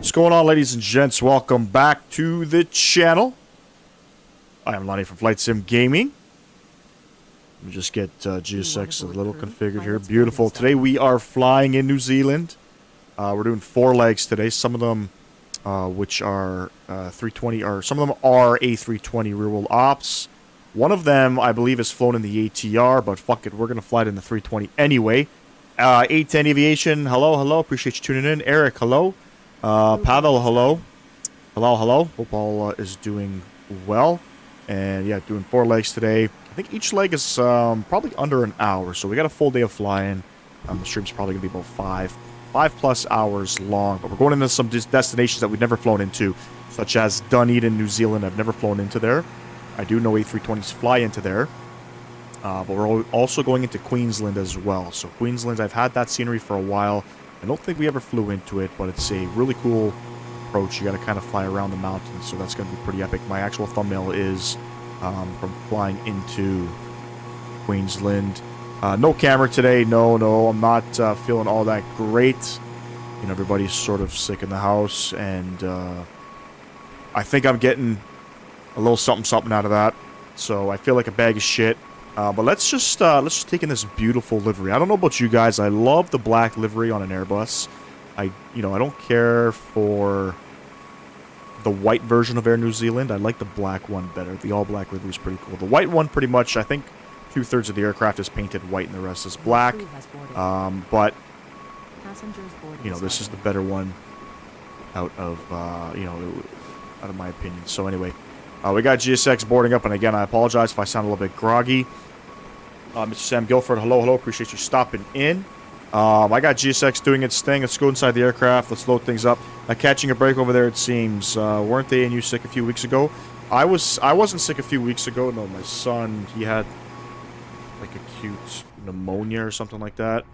What's going on, ladies and gents? Welcome back to the channel. I am Lonnie from Flight Sim Gaming. Let me just get GSX a little configured here. Beautiful. Today we are flying in New Zealand. We're doing 4 legs today. Some of them, which are 320, or some of them are A320 rear-wheel ops. One of them, I believe, is flown in the ATR, but fuck it, we're gonna fly it in the 320 anyway. A10 Aviation, hello, hello. Appreciate you tuning in. Eric, hello. Pavel, hello. Hello, hello. Hope all is doing well. And yeah, doing 4 legs today. I think each leg is probably under an hour, so we got a full day of flying. The stream's probably gonna be about 5+ hours long. But we're going into some destinations that we've never flown into, such as Dunedin, New Zealand. I've never flown into there. I do know A320s fly into there. But we're also going into Queensland as well. So Queensland, I've had that scenery for a while. I don't think we ever flew into it, but it's a really cool approach. You got to kind of fly around the mountains, so that's going to be pretty epic. My actual thumbnail is from flying into Queensland. No camera today. No, I'm not feeling all that great. You know, everybody's sort of sick in the house, and I think I'm getting a little something out of that. So I feel like a bag of shit. But let's just take in this beautiful livery. I don't know about you guys. I love the black livery on an Airbus. I don't care for the white version of Air New Zealand. I like the black one better. The all black livery is pretty cool. The white one, pretty much, I think 2/3 of the aircraft is painted white and the rest is black. But you know, this is the better one out of out of my opinion. So anyway, we got GSX boarding up, and again, I apologize if I sound a little bit groggy. Mr. Sam Guilford, hello, hello. Appreciate you stopping in. I got GSX doing its thing. Let's go inside the aircraft. Let's load things up. Catching a break over there, it seems. Weren't they and you sick a few weeks ago? I wasn't sick a few weeks ago. No, my son, he had like acute pneumonia or something like that.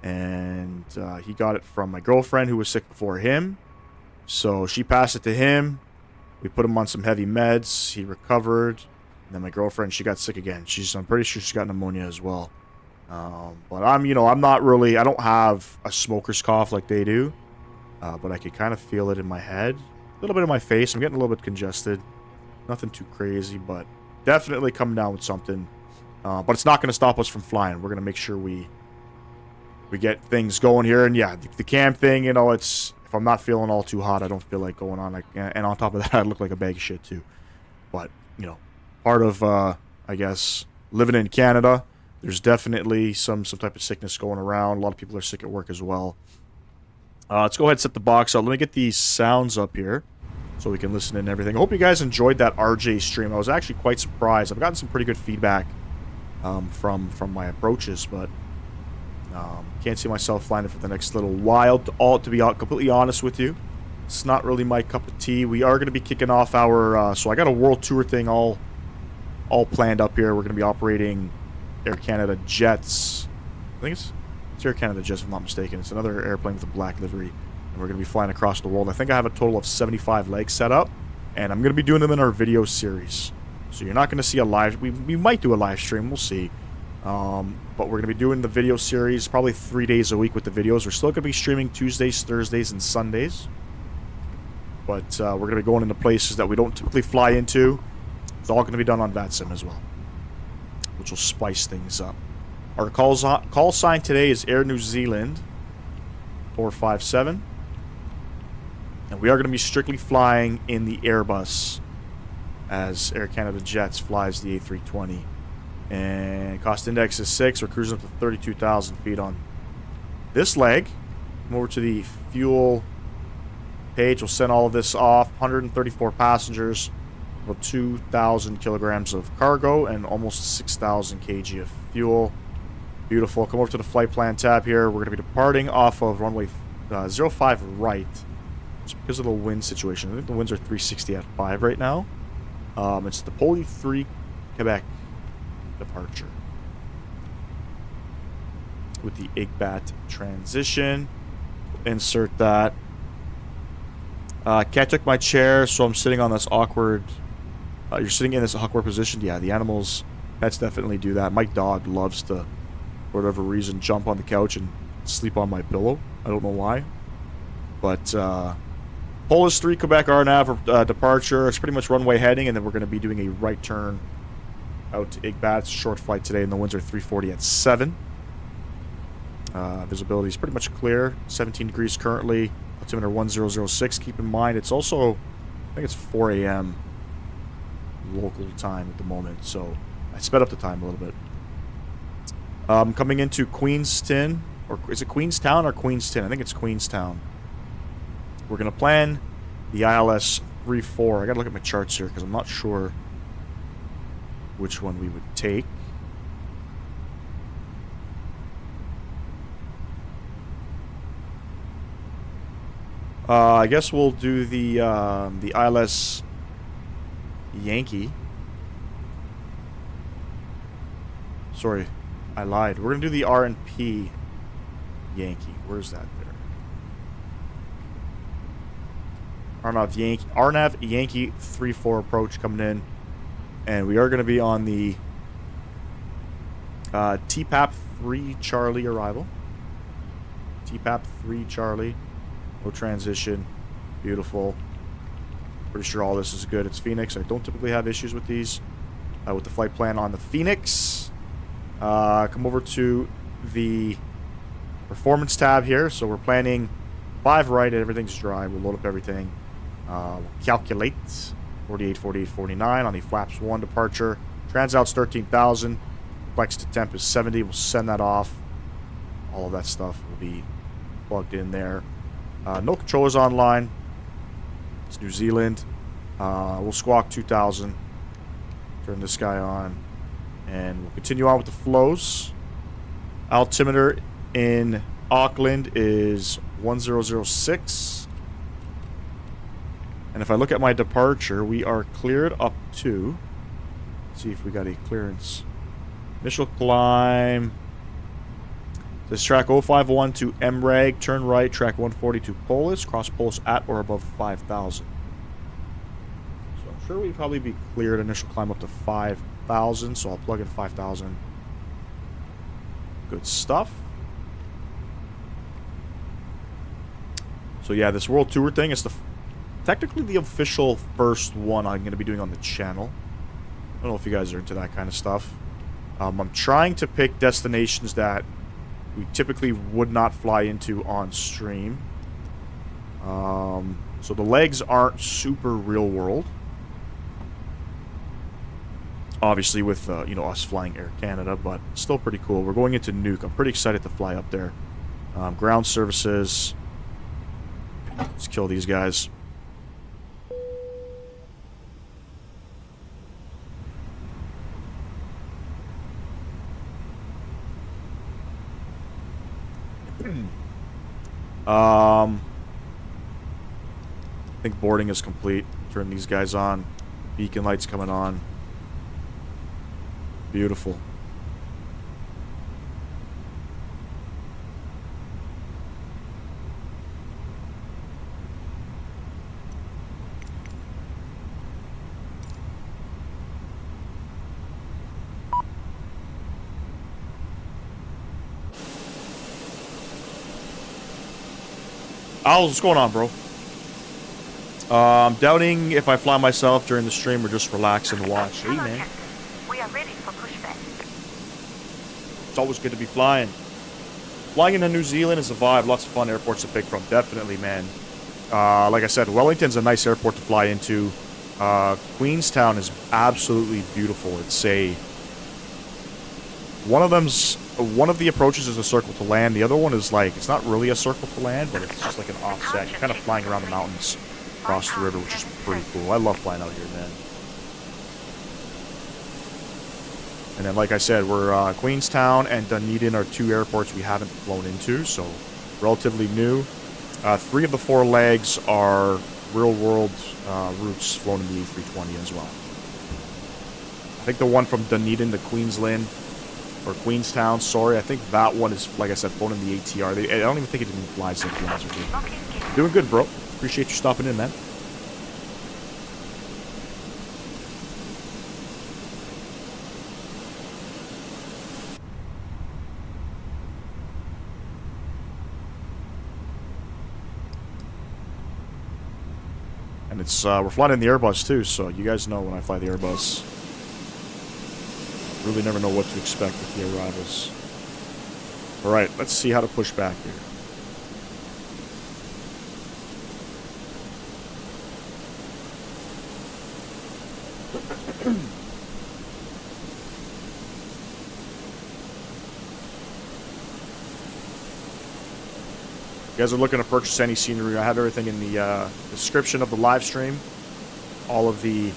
And he got it from my girlfriend who was sick before him. So she passed it to him. We put him on some heavy meds. He recovered. And then my girlfriend, she got sick again. I'm pretty sure she got pneumonia as well. But I'm not really, I don't have a smoker's cough like they do. But I could kind of feel it in my head. A little bit in my face. I'm getting a little bit congested. Nothing too crazy, but definitely coming down with something. But it's not going to stop us from flying. We're going to make sure we get things going here. And yeah, the cam thing, you know, it's, if I'm not feeling all too hot, I don't feel like going on. And on top of that, I look like a bag of shit too. But, you know, part of, I guess, living in Canada, there's definitely some type of sickness going around. A lot of people are sick at work as well. Let's go ahead and set the box up. Let me get these sounds up here so we can listen in and everything. I hope you guys enjoyed that RJ stream. I was actually quite surprised. I've gotten some pretty good feedback from my approaches, but can't see myself flying it for the next little while. To be completely honest with you, it's not really my cup of tea. We are going to be kicking off our so I got a world tour thing all planned up here. We're going to be operating Air Canada jets. I think it's Air Canada jets, if I'm not mistaken. It's another airplane with a black livery, and we're going to be flying across the world. I think I have a total of 75 legs set up, and I'm going to be doing them in our video series. So you're not going to see a live. We might do a live stream. We'll see. But we're going to be doing the video series probably 3 days a week with the videos. We're still going to be streaming Tuesdays, Thursdays, and Sundays. But we're going to be going into places that we don't typically fly into. It's all going to be done on VATSIM as well, which will spice things up. Our call sign today is Air New Zealand 457. And we are going to be strictly flying in the Airbus as Air Canada Jets flies the A320. And cost index is 6. We're cruising up to 32,000 feet on this leg. Come over to the fuel page. We'll send all of this off. 134 passengers, about 2,000 kilograms of cargo, and almost 6,000 kg of fuel. Beautiful. Come over to the flight plan tab here. We're going to be departing off of runway 05 right. Just because of the wind situation. I think the winds are 360 at 5 right now. It's the Poly 3 Quebec departure with the IGBAT transition. Insert that. Cat took my chair, so I'm sitting on this awkward. You're sitting in this awkward position. Yeah, the animals, pets definitely do that. My dog loves to, for whatever reason, jump on the couch and sleep on my pillow. I don't know why, but Polis 3 Quebec RNAV departure. It's pretty much runway heading, and then we're going to be doing a right turn out to Igbat. It's a short flight today, and the winds are 340 at 7. Visibility is pretty much clear. 17 degrees currently. Altimeter 1006. Keep in mind, it's also, I think it's 4 a.m. local time at the moment, so I sped up the time a little bit. Coming into Queenstown, or is it Queenstown or Queenstown? I think it's Queenstown. We're going to plan the ILS 34. I got to look at my charts here because I'm not sure which one we would take. I guess we'll do the ILS Yankee. Sorry, I lied. We're going to do the R&P Yankee. Where's that there? RNAV Yankee 3-4 approach coming in. And we are going to be on the TPAP 3 Charlie arrival. TPAP 3 Charlie. No transition. Beautiful. Pretty sure all this is good. It's Phoenix. I don't typically have issues with these. With the flight plan on the Phoenix. Come over to the performance tab here. So we're planning 5 right. Everything's dry. We'll load up everything. We'll calculate 48, 48, 49 on the flaps 1 departure. Transouts 13,000. Flex to temp is 70. We'll send that off. All of that stuff will be plugged in there. No controllers online. It's New Zealand. We'll squawk 2,000. Turn this guy on. And we'll continue on with the flows. Altimeter in Auckland is 1006. And if I look at my departure, we are cleared up to... Let's see if we got a clearance. Initial climb. This track 051 to MRAG, turn right, track 140 to Polis, cross Polis at or above 5,000. So I'm sure we'd probably be cleared initial climb up to 5,000, so I'll plug in 5,000. Good stuff. So yeah, this World Tour thing is technically the official first one I'm going to be doing on the channel. I don't know if you guys are into that kind of stuff. I'm trying to pick destinations that we typically would not fly into on stream. So the legs aren't super real world. Obviously with, you know, us flying Air Canada, but still pretty cool. We're going into Nuke. I'm pretty excited to fly up there. Ground services. Let's kill these guys. I think boarding is complete. Turn these guys on. Beacon lights coming on. Beautiful. Owls, what's going on, bro? I'm doubting if I fly myself during the stream or just relax and watch. Hey, man. We are ready for pushback. It's always good to be flying. Flying into New Zealand is a vibe. Lots of fun airports to pick from. Definitely, man. Like I said, Wellington's a nice airport to fly into. Queenstown is absolutely beautiful. It's a... One of the approaches is a circle to land. The other one is like, it's not really a circle to land, but it's just like an offset. You're kind of flying around the mountains across the river, which is pretty cool. I love flying out here, man. And then, like I said, we're Queenstown and Dunedin are 2 airports we haven't flown into, so relatively new. 3 of the 4 legs are real-world routes flown in the A320 as well. I think the one from Dunedin to Queensland, or Queenstown, sorry, I think that one is, like I said, flown in the ATR. I don't even think it even flies there, to be honest with you. Doing good, bro. Appreciate you stopping in, man. And it's we're flying in the Airbus too, so you guys know when I fly the Airbus, really never know what to expect with the arrivals. All right, let's see how to push back here. If you guys are looking to purchase any scenery, I have everything in the description of the live stream. All of the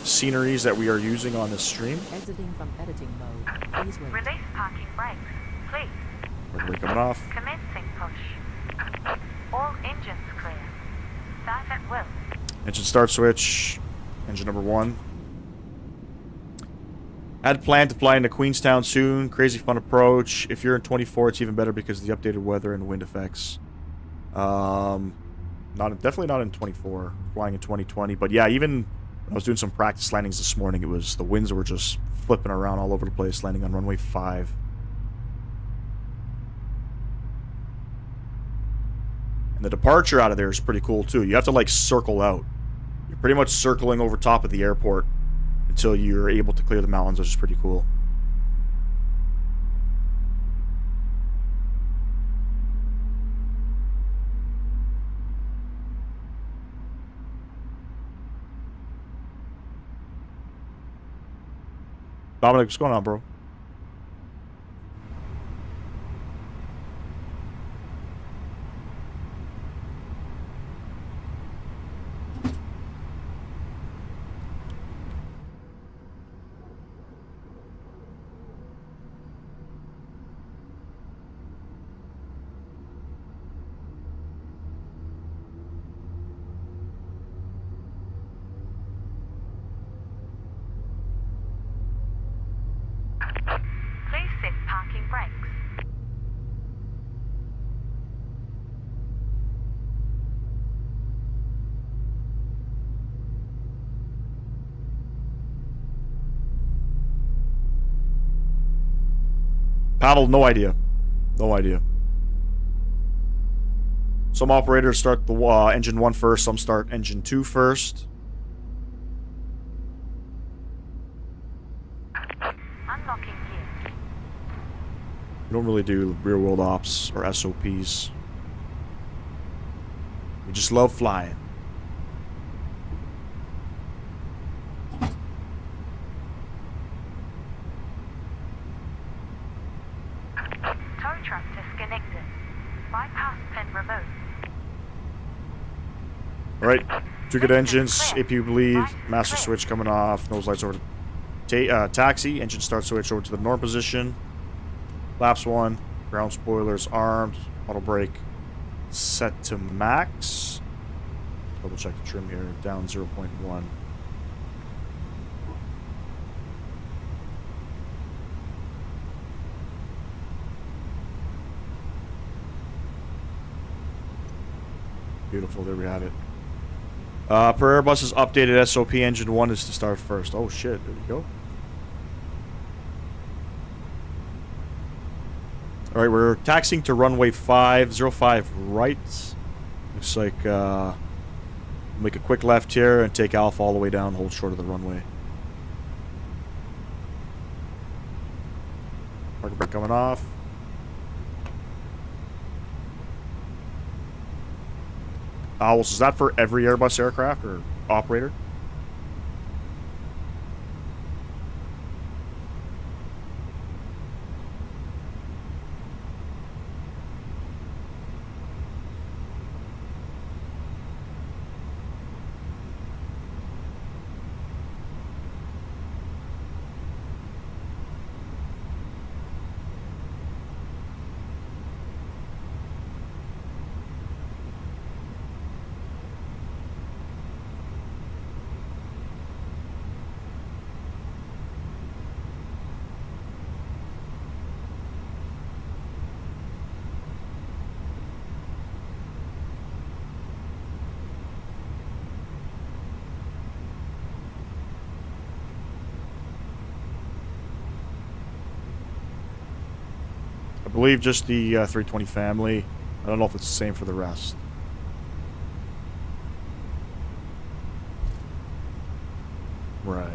sceneries that we are using on this stream. Exiting from editing mode. Please wait. Release parking brakes, please. Everybody coming off. Commencing push. All engines clear. Start at will. Engine start switch. Engine number 1. Had planned to fly into Queenstown soon. Crazy fun approach. If you're in 24, it's even better because of the updated weather and wind effects. Definitely not in 24. Flying in 2020. But yeah, even I was doing some practice landings this morning. The winds were just flipping around all over the place, landing on runway 5. And the departure out of there is pretty cool too. You have to like circle out. You're pretty much circling over top of the airport until you're able to clear the mountains, which is pretty cool. Dominic, what's going on, bro? Please set parking brakes. Paddle, no idea. No idea. Some operators start the engine 1 first, some start engine 2 first. Unlocking gear. We don't really do real world ops or SOPs. We just love flying. Tow truck disconnected. Bypass pin removed. Alright, 2 good engines, APU bleed, master switch coming off, nose lights over to taxi, engine start switch over to the norm position, flaps 1, ground spoilers armed, auto brake set to max, double check the trim here, down 0.1. Beautiful, there we have it. Per Airbus's updated SOP, engine 1 is to start first. Oh shit, there we go. Alright, we're taxiing to runway 505 right. Looks like make a quick left here and take Alpha all the way down, hold short of the runway. Parking brake coming off. Owls, is that for every Airbus aircraft or operator? I believe just the 320 family. I don't know if it's the same for the rest. Right.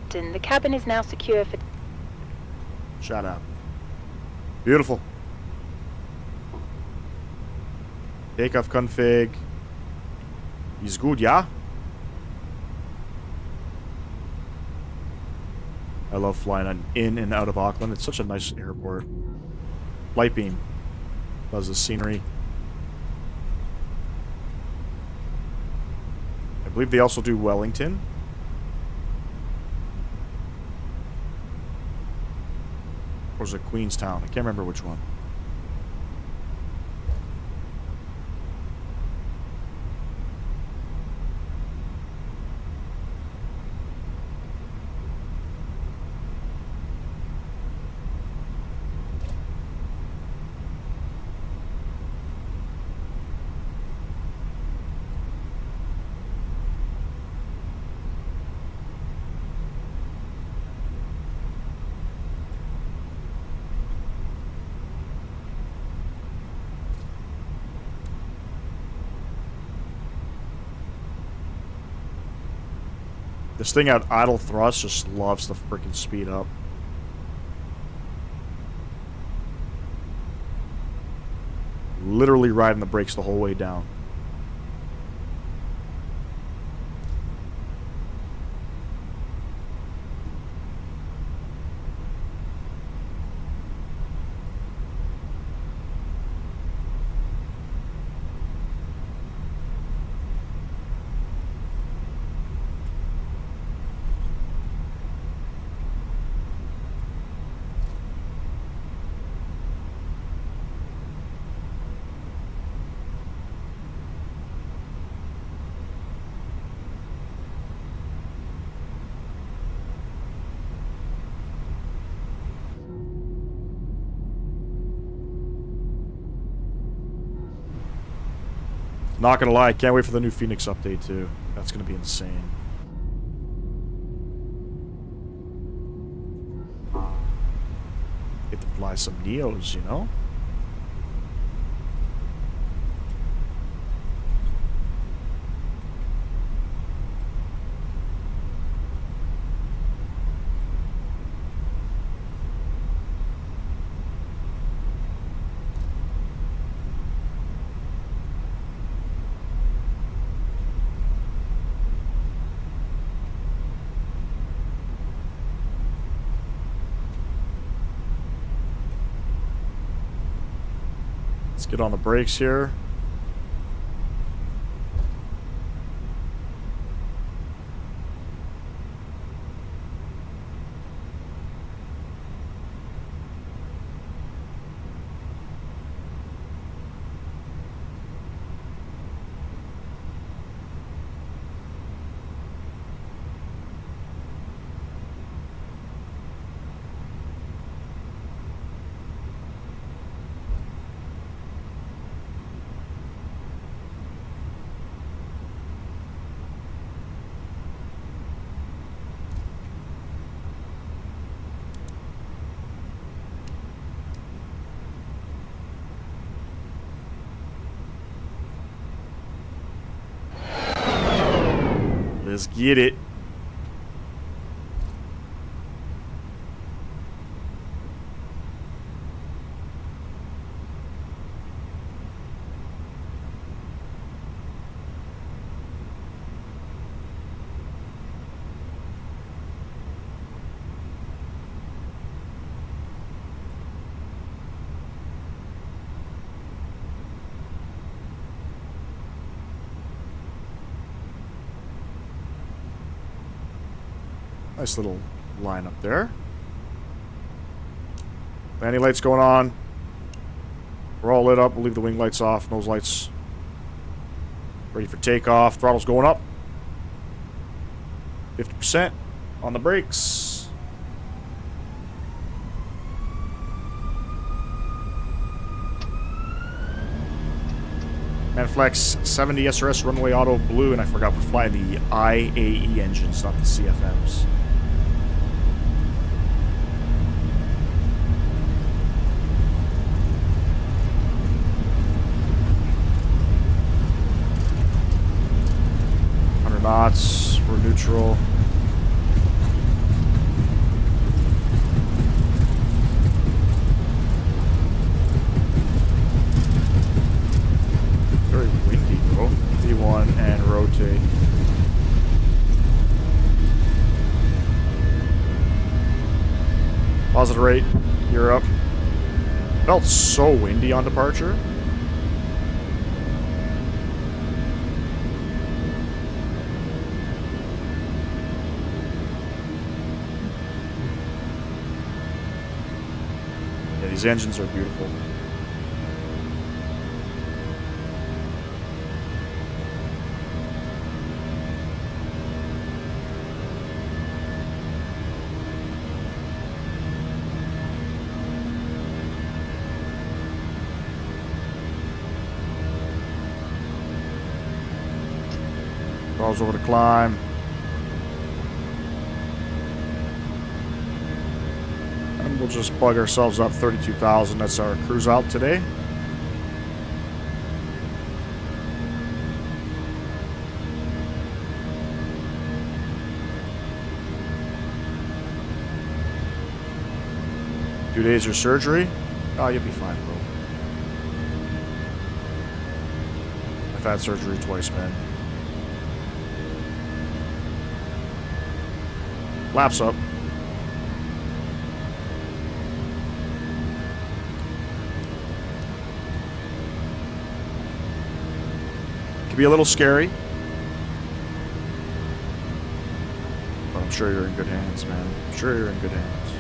The cabin is now secure for... Shut up. Beautiful. Takeoff config. Is good, yeah? I love flying in and out of Auckland. It's such a nice airport. Light beam. Loves the scenery. I believe they also do Wellington. Or was it Queenstown? I can't remember which one. This thing at idle thrust just loves to freaking speed up. Literally riding the brakes the whole way down. Not gonna lie, I can't wait for the new Phoenix update too. That's gonna be insane. Get to fly some Neos, you know? Let's get on the brakes here. Let's get it. Nice little line up there. Landing lights going on. We're all lit up. We'll leave the wing lights off. Nose lights ready for takeoff. Throttle's going up. 50% on the brakes. Manflex 70 SRS runway auto blue, and I forgot we're flying the IAE engines, not the CFMs. Knots, we're neutral. Very windy, bro. V1 and rotate. Positive rate, you're up. Felt so windy on departure. These engines are beautiful. Balls over the climb. We'll just plug ourselves up 32,000. That's our cruise out today. Two days of surgery. Oh, you'll be fine, bro. I've had surgery twice, man. Laps up. Be a little scary, but I'm sure you're in good hands, man. I'm sure you're in good hands.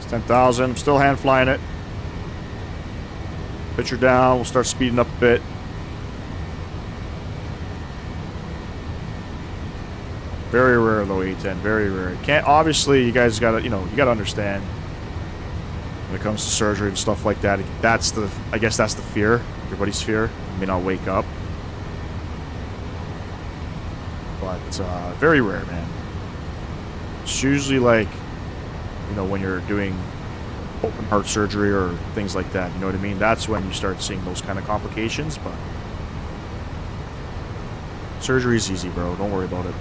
It's 10,000. I'm still hand flying it. Pitcher down. We'll start speeding up a bit. Very rare though, A10. Very rare. Can't, obviously, you guys gotta, you gotta understand when it comes to surgery and stuff like that. That's the, I guess that's the fear. Everybody's fear. You may not wake up. But very rare, man. It's usually like, when you're doing open heart surgery or things like that. You know what I mean? That's when you start seeing those kind of complications. But surgery is easy, bro. Don't worry about it.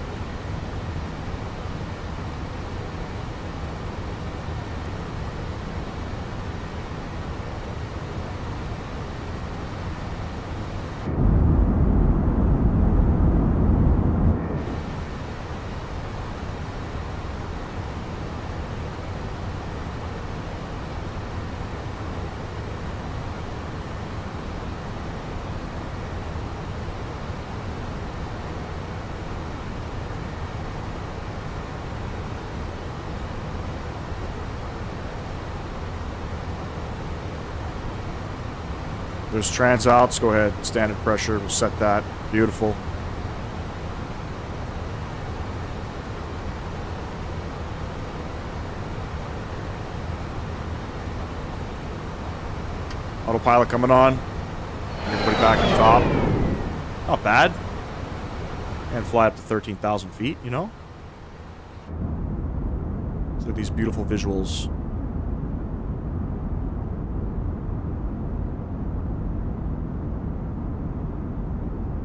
There's trans outs. Go ahead. Standard pressure. We'll set that. Beautiful. Autopilot coming on. Everybody back on top. Not bad. And fly up to 13,000 feet, you know? Look at these beautiful visuals.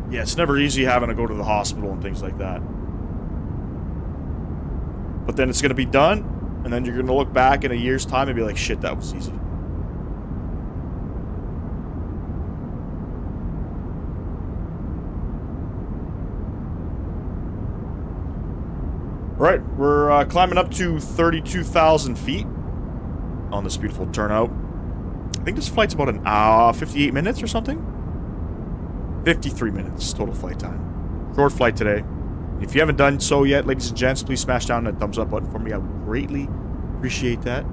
Yeah, it's never easy having to go to the hospital and things like that. But then it's going to be done, and then you're going to look back in a year's time and be like, shit, that was easy. Right, we're climbing up to 32,000 feet on this beautiful turnout. I think this flight's about an hour, 58 minutes or something? 53 minutes total flight time. Short flight today. If you haven't done so yet, ladies and gents, please smash down that thumbs up button for me. I would greatly appreciate that.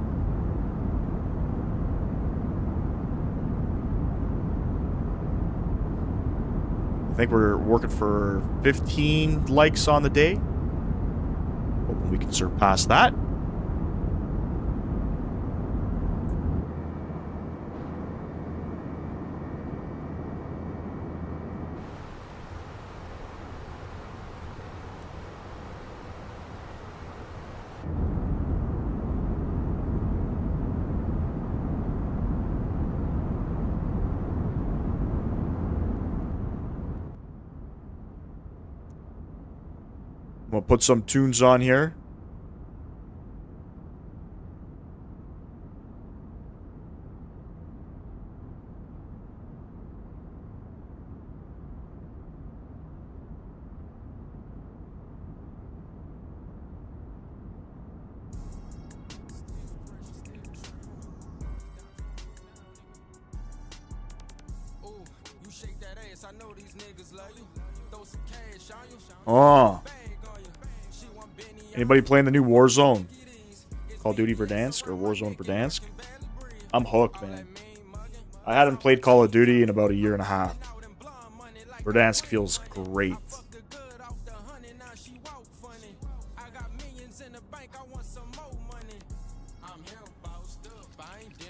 I think we're working for 15 likes on the day. Hoping we can surpass that. We'll put some tunes on here. Oh. Anybody playing the new Warzone? Call of Duty Verdansk or Warzone Verdansk? I'm hooked, man. I hadn't played Call of Duty in about a year and a half. Verdansk feels great.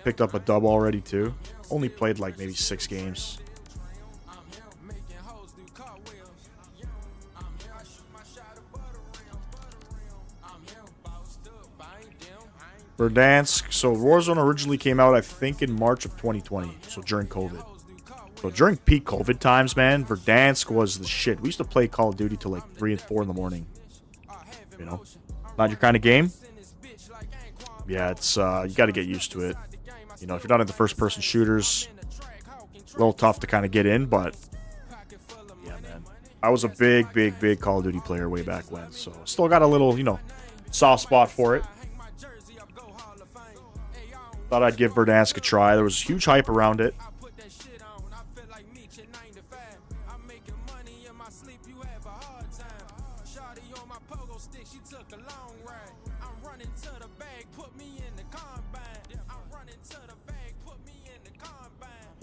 Picked up a dub already too. Only played like maybe 6 games. Verdansk. So Warzone originally came out, I think, in March of 2020. So during COVID. So during peak COVID times, man, Verdansk was the shit. We used to play Call of Duty till like 3 and 4 in the morning. You know? Not your kind of game? Yeah, it's, you gotta get used to it. You know, if you're not into first-person shooters, a little tough to kind of get in, but yeah, man. I was a big Call of Duty player way back when, so still got a little, you know, soft spot for it. Thought I'd give Verdansk a try. There was huge hype around it.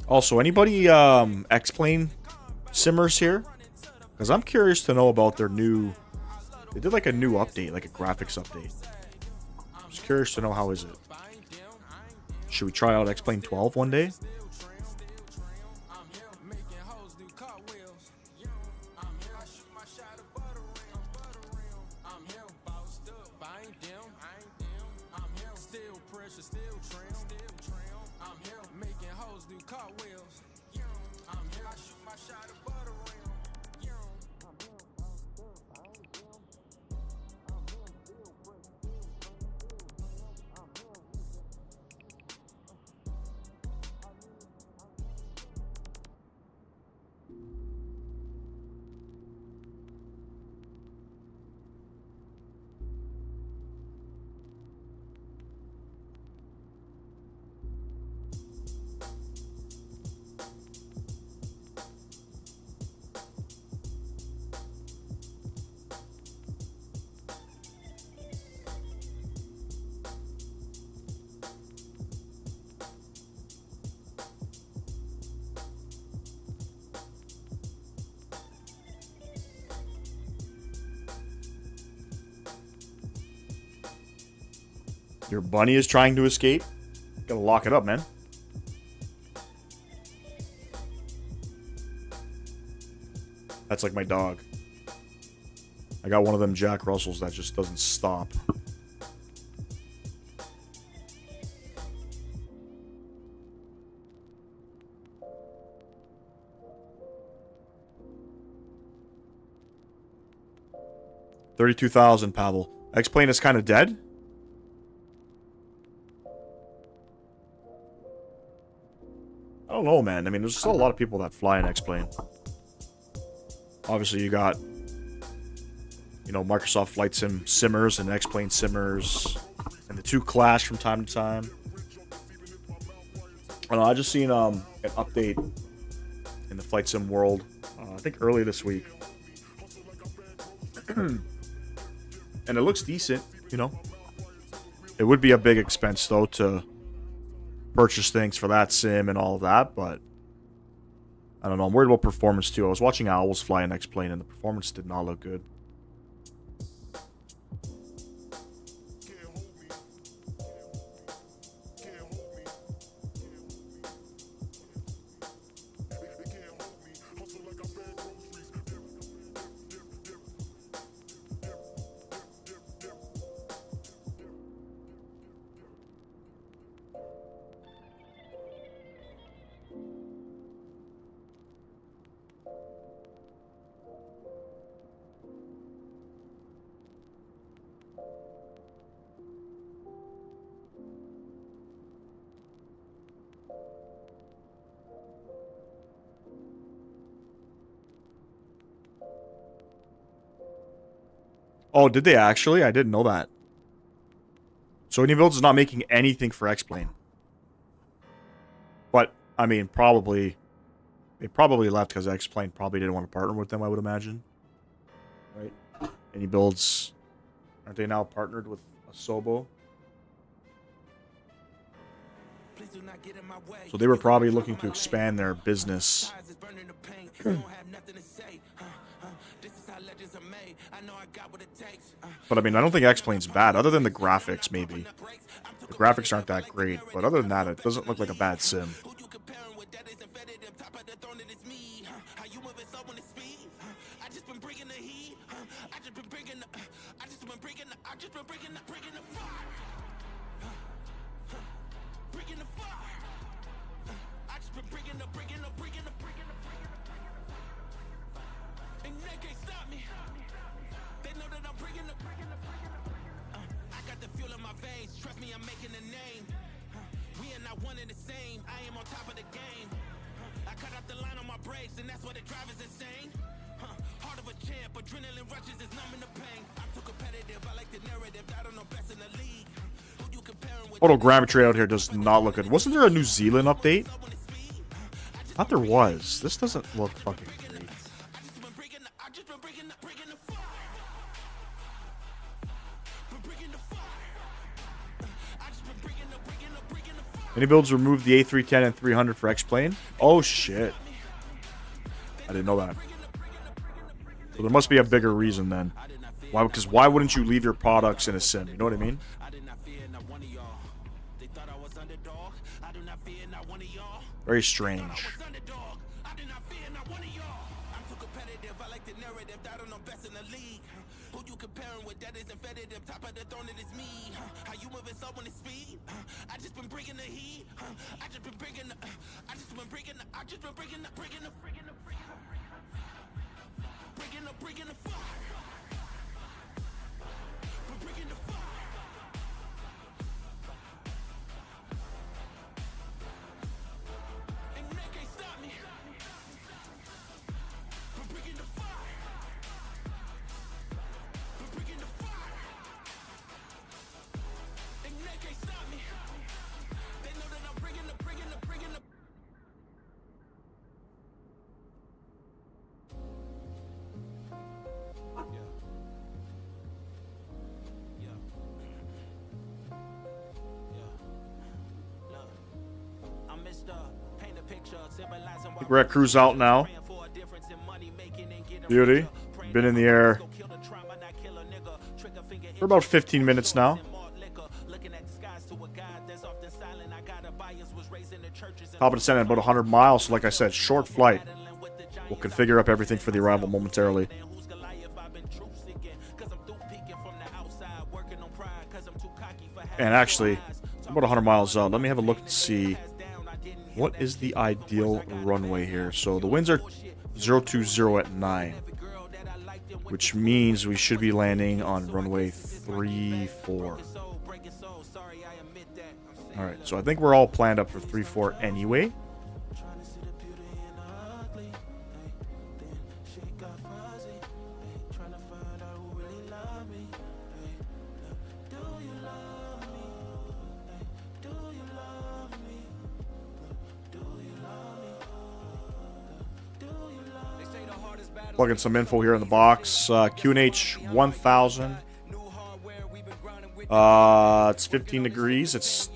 Also, anybody X-Plane simmers here? Because I'm curious to know about their new... They did like a new update, like a graphics update. Just curious to know how is it. Should we try out X-Plane 12 one day? Your bunny is trying to escape? Gotta lock it up, man. That's like my dog. I got one of them Jack Russells that just doesn't stop. $32,000, Pavel. X-Plane is kind of dead? I don't know, man. I mean, there's still a lot of people that fly an X-Plane. Obviously, you got, you know, Microsoft Flight Sim simmers and X-Plane simmers. And the two clash from time to time. I don't know, I just seen an update in the Flight Sim world, I think early this week. And it looks decent, you know. It would be a big expense, though, to purchase things for that sim and all of that, but I don't know. I'm worried about performance, too. I was watching Owls fly an X-Plane, and the performance did not look good. Oh, did they actually? I didn't know that. So Builds is not making anything for X-Plane. But, I mean, probably... They probably left because X-Plane probably didn't want to partner with them, I would imagine. Right? Builds... Aren't they now partnered with Asobo? So they were probably looking to expand their business. But I mean, I don't think X-Plane's bad, other than the graphics, maybe. The graphics aren't that great, but other than that, it doesn't look like a bad sim. Photogrammetry out here does not look good. Wasn't there a New Zealand update? I thought there was. This doesn't look fucking great. Any builds remove the A310 and 300 for X-Plane? Oh shit. I didn't know that. So there must be a bigger reason then. Why? Because why wouldn't you leave your products in a sim? You know what I mean? Very strange. I think we're at cruise out now. Beauty. Been in the air for about 15 minutes now. Top of descent at about 100 miles. So like I said, short flight. We'll configure up everything for the arrival momentarily. And actually, about 100 miles out. Let me have a look and see what is the ideal runway here. So the winds are 020 at 9, which means we should be landing on runway 34. Alright, so I think we're all planned up for 34 anyway. Plug in some info here in the box. QNH 1000. It's 15 degrees. It's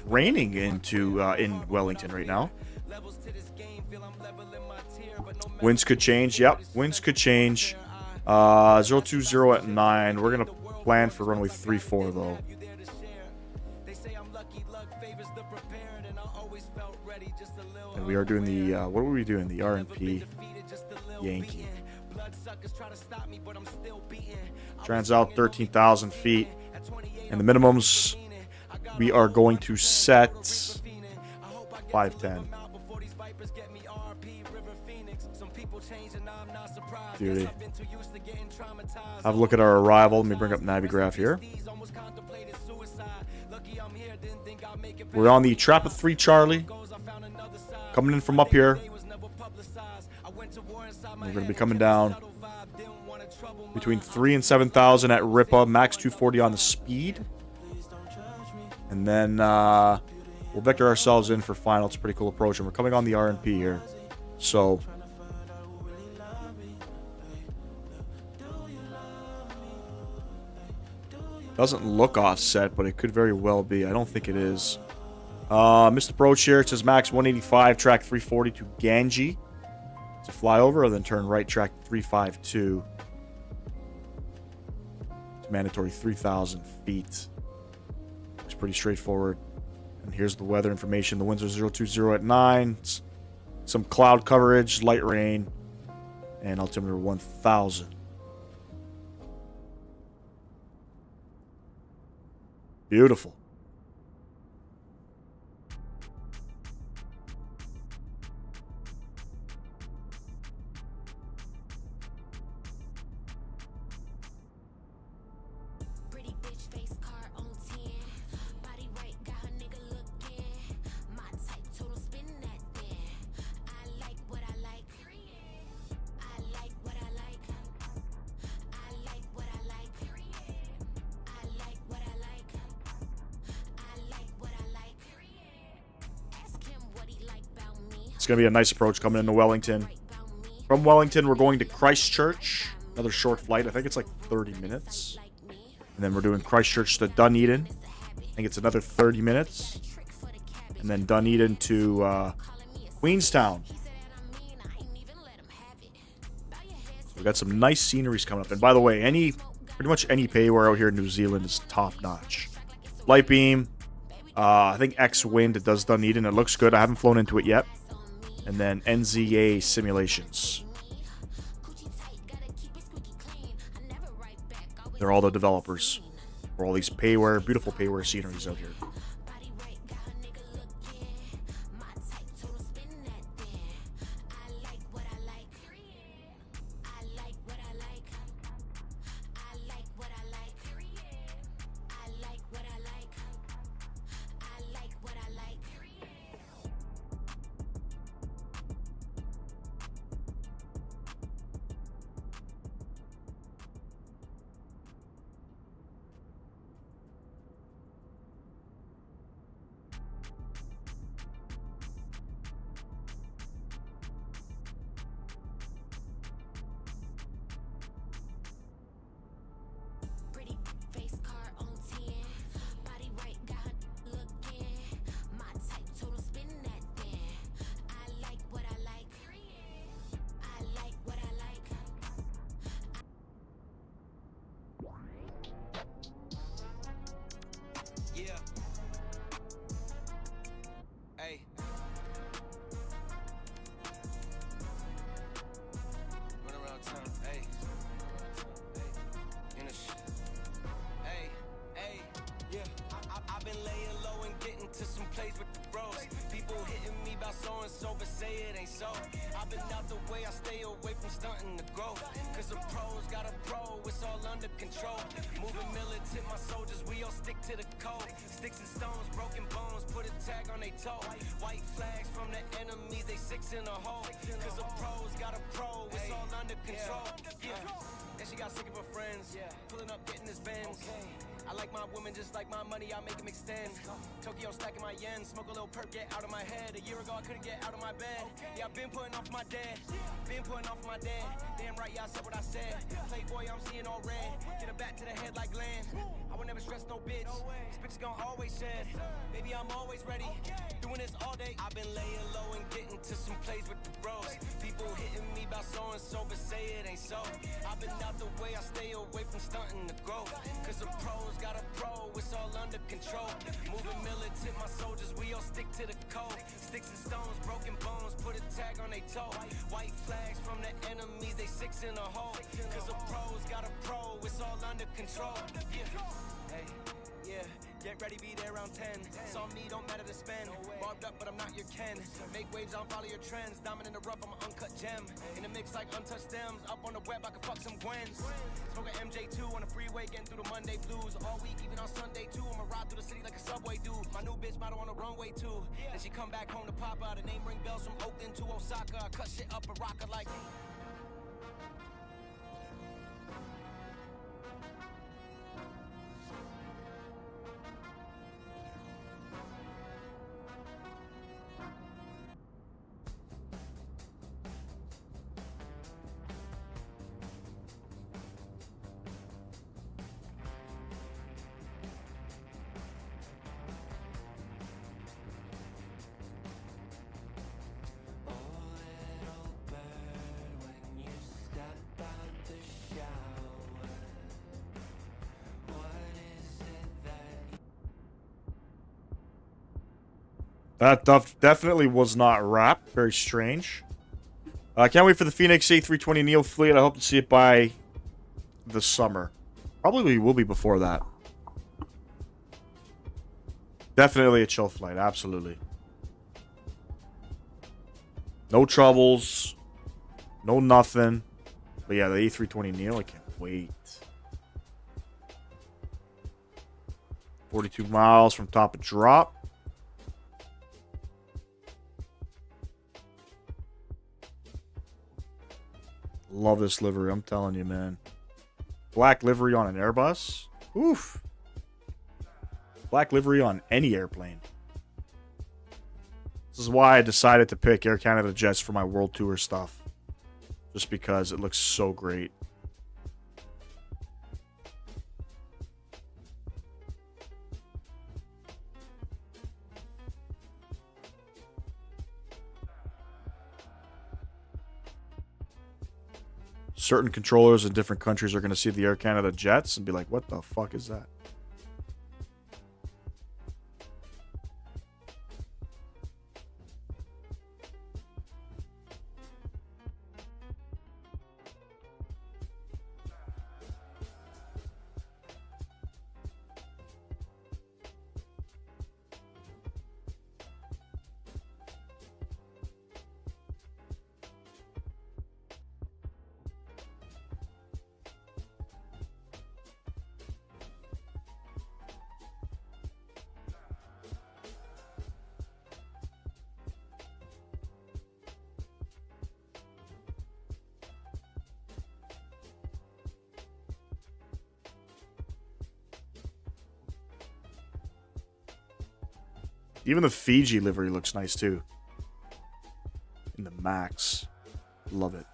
raining in Wellington right now. Winds could change. Yep, winds could change. 020 at 9. We're gonna plan for runway 34 though. And we are doing the what were we doing? The RNP Yankee. Trans out 13,000 feet. And the minimums we are going to set 510. Beauty. Have a look at our arrival. Let me bring up Navigraph here. We're on the Trap of 3 Charlie. Coming in from up here. We're going to be coming down between 3 and 7,000 at Ripa, max 240 on the speed. And then we'll vector ourselves in for final. It's a pretty cool approach. And we're coming on the RNP here. So doesn't look offset, but it could very well be. I don't think it is. Missed approach here. It says max 185, track 340 to Ganji. To fly over, and then turn right, track 352. It's mandatory 3,000 feet. It's pretty straightforward. And here's the weather information. The winds are 020 at 9. Some cloud coverage, light rain, and altimeter 1,000. Beautiful. It's going to be a nice approach coming into Wellington. From Wellington, we're going to Christchurch. Another short flight. I think it's like 30 minutes. And then we're doing Christchurch to Dunedin. I think it's another 30 minutes. And then Dunedin to Queenstown. So we've got some nice sceneries coming up. And by the way, pretty much any payware out here in New Zealand is top notch. Light beam. I think X wind. It does Dunedin. It looks good. I haven't flown into it yet. And then NZA simulations. They're all the developers for all these payware, beautiful payware sceneries out here. about so and so, but say it ain't so. I've been out the way, I stay away from stunting the growth. Cause the pros got a pro, it's all under control. Moving militant, my soldiers, we all stick to the code. Sticks and stones, broken bones, put a tag on they toe. White flags from the enemies, they six in a hole. Cause the pros got a pro, it's all under control. Yeah. And she got sick of her friends, pulling up, getting this Benz. I like my women just like my money, I make them extend. Tokyo stacking my yen, smoke a little perk, get out of my head. A year ago I couldn't get out of my bed. Yeah, I've been putting off my dad, been putting off my dad. Damn right, yeah, I said what I said. Playboy, I'm seeing all red. Get a bat to the head like Glenn. I would never stress no bitch. This bitch is gonna always shed. Baby, I'm always ready. Doing this all day. I've been laying low and getting to some plays with the bros. People hitting me about so and so, but say it ain't so. I've been out the way, I stay away from stunting the growth. Cause the pros got a pro, it's all under control. Moving militant, my soldiers, we all stick to the code. Sticks and stones, broken bones, put a tag on they toe. White flags from the enemies, they six in a hole. Cause the pros got a pro, it's all under control. Yeah, hey, yeah. Get ready, be there around 10. Saw me, don't matter to spend. Barbed up, but I'm not your Ken. Make waves, I don't follow your trends. Diamond in the rough, I'm an uncut gem. In the mix like untouched stems. Up on the web, I can fuck some Gwens. Smoke an MJ2 on the freeway, getting through the Monday blues. All week, even on Sunday too. I'ma ride through the city like a subway dude. My new bitch model on the runway too. Then she come back home to Papa. The name ring bells from Oakland to Osaka. I cut shit up a rocker like. That definitely was not wrapped. Very strange. I can't wait for the Fenix A320 Neo fleet. I hope to see it by the summer. Probably will be before that. Definitely a chill flight. Absolutely. No troubles. No nothing. But yeah, the A320 Neo, I can't wait. 42 miles from top of drop. Love this livery, I'm telling you, man. Black livery on an Airbus. Oof. Black livery on any airplane. This is why I decided to pick Air Canada jets for my world tour stuff. Just because it looks so great. Certain controllers in different countries are going to see the Air Canada jets and be like, what the fuck is that? Even the Fiji livery looks nice too. In the Max. Love it.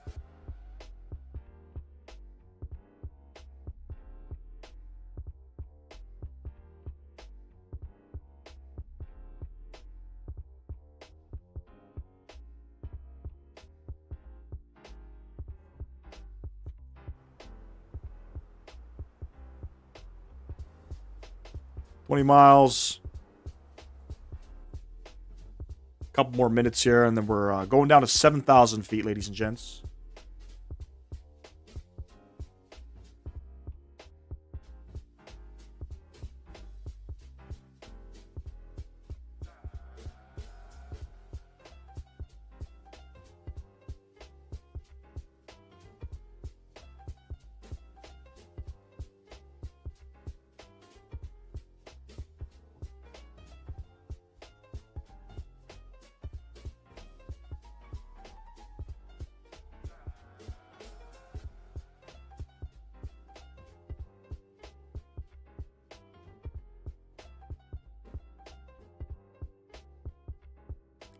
$20 miles. Couple more minutes here, and then we're going down to 7,000 feet, ladies and gents.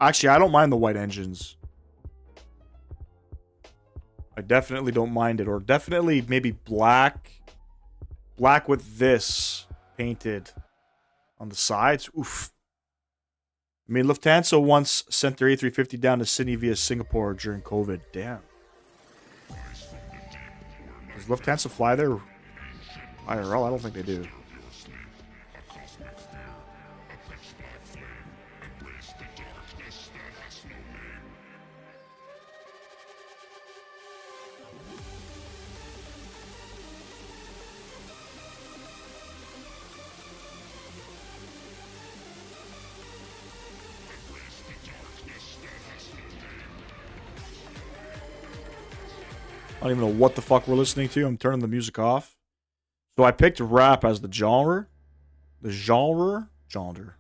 Actually, I don't mind the white engines. I definitely don't mind it. Or definitely maybe black. Black with this painted on the sides. Oof. I mean, Lufthansa once sent their A350 down to Sydney via Singapore during COVID. Damn. Does Lufthansa fly there IRL? I don't think they do. I don't even know what the fuck we're listening to. I'm turning the music off. So I picked rap as the genre. The genre? Genre.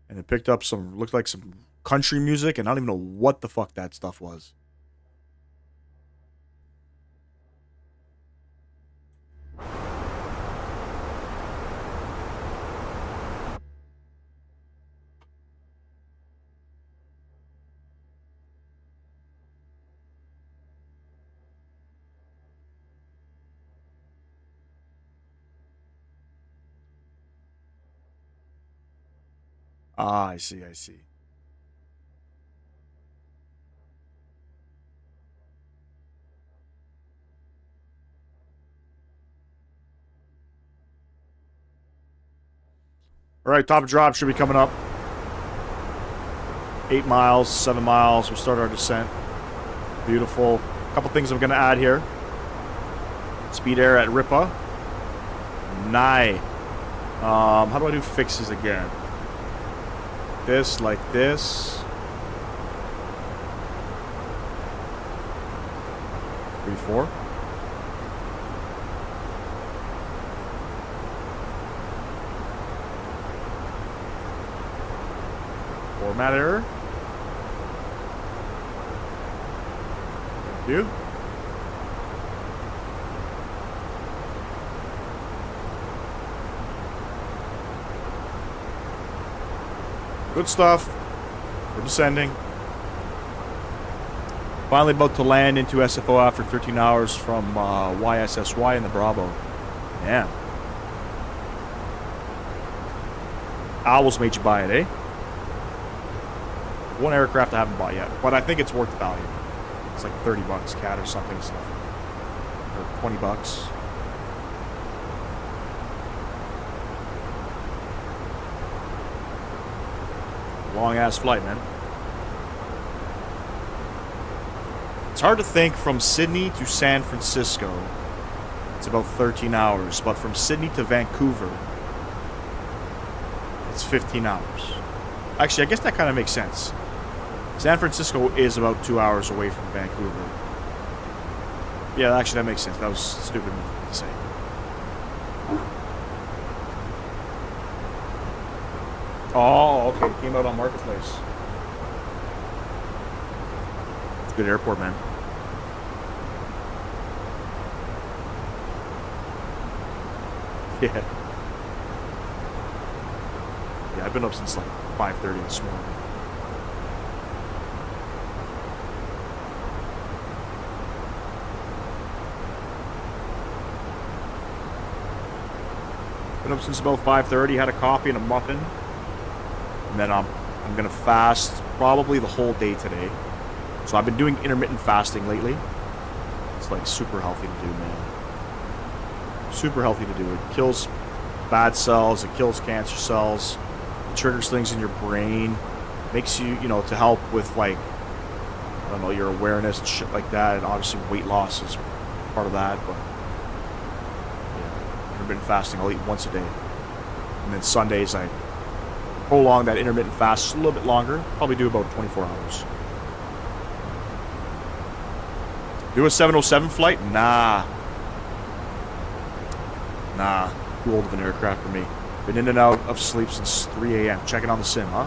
And it picked up some, looked like some country music, and I don't even know what the fuck that stuff was. Ah, I see, I see. All right, top drop should be coming up. 8 miles, 7 miles. We'll start our descent. Beautiful. A couple things I'm going to add here. Speed air at Ripa. Nye. How do I do fixes again? This, like this. 3, 4. Format error. Thank you. Good stuff. We're descending. Finally about to land into SFO after 13 hours from YSSY in the Bravo. Yeah. Owls made you buy it, eh? One aircraft I haven't bought yet, but I think it's worth the value. It's like 30 bucks CAD or something. So. Or 20 bucks. Long ass flight, man. It's hard to think from Sydney to San Francisco. It's about 13 hours, but from Sydney to Vancouver, it's 15 hours. Actually, I guess that kind of makes sense. San Francisco is about 2 hours away from Vancouver. Yeah, actually, that makes sense. That was stupid to say. Oh, okay. It came out on Marketplace. It's a good airport, man. Yeah. Yeah, I've been up since like 5:30 this morning. Been up since about 5:30, had a coffee and a muffin. And then I'm going to fast probably the whole day today. So I've been doing intermittent fasting lately. It's like super healthy to do, man. Super healthy to do. It kills bad cells. It kills cancer cells. It triggers things in your brain. Makes you, you know, to help with like, I don't know, your awareness and shit like that. And obviously weight loss is part of that. But yeah, intermittent fasting, I'll eat once a day. And then Sundays I prolong that intermittent fast a little bit longer. Probably do about 24 hours. Do a 707 flight? Nah. Nah. Too old of an aircraft for me. Been in and out of sleep since 3 a.m. Checking on the sim, huh?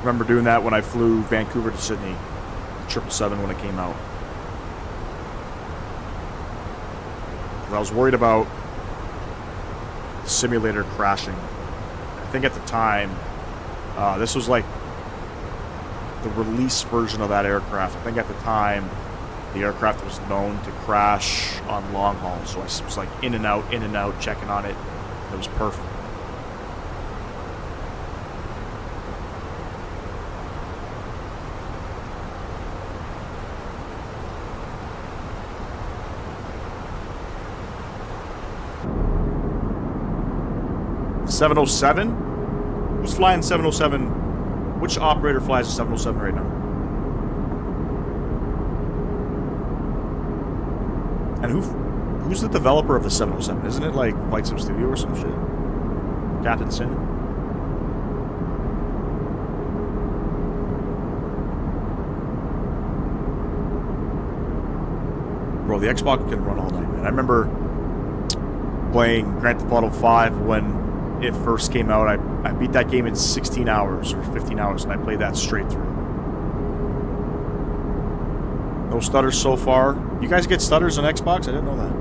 Remember doing that when I flew Vancouver to Sydney. 777 when it came out. I was worried about the simulator crashing. I think at the time This was like the release version of that aircraft. I think at the time, the aircraft was known to crash on long haul. So I was like in and out, checking on it. It was perfect. .707? Who's flying 707? Which operator flies a 707 right now? And who's the developer of the 707? Isn't it like VATSIM Studio or some shit? Captain Sin? Bro, the Xbox can run all night, man. I remember playing Grand Theft Auto 5 when it first came out. I beat that game in 16 hours or 15 hours, and I played that straight through. No stutters so far. You guys get stutters on Xbox? I didn't know that.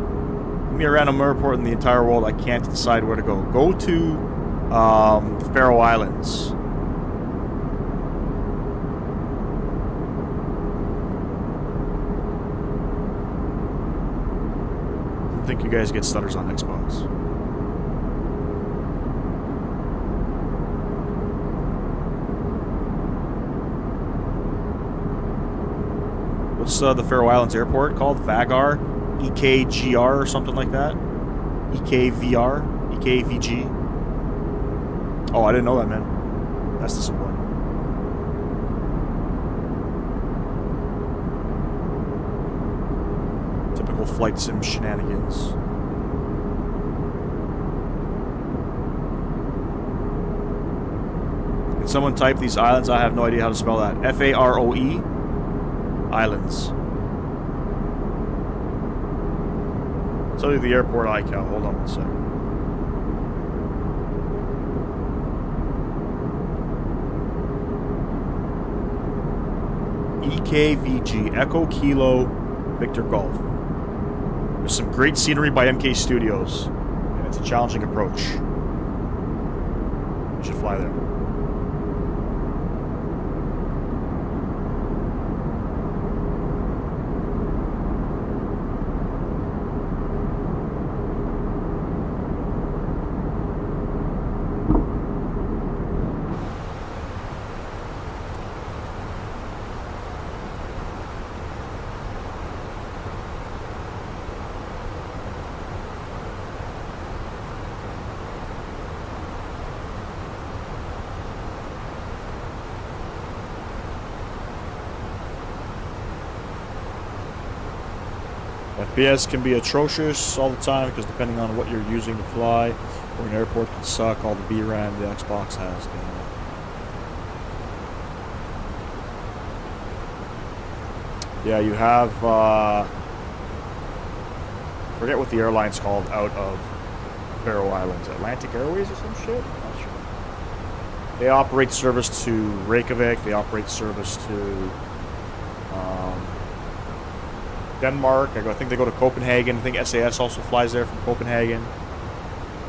Give me a random airport in the entire world. I can't decide where to go. Go to the Faroe Islands. I don't think you guys get stutters on Xbox. What's the Faroe Islands airport called? Vagar? EKGR or something like that? EKVR? EKVG? Oh, I didn't know that, man. That's disappointing. Typical flight sim shenanigans. Can someone type these islands? I have no idea how to spell that. Faroe? Islands. I'll tell you the airport iCal. Hold on one second. EKVG, Echo Kilo Victor Golf. There's some great scenery by MK Studios, and it's a challenging approach. You should fly there. FPS can be atrocious all the time because depending on what you're using to fly, or an airport can suck all the VRAM the Xbox has. Yeah, you have, forget what the airline's called out of Faroe Islands. Atlantic Airways or some shit? I'm not sure. They operate service to Reykjavik. They operate service to Denmark. I think they go to Copenhagen. I think SAS also flies there from Copenhagen.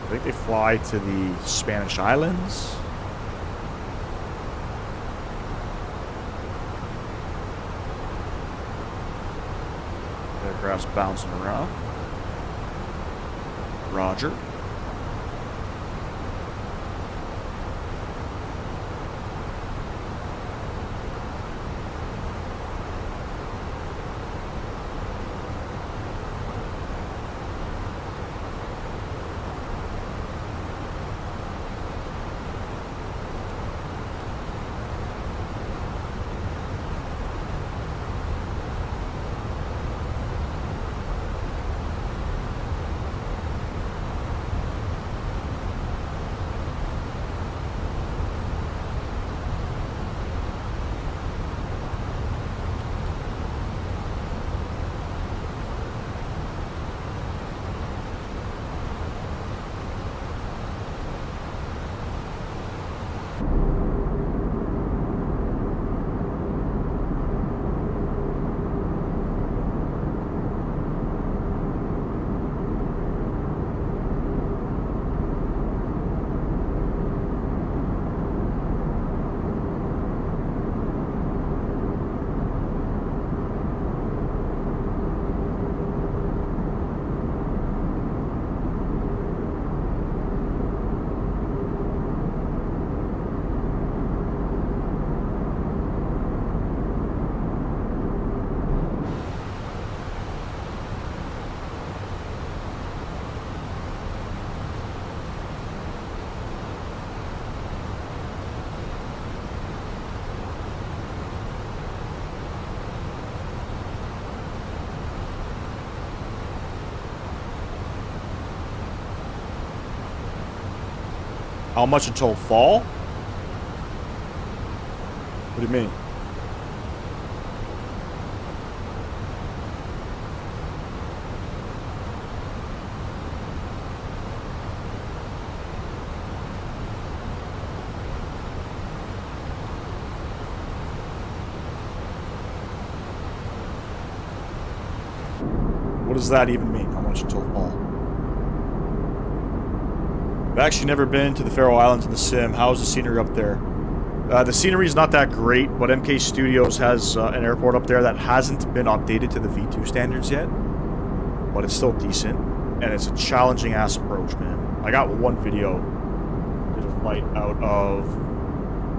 I think they fly to the Spanish Islands. Aircraft's bouncing around. Roger. How much until fall? What do you mean? What does that even mean? How much until fall? I've actually never been to the Faroe Islands in the sim. How's the scenery up there? The scenery is not that great, but MK Studios has an airport up there that hasn't been updated to the V2 standards yet. But it's still decent. And it's a challenging ass approach, man. I got one video. Did a flight out of...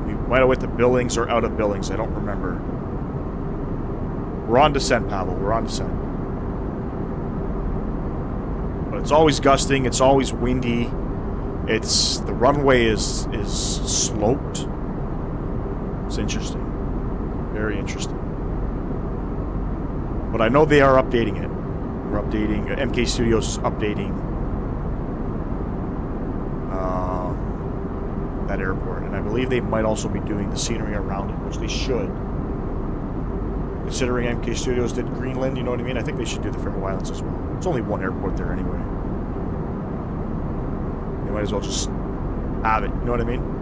We might have went to Billings or out of Billings. I don't remember. We're on descent, Pavel. We're on descent. But it's always gusting. It's always windy. The runway is sloped. It's interesting. Very interesting. But I know they are updating it. We're updating... MK Studios is updating that airport. And I believe they might also be doing the scenery around it, which they should. Considering MK Studios did Greenland, you know what I mean? I think they should do the Faroe Islands as well. It's only one airport there anyway. They might as well just have it, you know what I mean?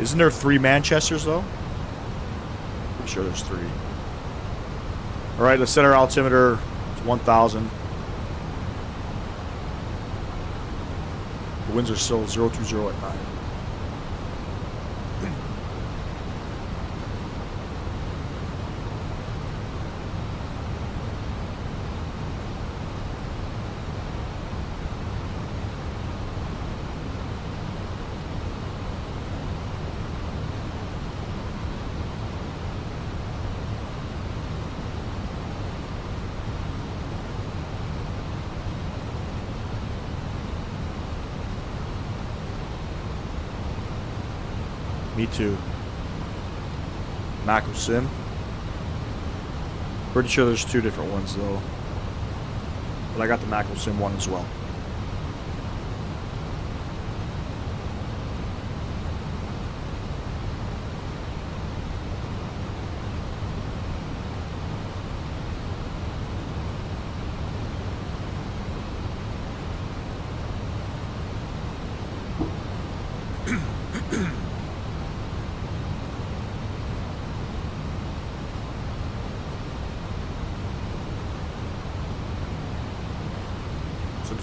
Isn't there 3 Manchesters, though? I'm sure there's 3. Alright, let's set our altimeter to 1,000. The winds are still 020 at night. Me too. Macro Sim. Pretty sure there's 2 different ones though. But I got the Macro Sim one as well.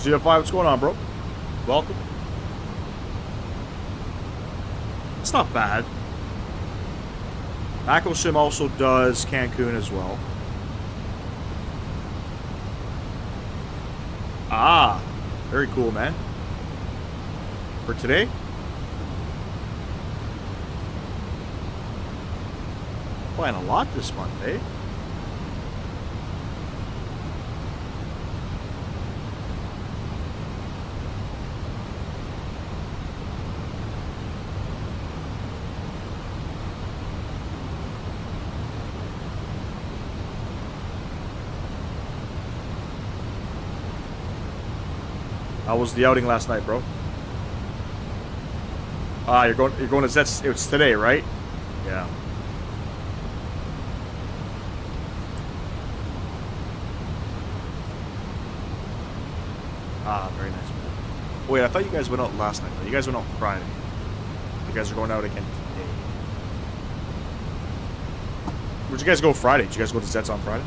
ZF5, what's going on, bro? Welcome. It's not bad. Macro Sim also does Cancun as well. Ah, very cool, man. For today? Playing a lot this month, eh? How was the outing last night, bro? Ah, you're going to Zets. It's today, right? Yeah. Ah, very nice, man. Wait, I thought you guys went out last night. You guys went out Friday. You guys are going out again today. Where'd you guys go Friday? Did you guys go to Zets on Friday?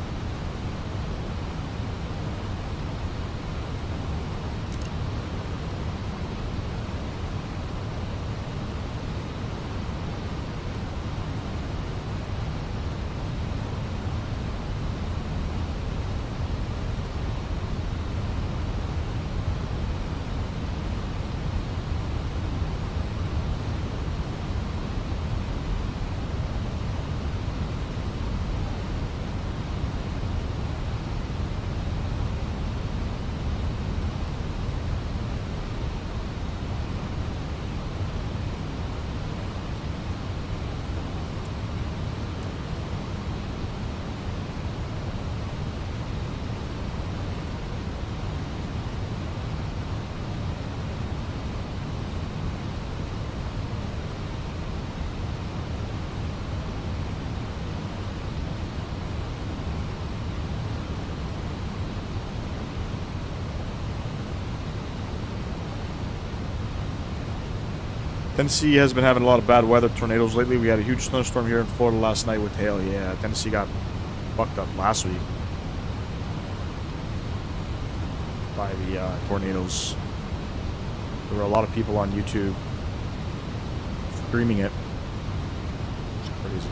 Tennessee has been having a lot of bad weather, tornadoes lately. We had a huge snowstorm here in Florida last night with hail. Yeah, Tennessee got fucked up last week by the tornadoes. There were a lot of people on YouTube streaming it. It's crazy.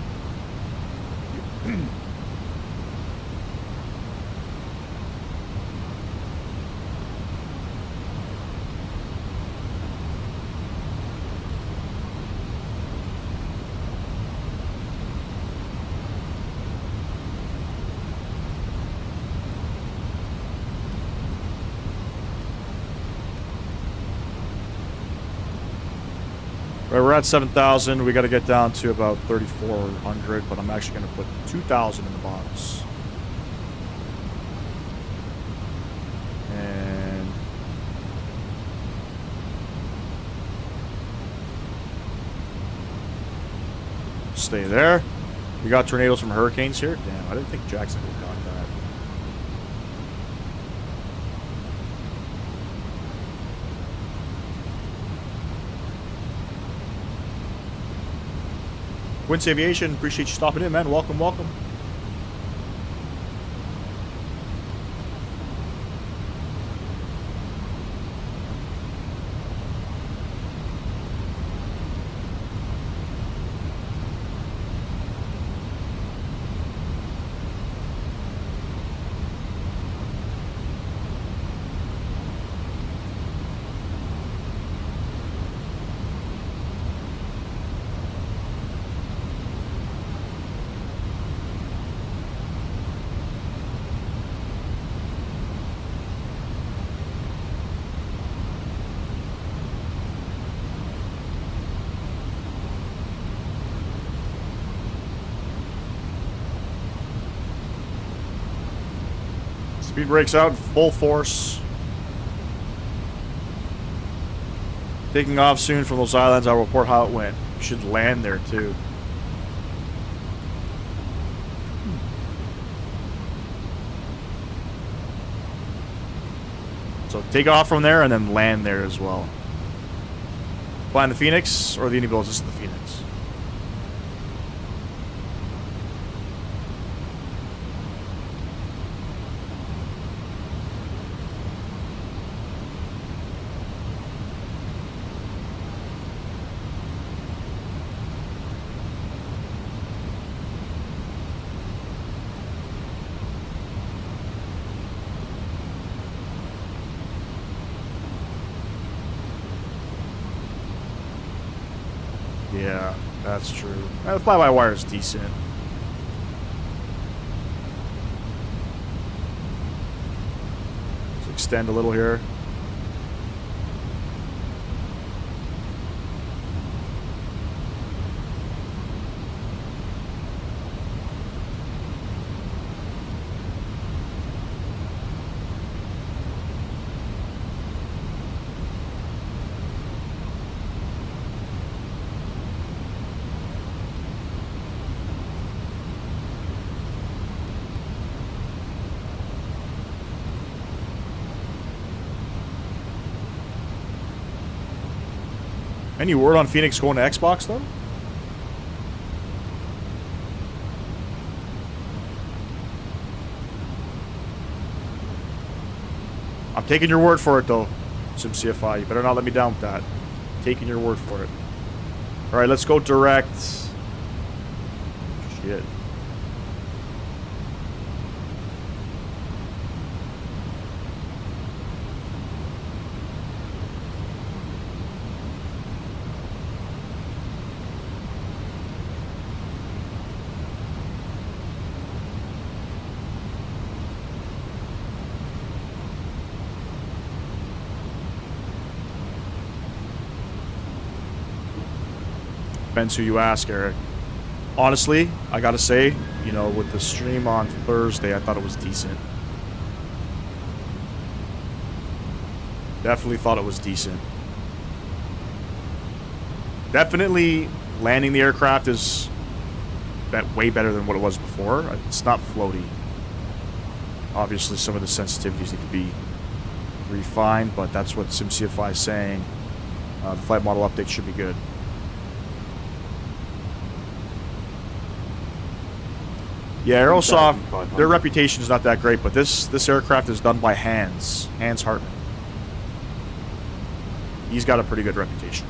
Right, we're at 7,000. We got to get down to about 3,400, but I'm actually going to put 2,000 in the box. And stay there. We got tornadoes from hurricanes here. Damn, I didn't think Jacksonville got that. Quince Aviation, appreciate you stopping in, man. Welcome, welcome. Speed brakes out, full force. Taking off soon from those islands. I'll report how it went. You should land there too. So take off from there and then land there as well. Flying the Phoenix or the Unibills? This is the Phoenix. Yeah, that's true. The fly-by-wire is decent. Let's extend a little here. Any word on Phoenix going to Xbox, though? I'm taking your word for it, though, SimCFI. You better not let me down with that. Taking your word for it. All right, let's go direct. Shit. Depends who you ask, Eric. Honestly, I gotta say, you know, with the stream on Thursday, I thought it was decent. Definitely thought it was decent. Definitely landing the aircraft is way better than what it was before. It's not floaty. Obviously, some of the sensitivities need to be refined, but that's what SimCFI is saying. The flight model update should be good. Yeah, Aerosoft, their reputation is not that great, but this aircraft is done by Hans Hartman. He's got a pretty good reputation.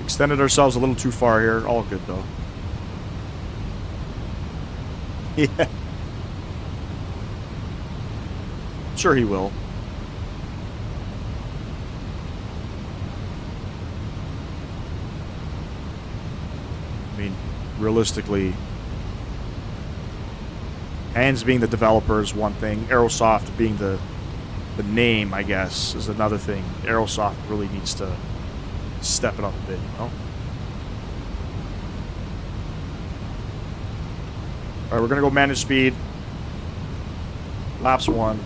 Extended ourselves a little too far here. All good, though. Yeah. Sure he will. I mean, realistically, Hans being the developer is one thing. Aerosoft being the name, I guess, is another thing. Aerosoft really needs to step it up a bit, you know? Alright, we're gonna go manage speed. Laps 1.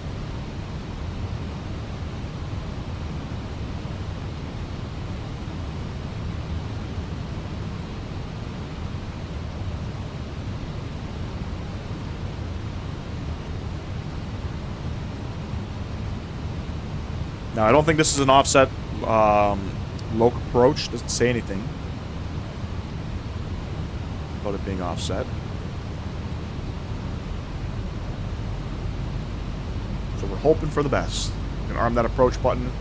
Now, I don't think this is an offset local approach. Doesn't say anything about it being offset. So we're hoping for the best. We can arm that approach button.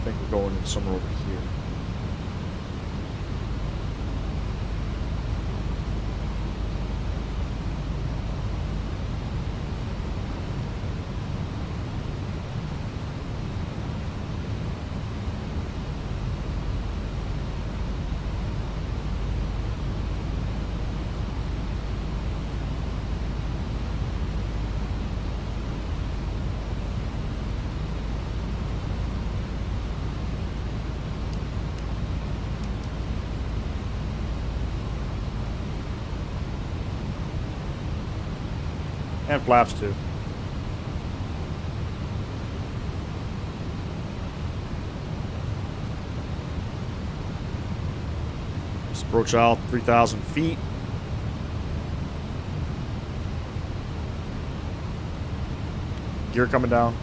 I think we're going somewhere over here. And flaps too. Just approach out 3,000 feet. Gear coming down.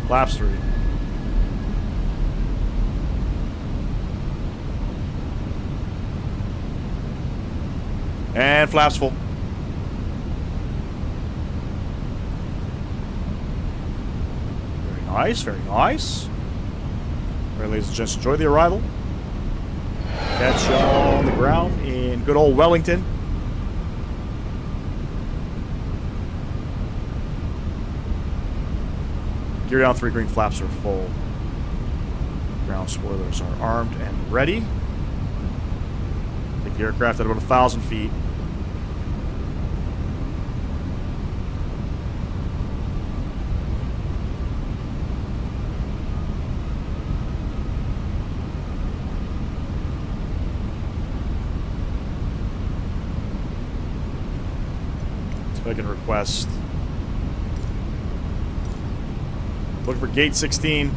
Flaps 3. And flaps full. Very nice, very nice. All right, ladies and gents, enjoy the arrival. Catch y'all on the ground in good old Wellington. Gear down 3, green flaps are full. Ground spoilers are armed and ready. Take the aircraft at about 1,000 feet. I can request. Looking for gate 16.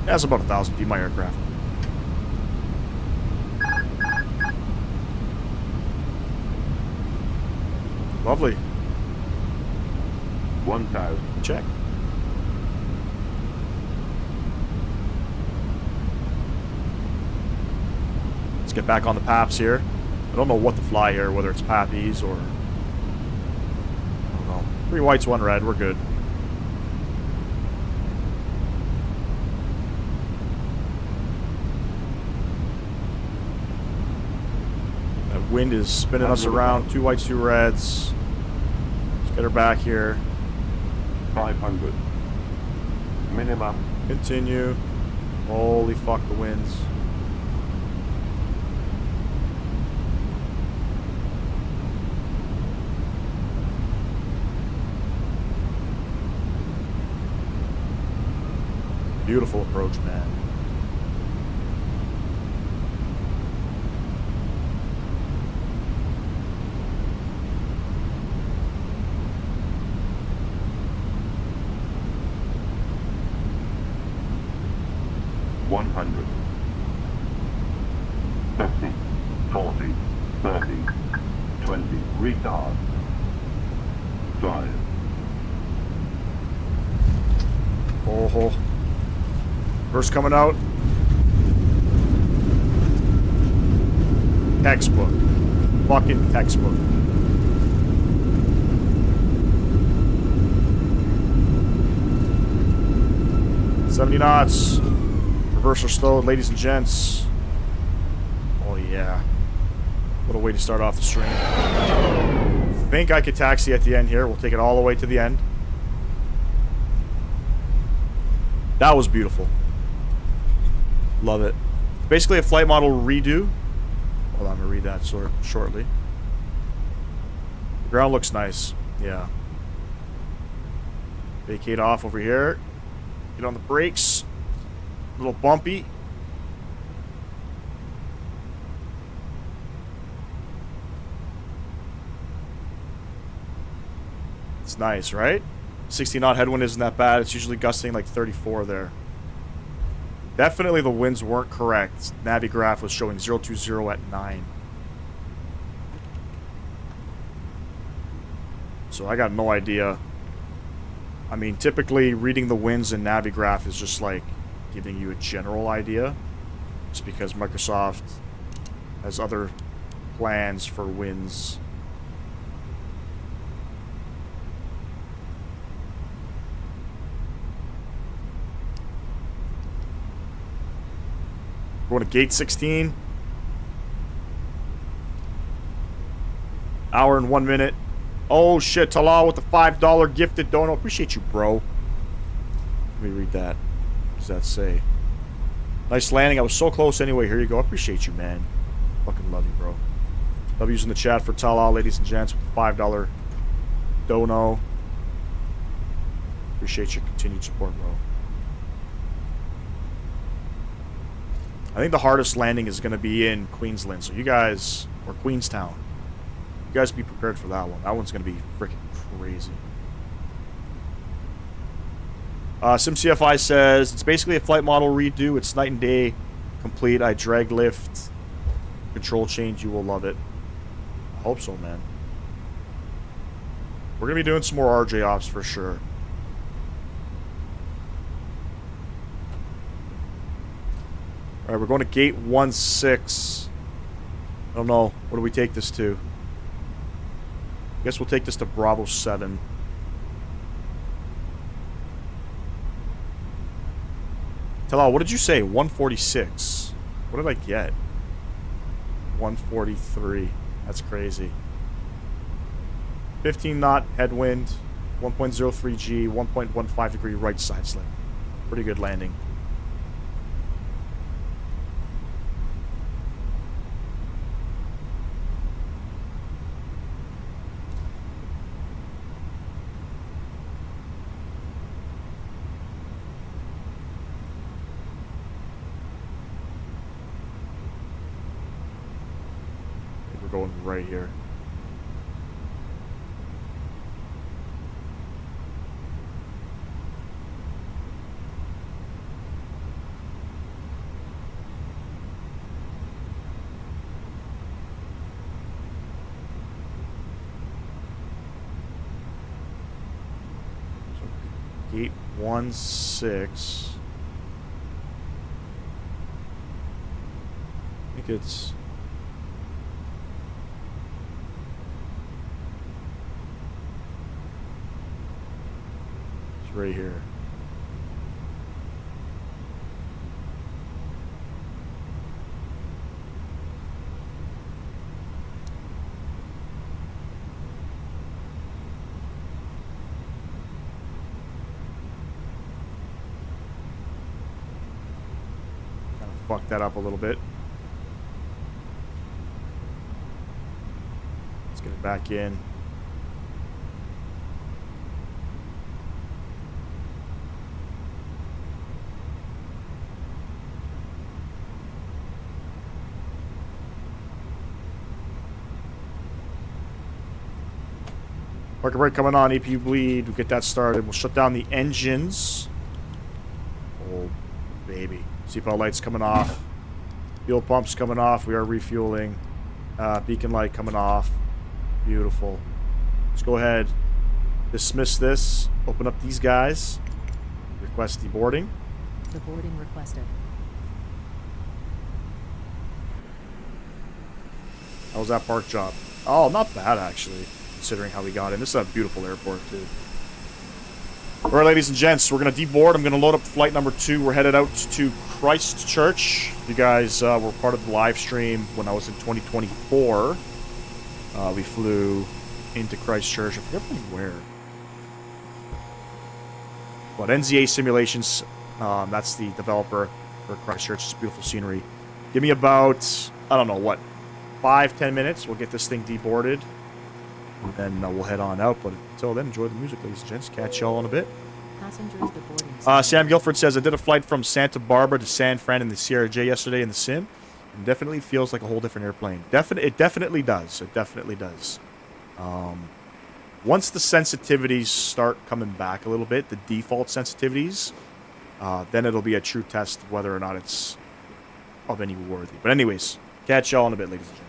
That's about 1,000 feet, my aircraft. Lovely. 1,000. Check. Get back on the PAPs here. I don't know what to fly here, whether it's PAPpies or... I don't know. 3 whites, 1 red. We're good. That wind is spinning us around. 2 whites, 2 reds. Just Get her back here. 500. Minimum. Continue. Holy fuck, the winds. Beautiful approach, man. One 100. 50. 40. 30. 20. Retard. Drive. Oh. First coming out. Textbook. Fucking textbook. $70 knots. Reverser stowed, ladies and gents. Oh yeah. What a way to start off the stream. Think I could taxi at the end here. We'll take it all the way to the end. That was beautiful. Love it. Basically a flight model redo. Hold on, I'm gonna read that shortly. The ground looks nice. Yeah. Vacate off over here. Get on the brakes. A little bumpy. It's nice, right? 60 knot headwind isn't that bad. It's usually gusting like 34 there. Definitely the winds weren't correct. Navigraph was showing 020 at 9. So I got no idea. I mean, typically reading the winds in Navigraph is just like giving you a general idea. Just because Microsoft has other plans for winds. Going to gate 16. Hour and 1 minute. Oh shit, Talal with the $5 gifted donut. Appreciate you, bro. Let me read that. What does that say? Nice landing. I was so close anyway. Here you go. Appreciate you, man. Fucking love you, bro. W's in the chat for Talal, ladies and gents, with the $5 dono. Appreciate your continued support, bro. I think the hardest landing is going to be in Queensland, so you guys, or Queenstown, you guys be prepared for that one. That one's going to be freaking crazy. SimCFI says, it's basically a flight model redo. It's night and day complete. I drag lift, control change. You will love it. I hope so, man. We're going to be doing some more RJ ops for sure. Alright, we're going to gate 16. I don't know. What do we take this to? I guess we'll take this to Bravo 7. Talal, what did you say? 146. What did I get? 143. That's crazy. 15 knot headwind, 1.03 G, 1.15 degree right side slip. Pretty good landing. Going right here. So gate 16. I think it's right here. fucked that up a little bit. Let's get it back in. Market break coming on, EP bleed. We'll get that started. We'll shut down the engines. Oh, baby. Seatbelt lights coming off. Fuel pumps coming off. We are refueling. Beacon light coming off. Beautiful. Let's go ahead. Dismiss this. Open up these guys. Request deboarding. Deboarding requested. How was that park job? Oh, not bad, actually, considering how we got in. This is a beautiful airport, too. All right, ladies and gents, we're going to deboard. I'm going to load up flight number 2. We're headed out to Christchurch. You guys were part of the live stream when I was in 2024. We flew into Christchurch. I forget from where. But NZA Simulations, that's the developer for Christchurch. It's beautiful scenery. Give me about, I don't know, what, 5-10 minutes. We'll get this thing deboarded. And then we'll head on out. But until then, enjoy the music, ladies and gents. Catch y'all in a bit. Passengers deboarding. Sam Guilford says, I did a flight from Santa Barbara to San Fran in the CRJ yesterday in the sim. And definitely feels like a whole different airplane. It definitely does. It definitely does. Once the sensitivities start coming back a little bit, the default sensitivities, then it'll be a true test of whether or not it's of any worthy. But anyways, catch y'all in a bit, ladies and gents.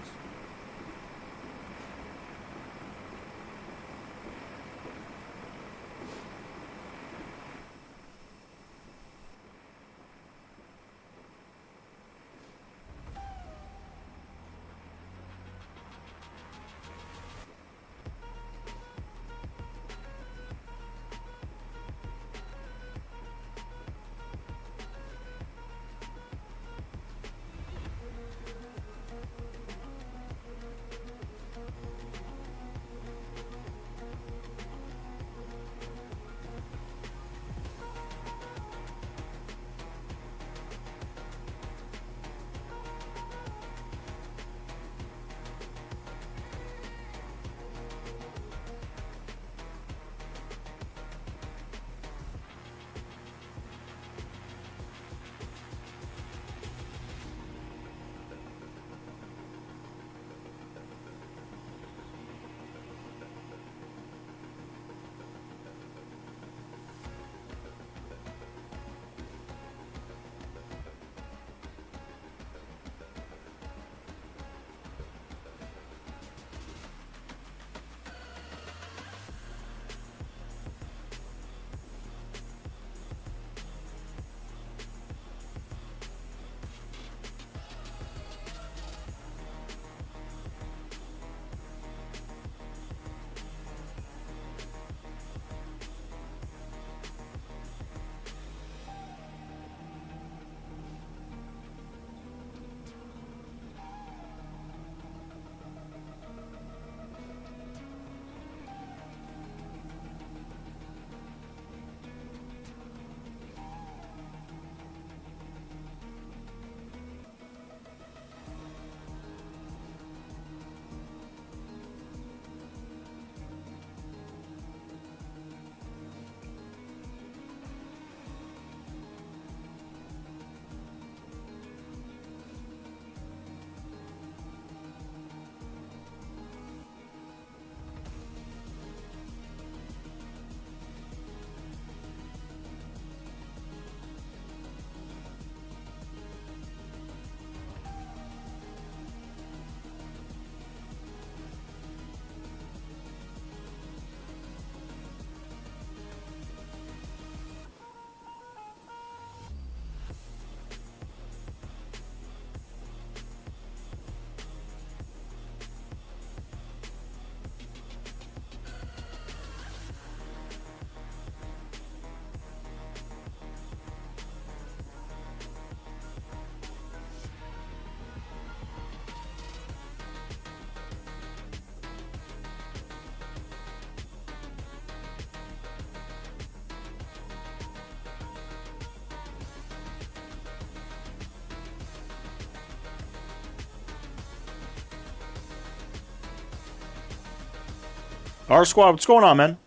Our squad, what's going on, man?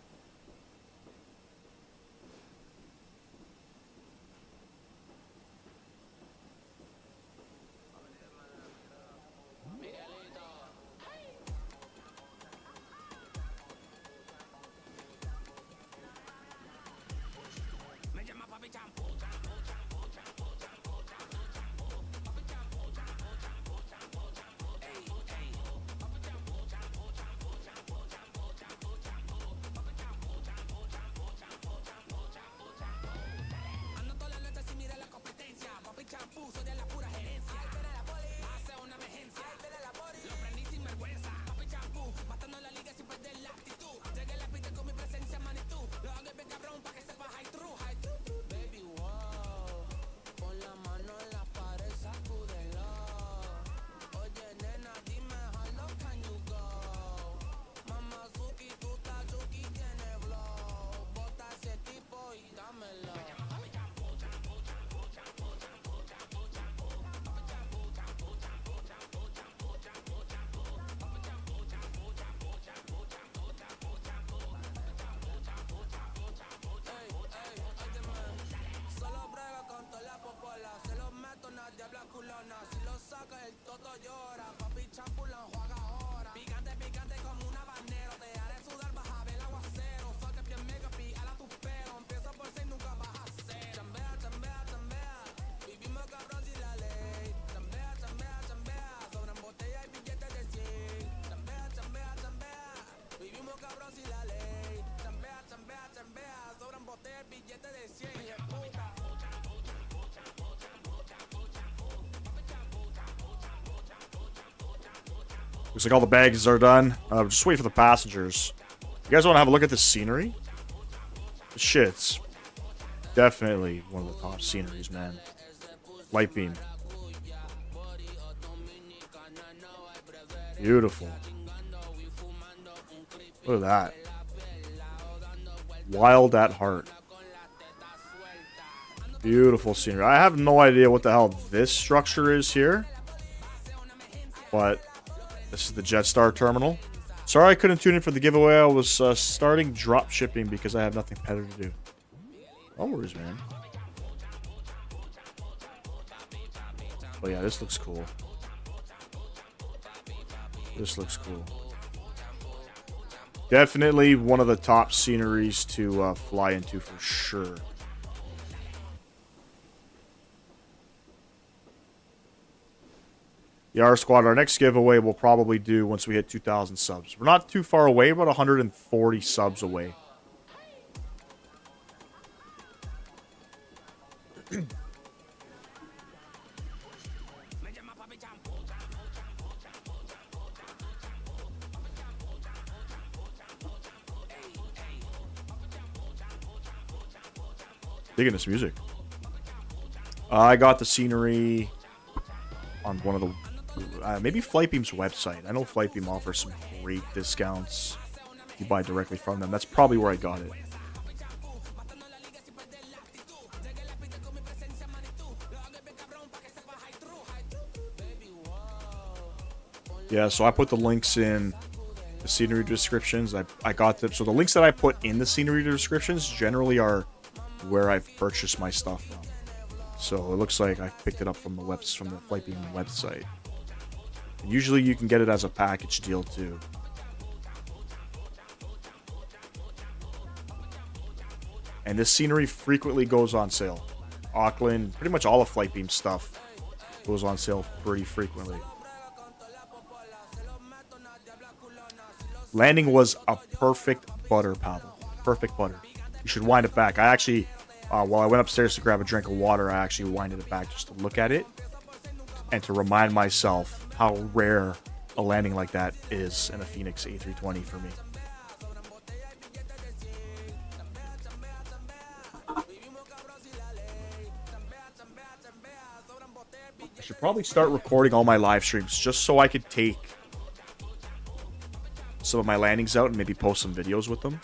Looks like all the bags are done. Just wait for the passengers. You guys want to have a look at the scenery? Shit's definitely one of the top sceneries, man. Light beam. Beautiful. Look at that. Wild at heart. Beautiful scenery. I have no idea what the hell this structure is here. But this is the Jetstar terminal. Sorry I couldn't tune in for the giveaway. I was starting drop shipping because I have nothing better to do. No worries, man. But yeah, this looks cool. This looks cool. Definitely one of the top sceneries to fly into for sure. The R Squad, our next giveaway we'll probably do once we hit 2,000 subs. We're not too far away, about 140 subs away. Digging this music. I got the scenery on one of the maybe Flightbeam's website. I know Flightbeam offers some great discounts if you buy directly from them. That's probably where I got it. Yeah, so I put the links in the scenery descriptions. I got them. So the links that I put in the scenery descriptions generally are where I've purchased my stuff from. So it looks like I picked it up from the Flightbeam website. And usually you can get it as a package deal too. And this scenery frequently goes on sale. Auckland, pretty much all of Flightbeam stuff goes on sale pretty frequently. Landing was a perfect butter, Pavel. Perfect butter. You should wind it back. I actually, while I went upstairs to grab a drink of water, I actually winded it back just to look at it and to remind myself how rare a landing like that is in a Fenix A320 for me. I should probably start recording all my live streams just so I could take some of my landings out and maybe post some videos with them.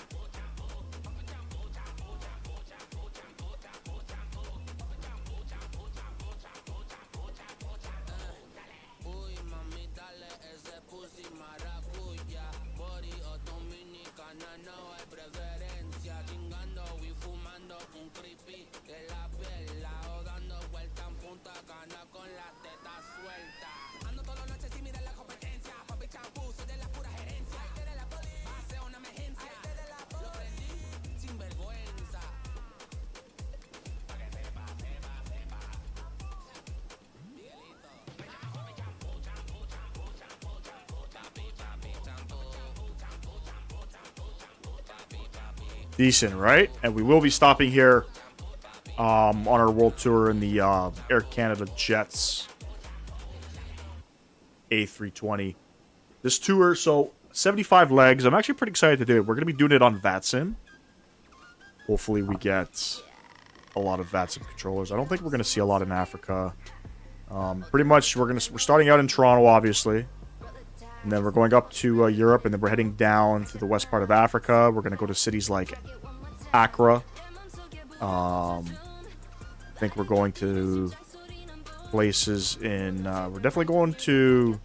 Decent, right? And we will be stopping here on our world tour in the Air Canada Jets A320. This tour, so 75 legs. I'm actually pretty excited to do it. We're going to be doing it on VATSIM. Hopefully we get a lot of VATSIM controllers. I don't think we're going to see a lot in Africa. Pretty much, we're starting out in Toronto, obviously. And then we're going up to Europe, and then we're heading down through the west part of Africa. We're going to go to cities like Accra. I think we're going to places in... we're definitely going to,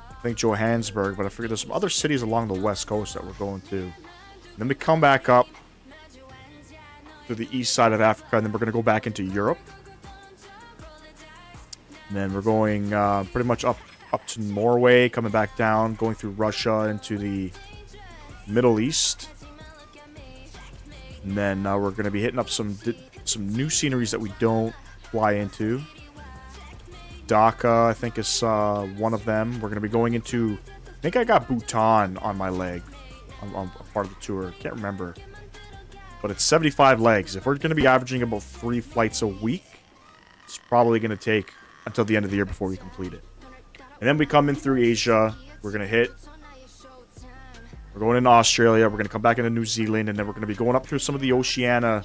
I think, Johannesburg, but I figure there's some other cities along the west coast that we're going to. And then we come back up to the east side of Africa, and then we're going to go back into Europe. And then we're going pretty much up to Norway, coming back down, going through Russia into the Middle East. And then we're going to be hitting up some new sceneries that we don't fly into. Dhaka, I think, is one of them. We're going to be going into... I think I got Bhutan on my leg on part of the tour. Can't remember. But it's 75 legs. If we're going to be averaging about 3 flights a week, it's probably going to take until the end of the year before we complete it. And then we come in through Asia. We're going to hit... We're going into Australia. We're going to come back into New Zealand. And then we're going to be going up through some of the Oceania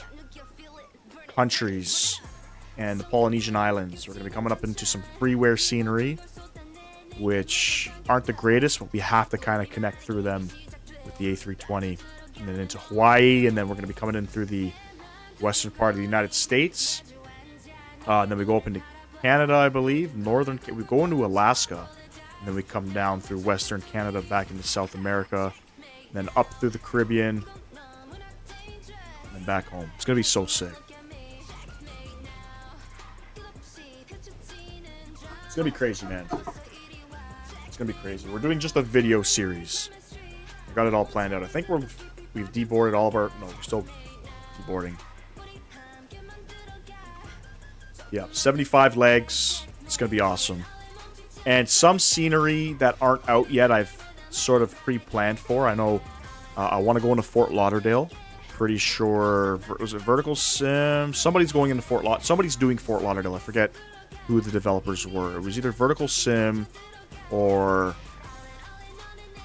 countries and the Polynesian Islands. We're going to be coming up into some freeware scenery, which aren't the greatest, but we have to kind of connect through them with the A320. And then into Hawaii. And then we're going to be coming in through the western part of the United States. And then we go up into Canada, I believe. We go into Alaska. And then we come down through western Canada back into South America. And then up through the Caribbean. And then back home. It's going to be so sick. It's going to be crazy, man. It's going to be crazy. We're doing just a video series. I got it all planned out. I think we've deboarded all of our... No, we're still deboarding. Yeah, 75 legs. It's going to be awesome. And some scenery that aren't out yet, I've sort of pre-planned for. I know I want to go into Fort Lauderdale. Pretty sure... Was it Vertical Sim? Somebody's going into Fort Lauderdale. Somebody's doing Fort Lauderdale. I forget who the developers were. It was either Vertical Sim or...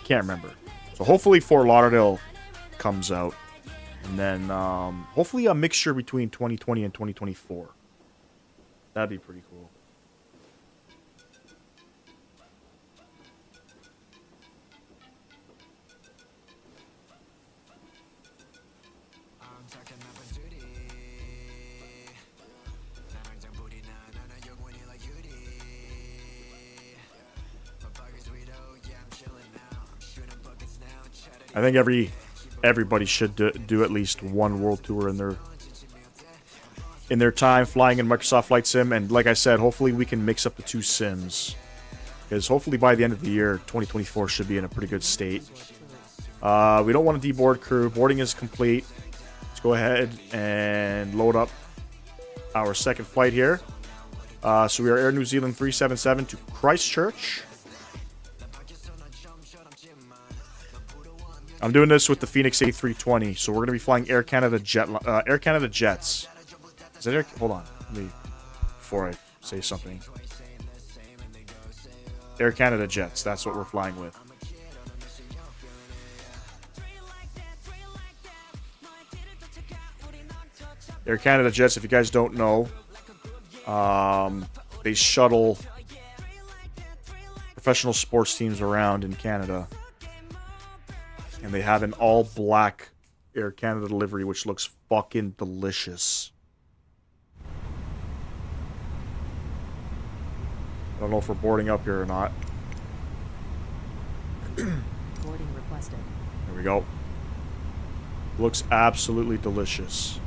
Can't remember. So hopefully Fort Lauderdale comes out. And then hopefully a mixture between 2020 and 2024. That'd be pretty cool. I think everybody should do at least one world tour in their time flying in Microsoft Flight Sim. And like I said, hopefully we can mix up the two sims, because hopefully by the end of the year 2024 should be in a pretty good state. We don't want to deboard crew. Boarding is complete. Let's go ahead and load up our second flight here. So we are Air New Zealand 377 to Christchurch. I'm doing this with the Fenix A320, so we're going to be flying Air Canada Jets. Is that hold on, before I say something. Air Canada Jets, that's what we're flying with. Air Canada Jets, if you guys don't know, they shuttle professional sports teams around in Canada. And they have an all-black Air Canada livery, which looks fucking delicious. I don't know if we're boarding up here or not. Boarding requested. There we go. Looks absolutely delicious.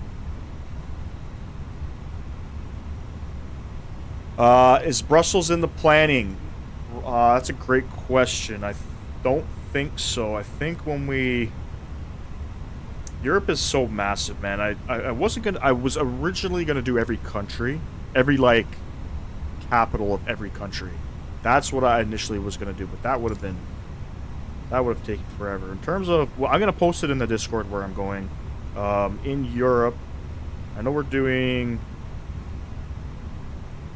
Is Brussels in the planning? That's a great question. I don't think so. I think when we... Europe is so massive, man. I wasn't gonna... I was originally gonna do every country. Every, like, capital of every country. That's what I initially was gonna do, but that would have been... That would have taken forever. In terms of... Well, I'm gonna post it in the Discord where I'm going. in Europe. I know we're doing...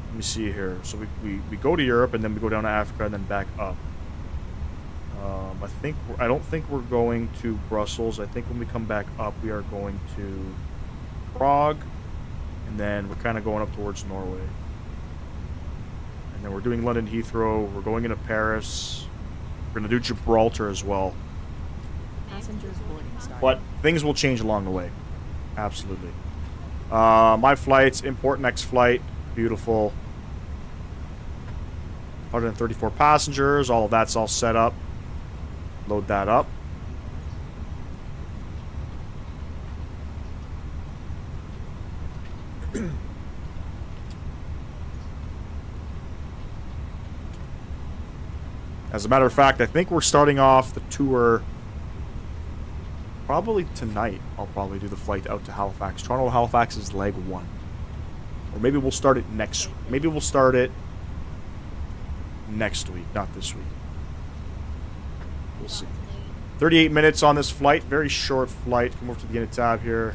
Let me see here. So we go to Europe, and then we go down to Africa, and then back up. I don't think we're going to Brussels. I think when we come back up, we are going to Prague, and then we're kind of going up towards Norway. And then we're doing London Heathrow. We're going into Paris. We're going to do Gibraltar as well. Passengers boarding started. But things will change along the way. Absolutely. My flights, import next flight. Beautiful. 134 passengers. All of that's all set up. Load that up. As a matter of fact, I think we're starting off the tour probably tonight. I'll probably do the flight out to Halifax. Toronto to Halifax is leg 1. Or maybe we'll start it next week. Maybe we'll start it next week, not this week. We'll see. 38 minutes on this flight. Very short flight. Come over to the unit tab here.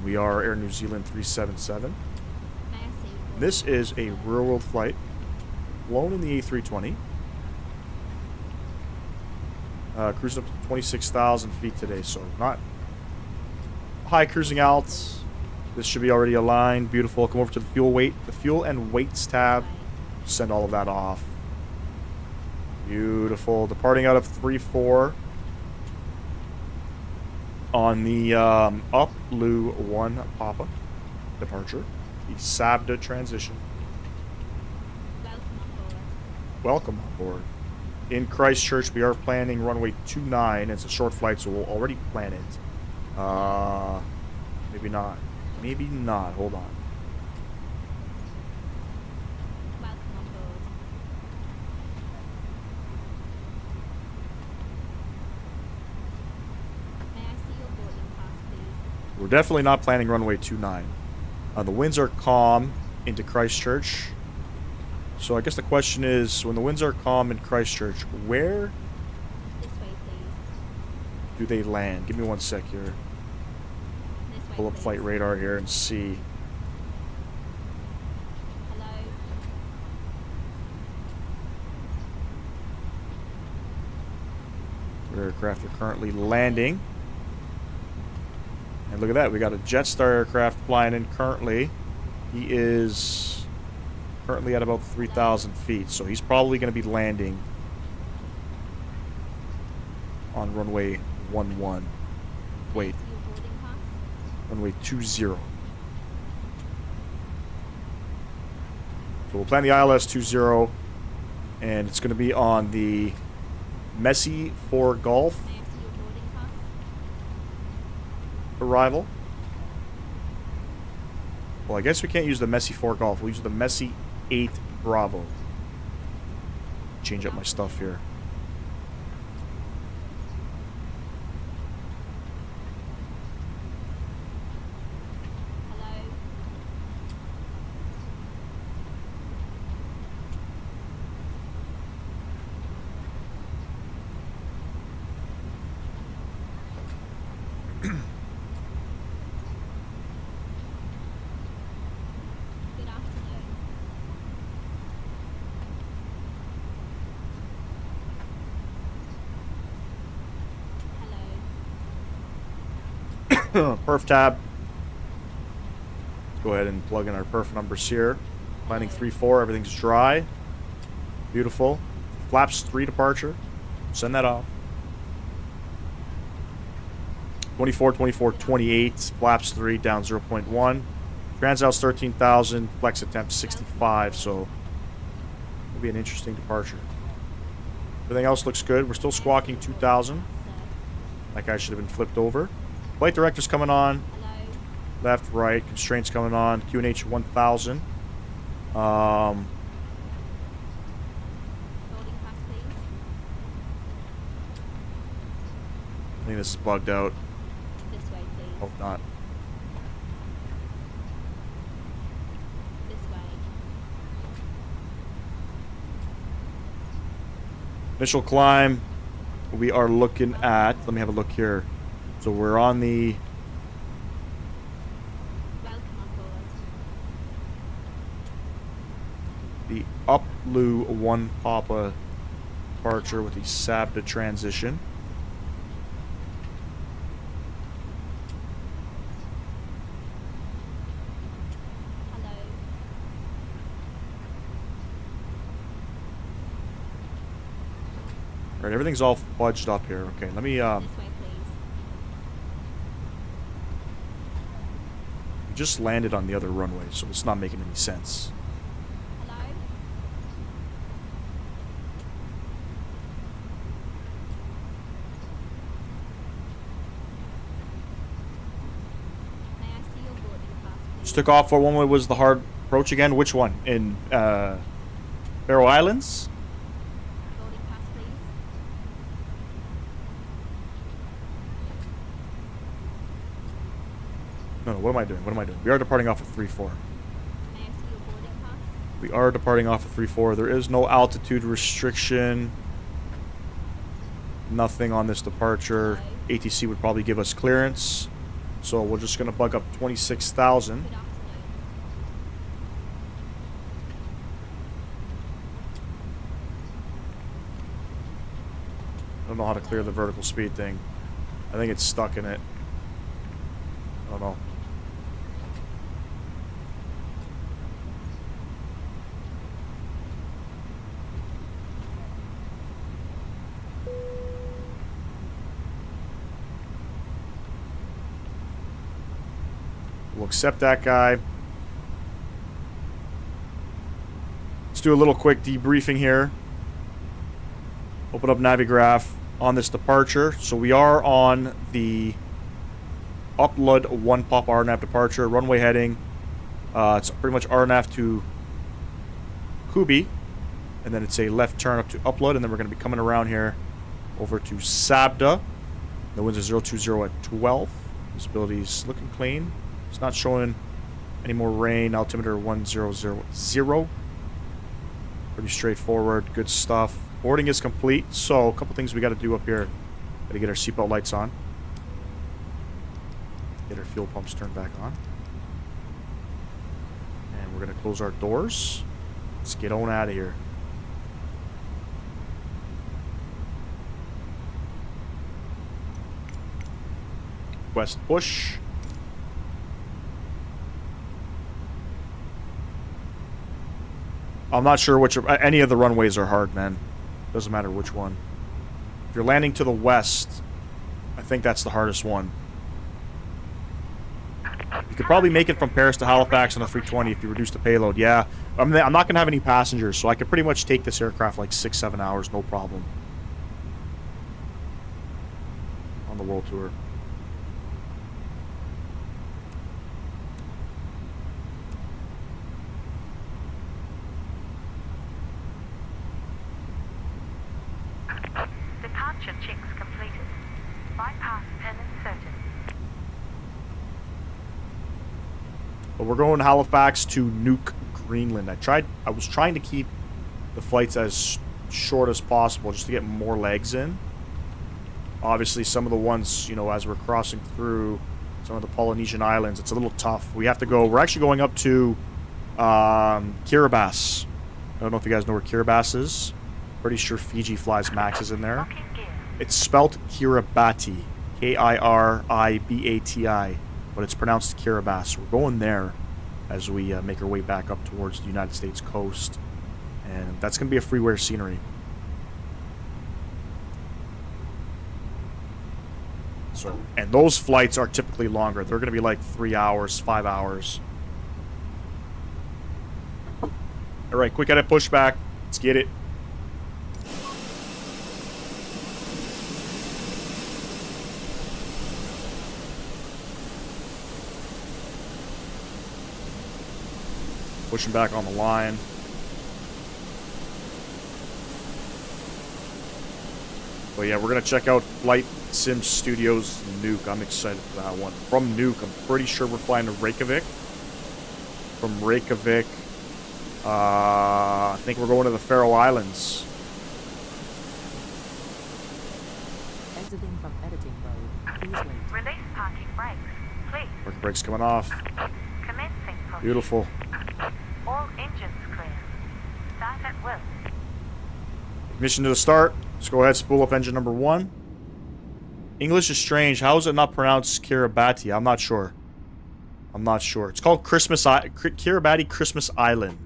We are Air New Zealand 377. This is a real-world flight. Flown in the A320. Cruising up to 26,000 feet today, so not high cruising out. This should be already aligned. Beautiful. Come over to the fuel and weights tab. Send all of that off. Beautiful. Departing out of 3-4 on the UpLu 1 Papa departure. The Sabda transition. Welcome on board. In Christchurch, we are planning runway 29. It's a short flight, so we'll already plan it. Maybe not. Maybe not. Hold on. We're definitely not planning runway 29. The winds are calm into Christchurch. So I guess the question is, when the winds are calm in Christchurch, where do they land? Give me 1 sec here. Pull up flight radar here and see. Our aircraft are currently landing. And look at that, we got a Jetstar aircraft flying in currently. He is currently at about 3,000 feet, so he's probably going to be landing on runway 11. Wait. Runway 20. So we'll plan the ILS 20, and it's going to be on the Messi 4 Golf arrival. Well, I guess we can't use the Messi 4 Golf. We'll use the Messi 8 Bravo. Change up my stuff here. Perf tab. Let's go ahead and plug in our perf numbers here. Landing 3-4, everything's dry. Beautiful. Flaps 3 departure. Send that off. 24, 24, 28. Flaps 3 down 0.1. Transouts 13,000. Flex attempt 65. So it'll be an interesting departure. Everything else looks good. We're still squawking 2,000. That guy should have been flipped over. Flight director's coming on. Left, right. Constraints coming on. QNH 1000. I think this is bugged out. Hope not. Initial climb we are looking at... Let me have a look here. So we're on the... Welcome on board. the Uplu 1 Papa departure with the SABDA transition. Hello. Alright, everything's all fudged up here. Okay, let me, This way, please. we just landed on the other runway, so it's not making any sense. Hello. May I see your boarding pass, please? Just took off. What one way was the hard approach again? Which one? In, Faroe Islands? Boarding pass, please. No, what am I doing? What am I doing? We are departing off of 3-4. May I see your boarding pass? We are departing off of 3-4. There is no altitude restriction. Nothing on this departure. ATC would probably give us clearance. So we're just going to bug up 26,000. Good afternoon. I don't know how to clear the vertical speed thing. I think it's stuck in it. I don't know. We'll accept that guy. Let's do a little quick debriefing here. Open up Navigraph on this departure. So we are on the Upload 1 Pop RNAV departure. Runway heading. It's pretty much RNAV to Kubi. And then it's a left turn up to Upload. And then we're going to be coming around here over to Sabda. The winds are 020 at 12. Visibility's looking clean. It's not showing any more rain. Altimeter 1000. Pretty straightforward. Good stuff. Boarding is complete. So a couple things we got to do up here. Got to get our seatbelt lights on. Get our fuel pumps turned back on. And we're going to close our doors. Let's get on out of here. West push. I'm not sure which... Any of the runways are hard, man. Doesn't matter which one. If you're landing to the west, I think that's the hardest one. You could probably make it from Paris to Halifax on a 320 if you reduce the payload. Yeah, I'm not going to have any passengers, so I could pretty much take this aircraft like 6-7 hours, no problem. On the world tour. Departure checks completed. Bypass pin inserted. But we're going Halifax to Nuuk, Greenland. I was trying to keep the flights as short as possible just to get more legs in. Obviously, some of the ones, you know, as we're crossing through some of the Polynesian islands, it's a little tough. We have to go... We're actually going up to Kiribati. I don't know if you guys know where Kiribati is. Pretty sure Fiji flies Maxes in there. Locking gear. It's spelt Kiribati. Kiribati. But it's pronounced Kiribati. We're going there as we make our way back up towards the United States coast. And that's going to be a freeware scenery. So, and those flights are typically longer. They're going to be like 3 hours, 5 hours. All right, quick edit pushback. Let's get it. Pushing back on the line. But yeah, we're going to check out Flight Sim Studios Nuuk. I'm excited for that one. From Nuuk, I'm pretty sure we're flying to Reykjavik. From Reykjavik, I think we're going to the Faroe Islands. from editing mode. Please wait. Release parking brakes. Please. Parking brakes coming off. Commencing push. Beautiful. All engines clear. Start at will. Ignition to the start. Let's go ahead, spool up engine number 1. English is strange. How is it not pronounced Kiribati? I'm not sure. I'm not sure. It's called Kiribati Christmas Island.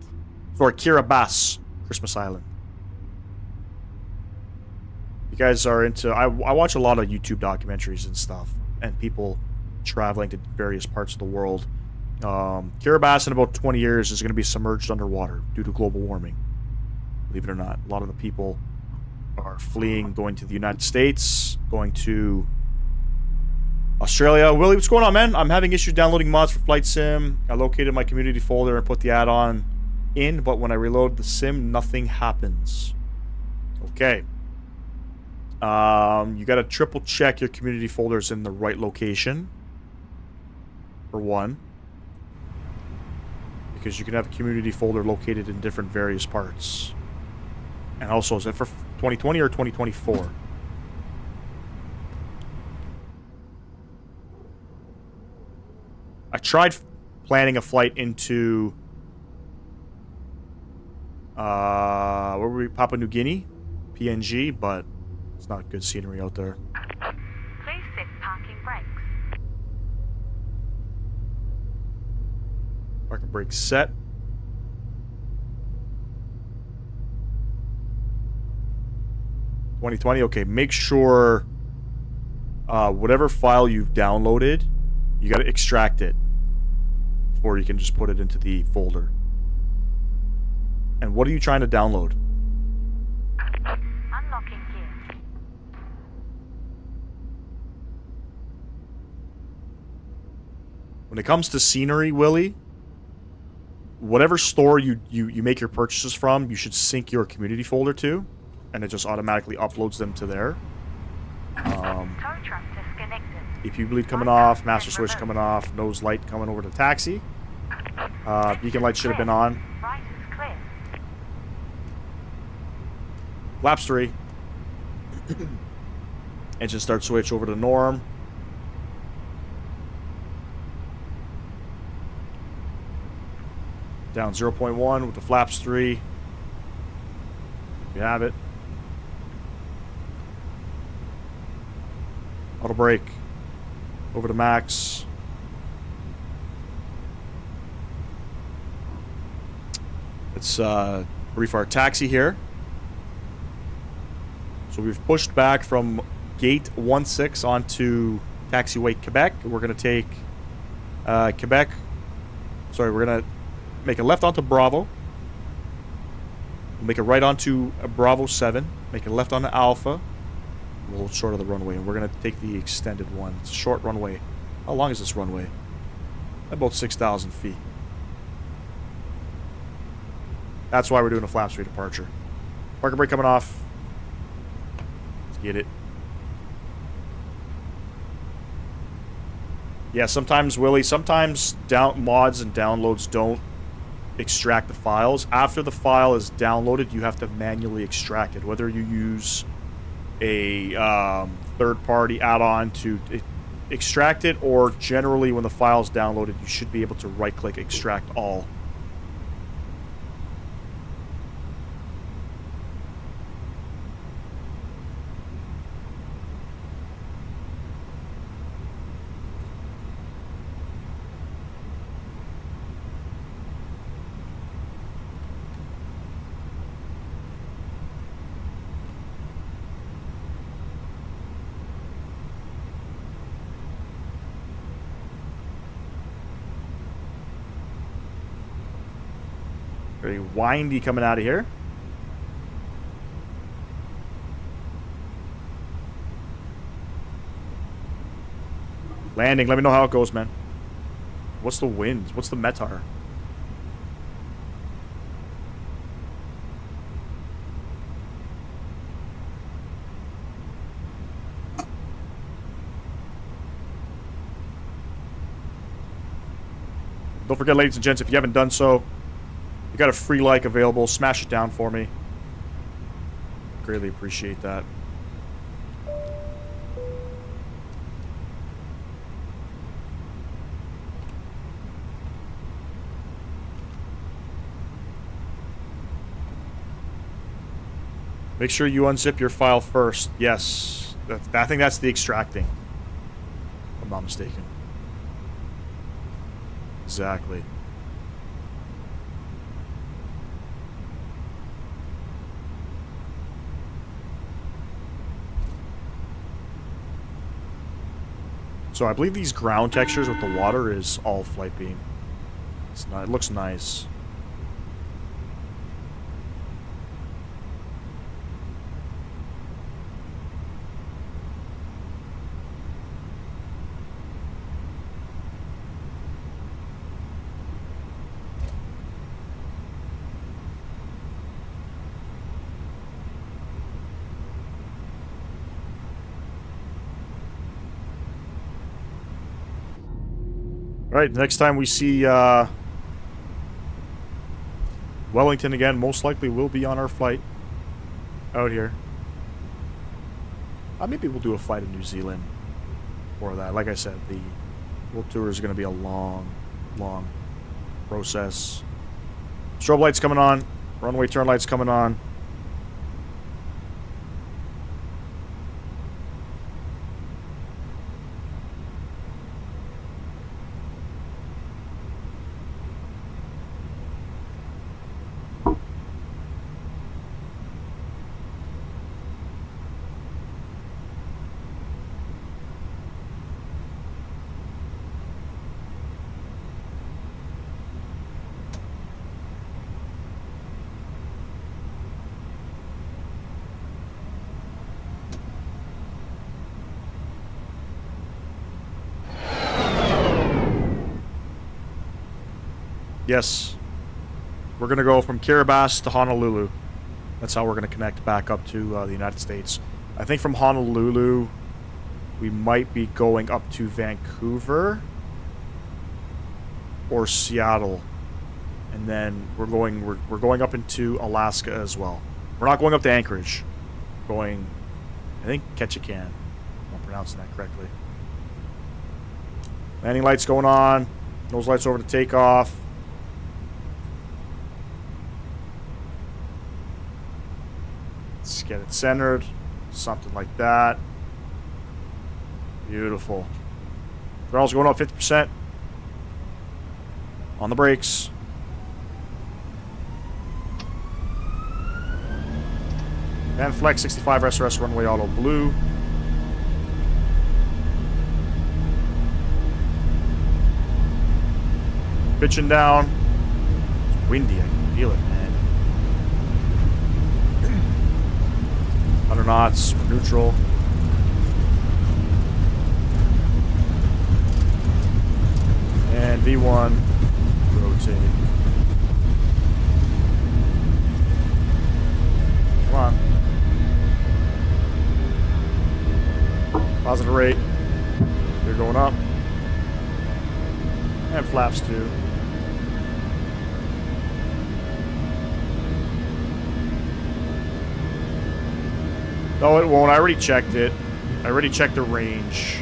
Or Kiribati Christmas Island. You guys are into... I watch a lot of YouTube documentaries and stuff. And people traveling to various parts of the world. Kiribati in about 20 years is going to be submerged underwater due to global warming. Believe it or not. A lot of the people are fleeing, going to the United States, going to Australia. Willie, what's going on, man? I'm having issues downloading mods for Flight Sim. I located my community folder and put the add-on in, but when I reload the sim, nothing happens. Okay. You gotta triple check your community folders in the right location. For one. Because you can have a community folder located in different various parts. And also, is it for 2020 or 2024? I tried planning a flight into... where were we? Papua New Guinea? PNG, but it's not good scenery out there. Please set parking brakes. Parking brake set. (2020). Okay, make sure whatever file you've downloaded, you got to extract it before you can just put it into the folder. And what are you trying to download? Unlocking gear. When it comes to scenery, Willie, whatever store you make your purchases from, you should sync your community folder to, and it just automatically uploads them to there. Tow truck disconnected. AP bleed coming off, master switch coming off, nose light coming over to taxi. Beacon light should have been on. Right is clear. Flaps 3. Engine start switch over to norm. Down 0.1 with the flaps 3. You have it. Auto brake. Over to max. Let's brief our taxi here. So we've pushed back from gate 16 onto taxiway Quebec. We're going to take Quebec. Sorry, we're going to make a left onto Bravo. We'll make a right onto Bravo 7. Make a left onto Alpha. A little short of the runway. And we're going to take the extended one. It's a short runway. How long is this runway? About 6,000 feet. That's why we're doing a flaps 3 departure. Parking brake coming off. Let's get it. Yeah, sometimes, Willie, sometimes mods and downloads don't extract the files. After the file is downloaded, you have to manually extract it. Whether you use a third-party add-on to extract it, or generally when the file is downloaded, you should be able to right-click extract all. Very windy coming out of here. Landing. Let me know how it goes, man. What's the wind? What's the METAR? Don't forget, ladies and gents, if you haven't done so, you got a free like available. Smash it down for me. Greatly appreciate that. Make sure you unzip your file first. Yes. I think that's the extracting. If I'm not mistaken. Exactly. So I believe these ground textures with the water is all flight beam. It's not, it looks nice. Alright, next time we see Wellington again, most likely we'll be on our flight out here. Maybe we'll do a flight in New Zealand for that. Like I said, the world tour is going to be a long, long process. Strobe lights coming on. Runway turn lights coming on. Yes. We're going to go from Kiribati to Honolulu. That's how we're going to connect back up to the United States. I think from Honolulu, we might be going up to Vancouver or Seattle. And then we're going up into Alaska as well. We're not going up to Anchorage. We're going, I think, Ketchikan. If I'm pronouncing that correctly. Landing lights going on. Nose lights over to takeoff. Let's get it centered. Something like that. Beautiful. Throttle's going up 50%. On the brakes. And flex 65 SRS runway auto blue. Pitching down. It's windy, I can feel it, man. 100 knots, we're neutral. And V1, rotate. Come on. Positive rate. They're going up. And flaps too. No, it won't. I already checked it. I already checked the range.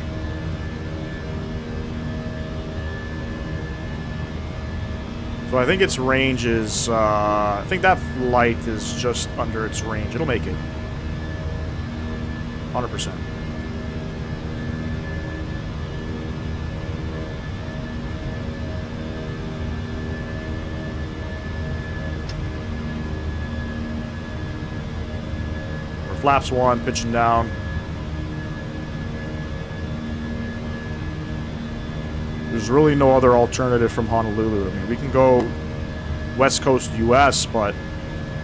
So I think its range is, I think that flight is just under its range. It'll make it. 100%. Flaps 1, pitching down. There's really no other alternative from Honolulu. I mean, we can go West Coast US, but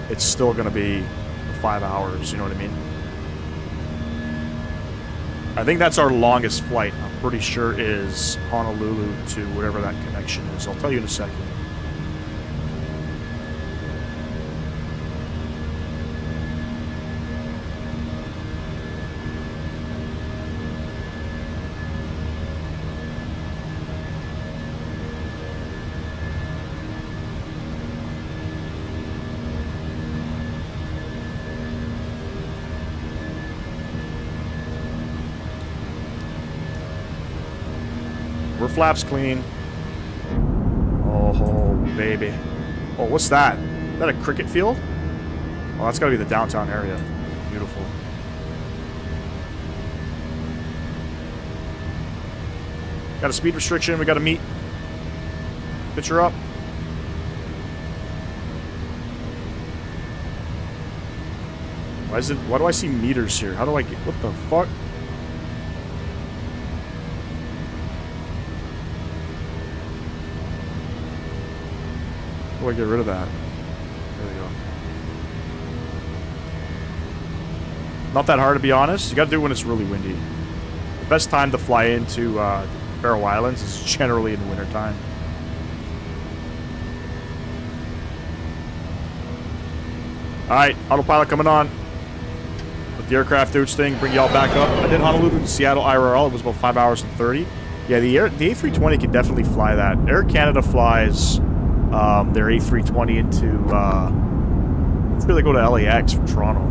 it's still going to be 5 hours, you know what I mean? I think that's our longest flight. I'm pretty sure is Honolulu to whatever that connection is. I'll tell you in a second. Flaps clean. Oh, baby. Oh, what's that? Is that a cricket field? Oh, that's gotta be the downtown area. beautiful. Got a speed restriction. We got to meet. Picture up. Why do I see meters here? How do I get... What the fuck? How do I get rid of that? There we go. Not that hard, to be honest. You got to do it when it's really windy. The best time to fly into the Faroe Islands is generally in the wintertime. Alright, autopilot coming on. Let the aircraft do its thing, bring y'all back up. I did Honolulu to Seattle IRL. It was about 5 hours and 30. Yeah, the A320 can definitely fly that. Air Canada flies their A320 into... let's really go to LAX from Toronto.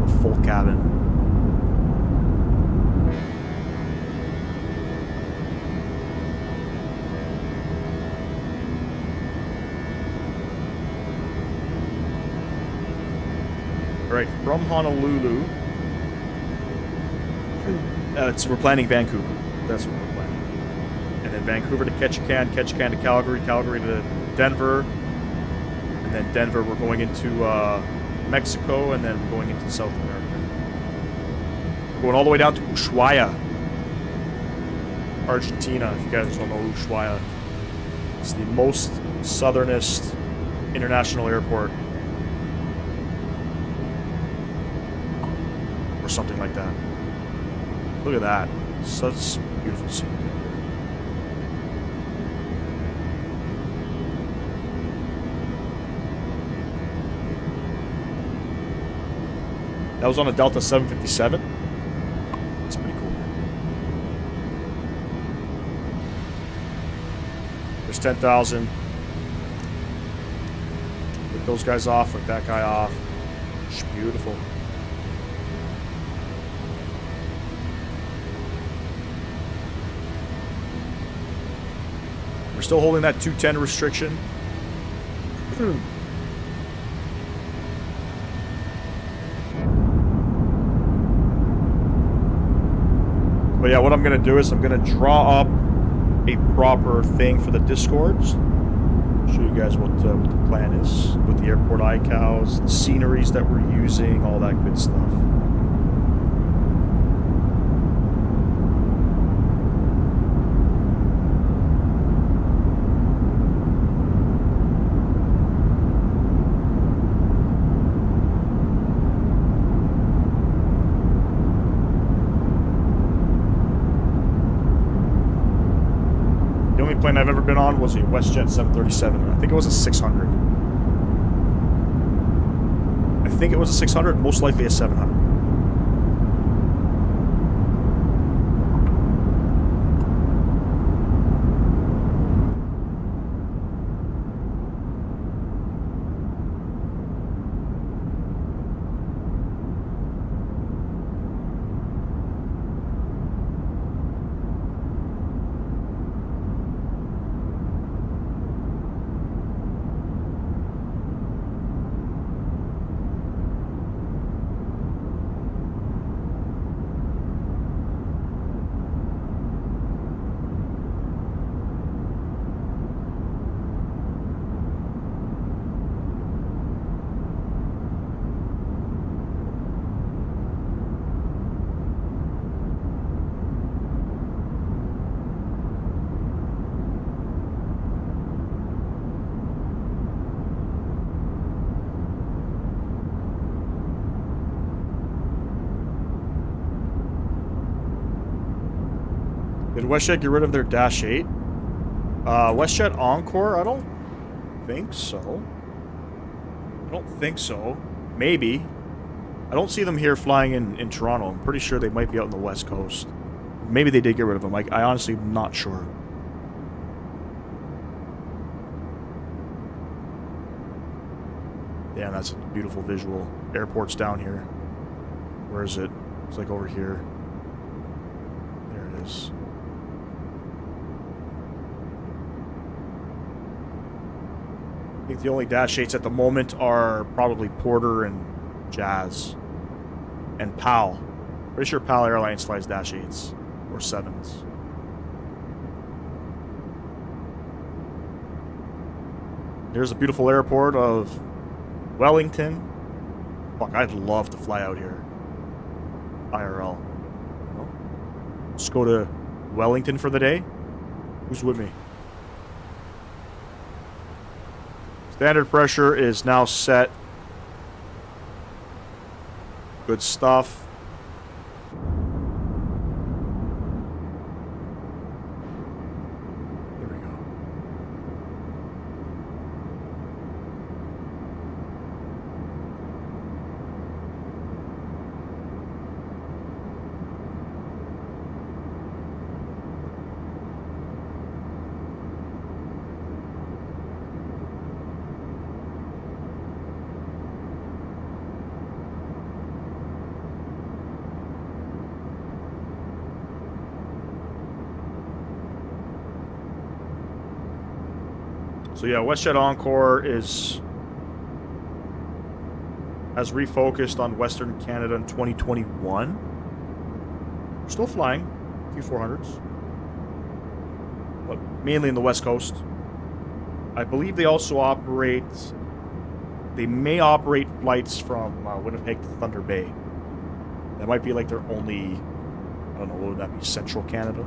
A full cabin. Alright, from Honolulu, we're planning Vancouver. That's what we're planning. And then Vancouver to Ketchikan, Ketchikan to Calgary, Calgary to Denver, and then Denver we're going into Mexico, and then we're going into South America. We're going all the way down to Ushuaia, Argentina, if you guys don't know Ushuaia. It's the most southernest international airport. Or something like that. Look at that. Such beautiful scenery. That was on a Delta 757. That's pretty cool. There's 10,000. Get those guys off, let that guy off. It's beautiful. We're still holding that 210 restriction. But yeah, what I'm going to do is I'm going to draw up a proper thing for the Discords. Show you guys what the plan is with the airport iCows, the sceneries that we're using, all that good stuff. Plane I've ever been on was a WestJet 737. I think it was a 600. I think it was a 600, most likely a 700. Did WestJet get rid of their Dash 8? WestJet Encore? I don't think so. I don't think so. Maybe. I don't see them here flying in Toronto. I'm pretty sure they might be out on the West Coast. Maybe they did get rid of them. I honestly am not sure. Damn, that's a beautiful visual. Airport's down here. Where is it? It's like over here. There it is. I think the only Dash 8s at the moment are probably Porter and Jazz. and PAL. Pretty sure PAL Airlines flies Dash 8s or 7s. Here's a beautiful airport of Wellington. Fuck, I'd love to fly out here. IRL. Well, let's go to Wellington for the day. Who's with me? Standard pressure is now set. Good stuff. There we go. So yeah, WestJet Encore has refocused on Western Canada in 2021. We're still flying Q400s, but mainly in the West Coast. I believe they also operate. They may operate flights from Winnipeg to Thunder Bay. That might be like their only. I don't know, what would that be? Central Canada.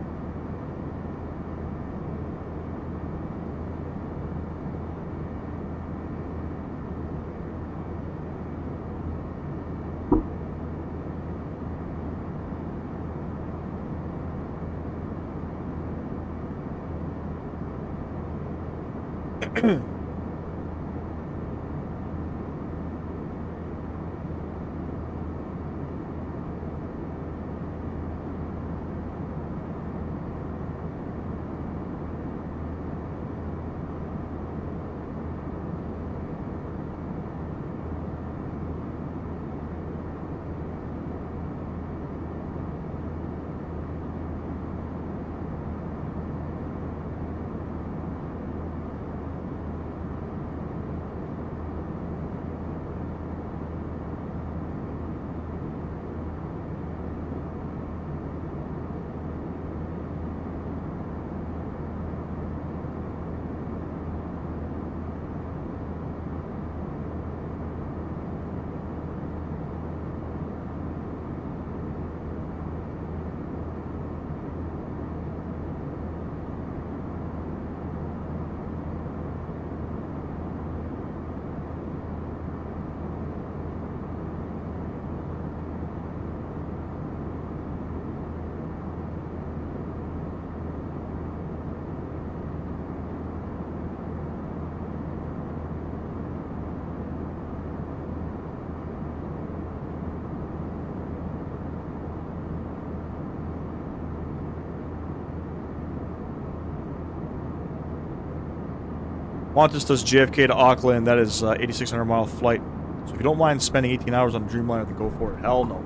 Qantas does JFK to Auckland. That is 8,600 mile flight. So if you don't mind spending 18 hours on Dreamliner, then go for it. Hell no.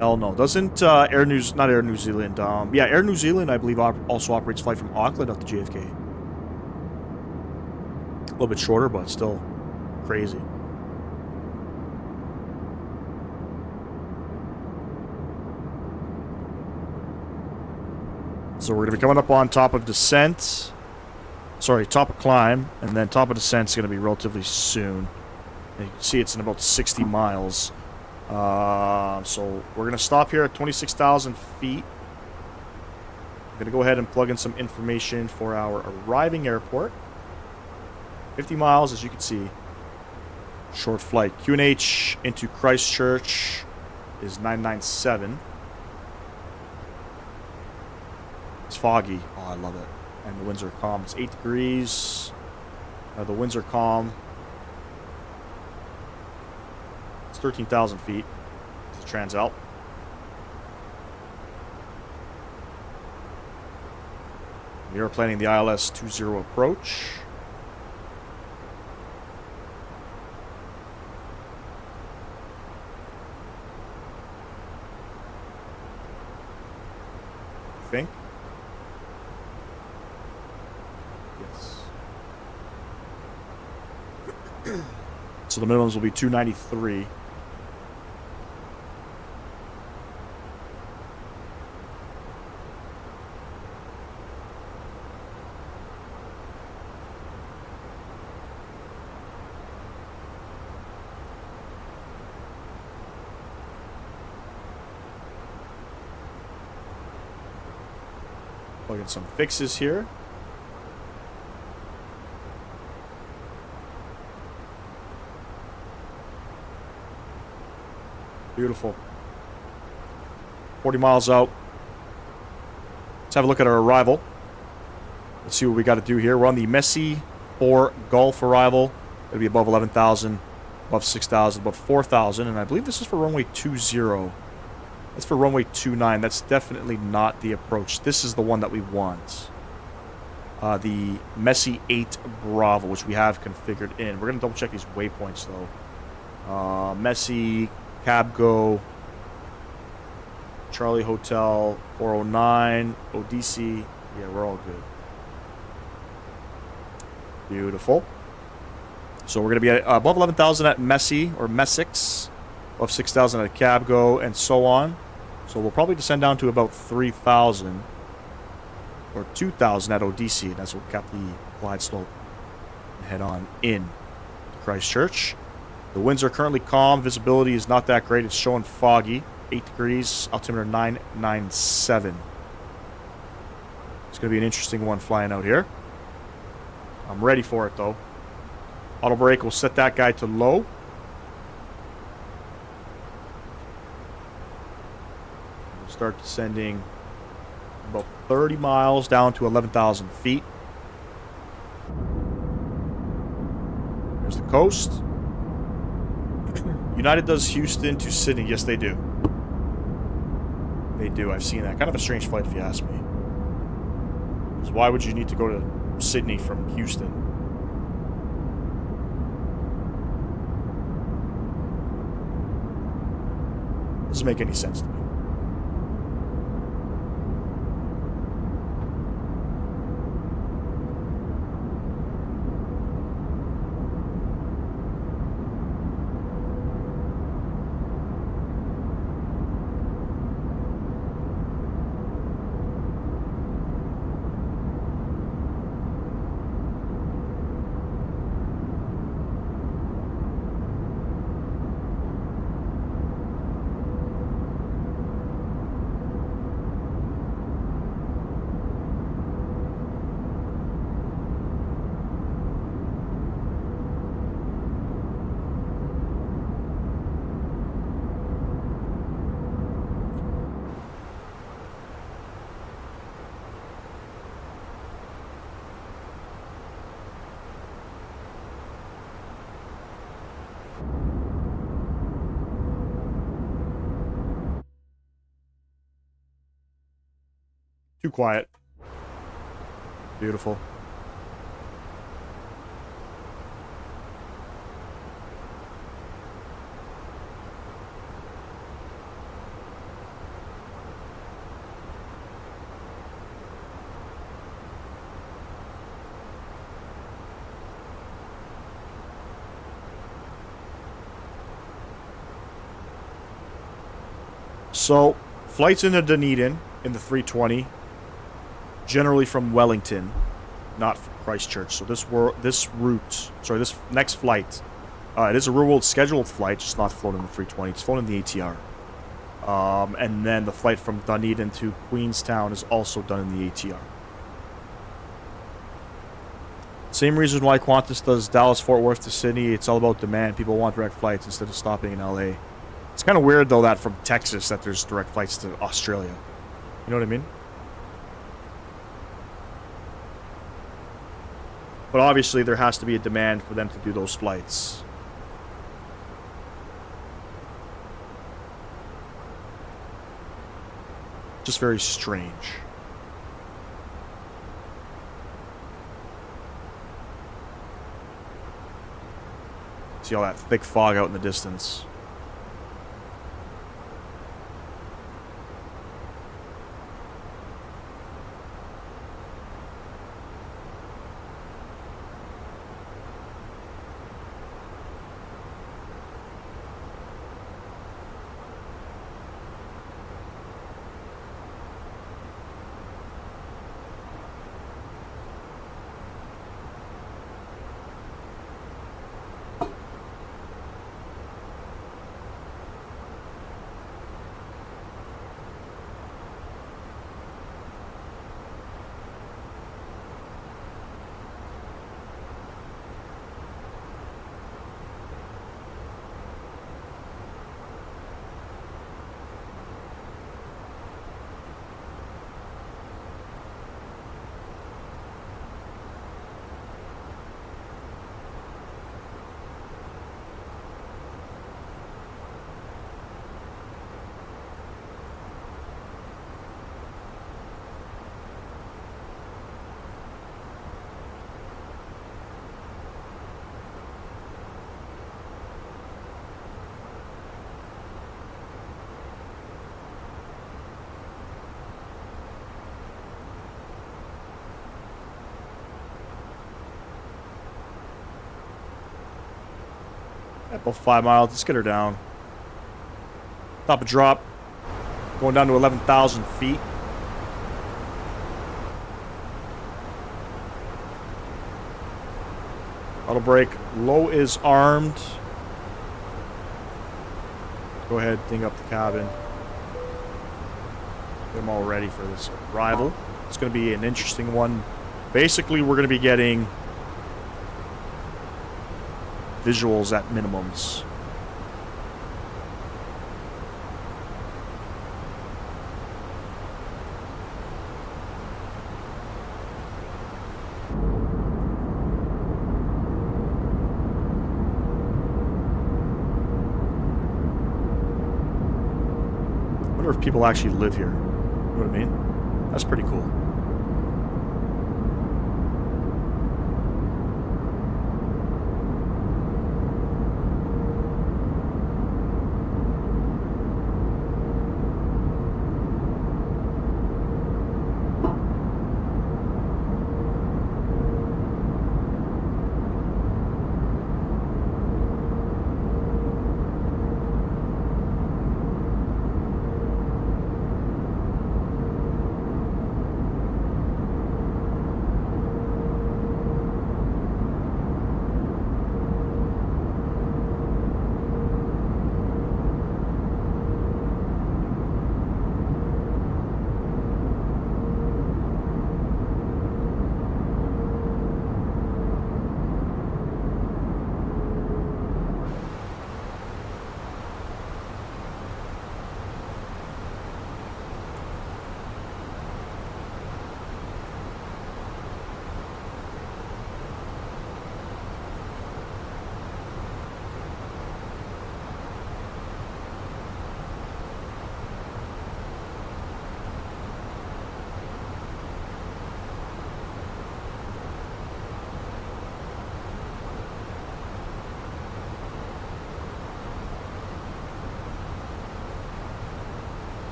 Hell no. Doesn't not Air New Zealand. Yeah, Air New Zealand, I believe, also operates flight from Auckland up to JFK. A little bit shorter, but still crazy. So we're going to be coming up on top of descent. Sorry, top of climb, and then top of descent is going to be relatively soon. And you can see it's in about 60 miles. So we're going to stop here at 26,000 feet. I'm going to go ahead and plug in some information for our arriving airport. 50 miles, as you can see. Short flight. QNH into Christchurch is 997. It's foggy. Oh, I love it. And the winds are calm. It's 8 degrees. The winds are calm. It's 13,000 feet. It's a Transalp. We are planning the ILS 20 approach. I think. So the minimums will be 293. Plug in some fixes here. Beautiful. 40 miles out. Let's have a look at our arrival. Let's see what we got to do here. We're on the Messi 4 Gulf arrival. It'll be above 11,000, above 6,000, above 4,000. And I believe this is for runway 20. That's for runway 29. That's definitely not the approach. This is the one that we want. The Messi 8 Bravo, which we have configured in. We're going to double check these waypoints, though. Messi, Cabgo, Charlie Hotel, 409, ODC. Yeah, we're all good. Beautiful. So we're going to be at, above 11,000 at Messi, or Messix, above 6,000 at Cabgo, and so on. So we'll probably descend down to about 3,000 or 2,000 at ODC, and that's what we cap the glide slope and head on in to Christchurch. The winds are currently calm. Visibility is not that great. It's showing foggy. 8 degrees, altimeter 997. It's going to be an interesting one flying out here. I'm ready for it, though. Auto brake will set that guy to low. We'll start descending about 30 miles down to 11,000 feet. There's the coast. United does Houston to Sydney. Yes, they do. They do. I've seen that. Kind of a strange flight, if you ask me. Because why would you need to go to Sydney from Houston? Doesn't make any sense to me. Too quiet. Beautiful. So, flights into Dunedin in the 320, generally from Wellington, not from Christchurch. So this next flight, it is a real-world scheduled flight, just not flown in the 320. It's flown in the ATR. And then the flight from Dunedin to Queenstown is also done in the ATR. Same reason why Qantas does Dallas-Fort Worth to Sydney. It's all about demand. People want direct flights instead of stopping in LA. It's kind of weird, though, that from Texas that there's direct flights to Australia. You know what I mean? But obviously, there has to be a demand for them to do those flights. Just very strange. See all that thick fog out in the distance. About 5 miles. Let's get her down. Stop a drop. Going down to 11,000 feet. Auto brake. Low is armed. Go ahead, ding up the cabin. Get them all ready for this arrival. It's going to be an interesting one. Basically, we're going to be getting visuals at minimums. I wonder if people actually live here. You know what I mean? That's pretty cool.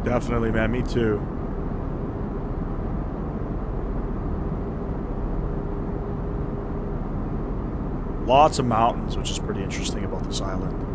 Definitely, man. Me too. Lots of mountains, which is pretty interesting about this island.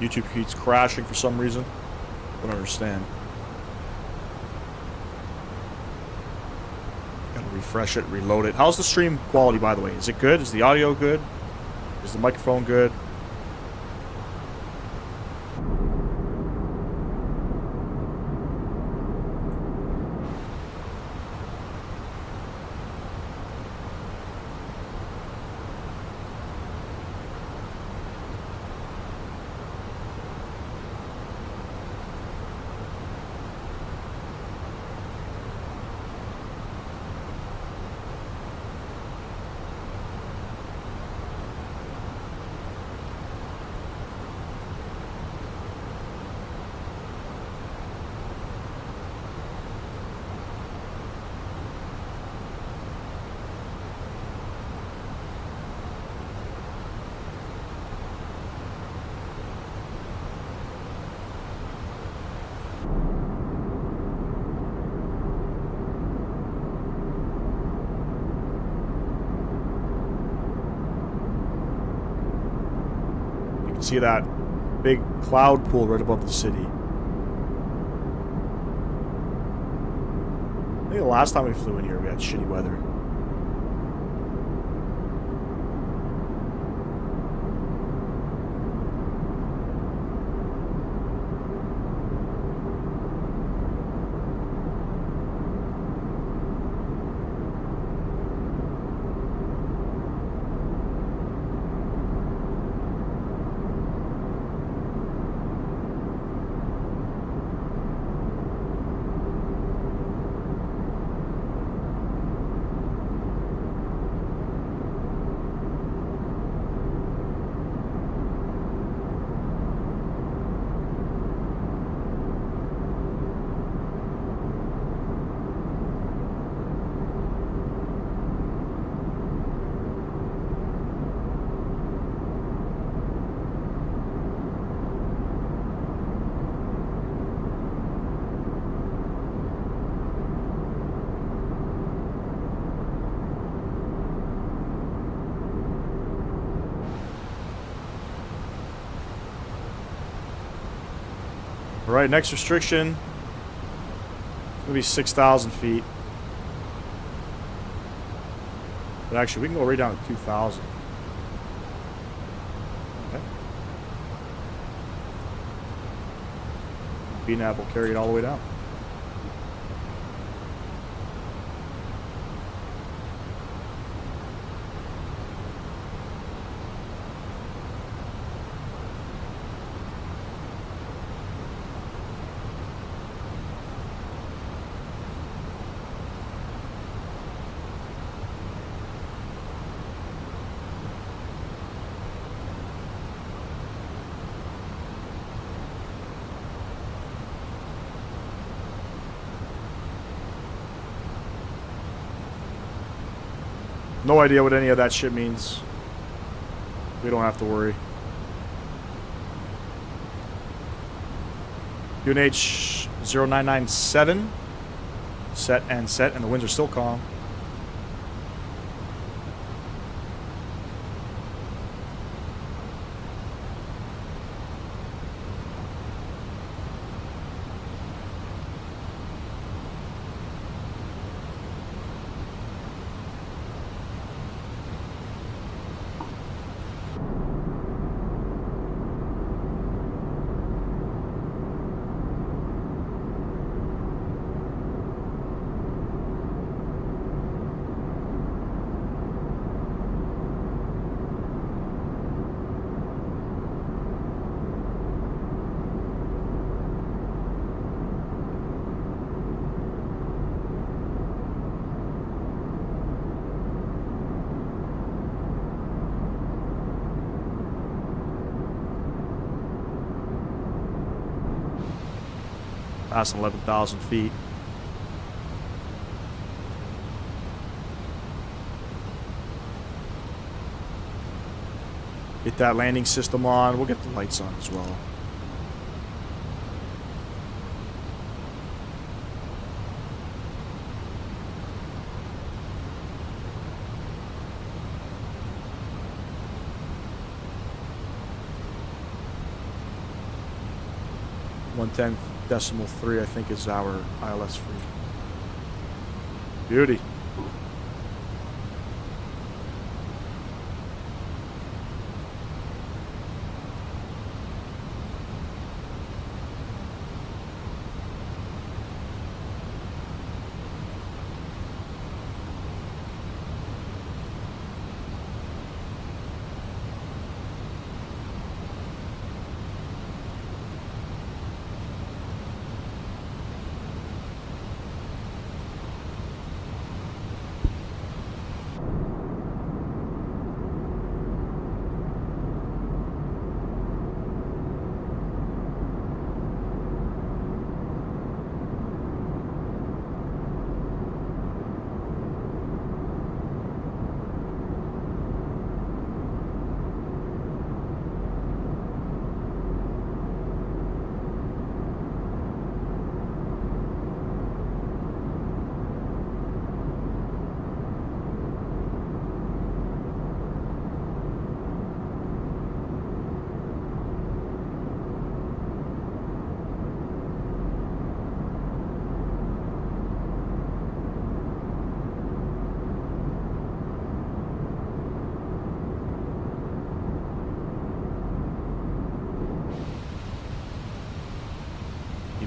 YouTube keeps crashing for some reason. Don't understand. Gotta refresh it, reload it. How's the stream quality, by the way? Is it good? Is the audio good? Is the microphone good? See that big cloud pool right above the city. I think the last time we flew in here we had shitty weather. All right, next restriction. It's gonna be 6,000 feet. But actually, we can go right down to 2,000. Okay. BNAV will carry it all the way down. No idea what any of that shit means. We don't have to worry. UNH 0997. Set, and the winds are still calm. Passing 11,000 feet. Get that landing system on. We'll get the lights on as well. .3, I think, is our ILS free. Beauty.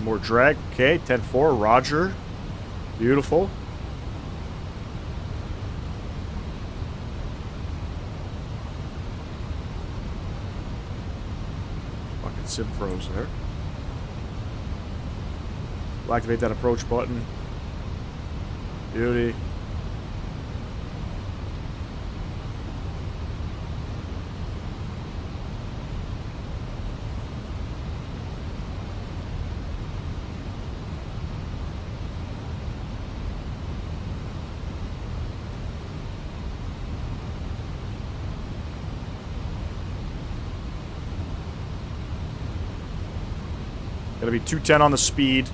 more drag. Okay, 10-4, roger. Beautiful. Fucking sim froze there. We'll activate that approach button. Beauty. Gotta be 210 on the speed.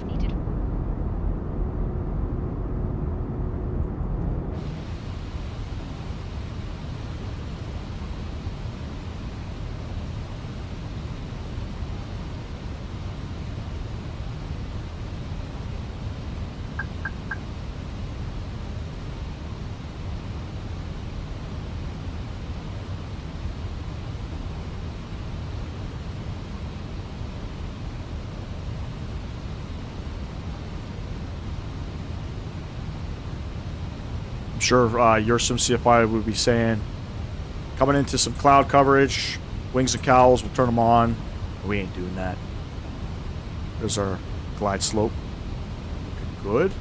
Needed. I'm sure your sim CFI would be saying, coming into some cloud coverage, wings and cowls, we'll turn them on. We ain't doing that. There's our glide slope. Looking good.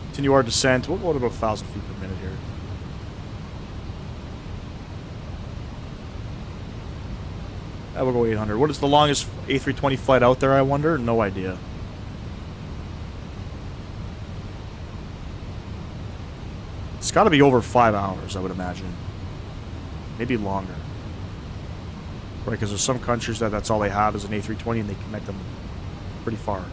Continue our descent. We'll go to about 1,000 feet per minute here. We'll go 800. What is the longest A320 flight out there, I wonder? No idea. It's got to be over 5 hours, I would imagine. Maybe longer. Right, because there's some countries that's all they have is an A320 and they connect them pretty far.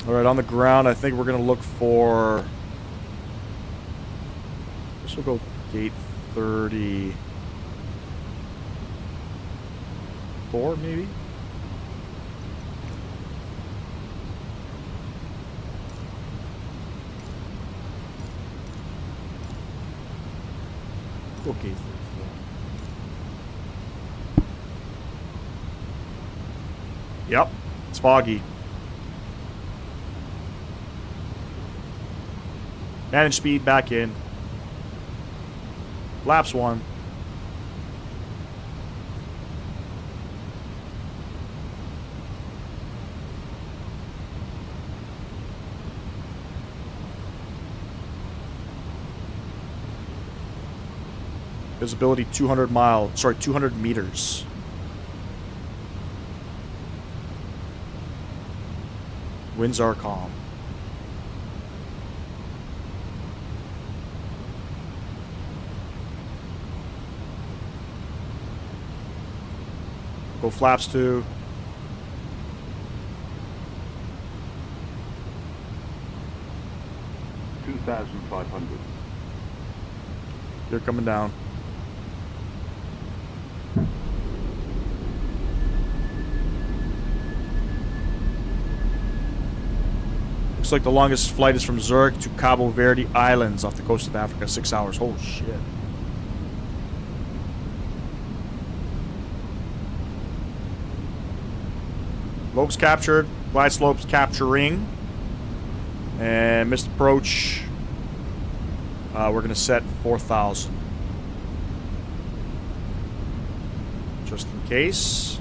Alright, on the ground, I think we're going to look for... This will go gate 34, maybe? Go gate 34. Yep, it's foggy. Manage speed, back in. Laps 1. Visibility 200 meters. Winds are calm. Go flaps 2. $2,500. They're coming down. Looks like the longest flight is from Zurich to Cabo Verde Islands off the coast of Africa. 6 hours. Holy shit. Loke's captured. Glide slopes capturing. And missed approach. We're going to set 4,000. Just in case.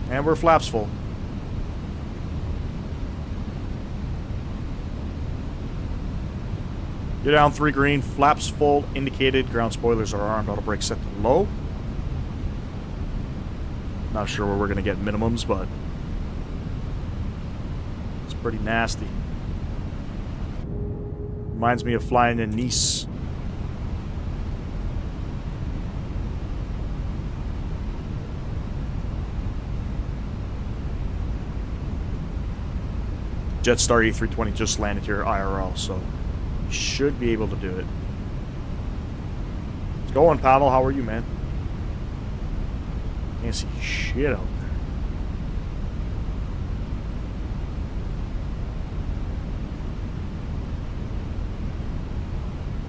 And we're flaps full. You're down 3 green, flaps full, indicated, ground spoilers are armed, auto brake set to low. Not sure where we're going to get minimums, but it's pretty nasty. Reminds me of flying in Nice. Jetstar A320 just landed here IRL, so you should be able to do it. It's going, Pavel. How are you, man? Can't see shit out there.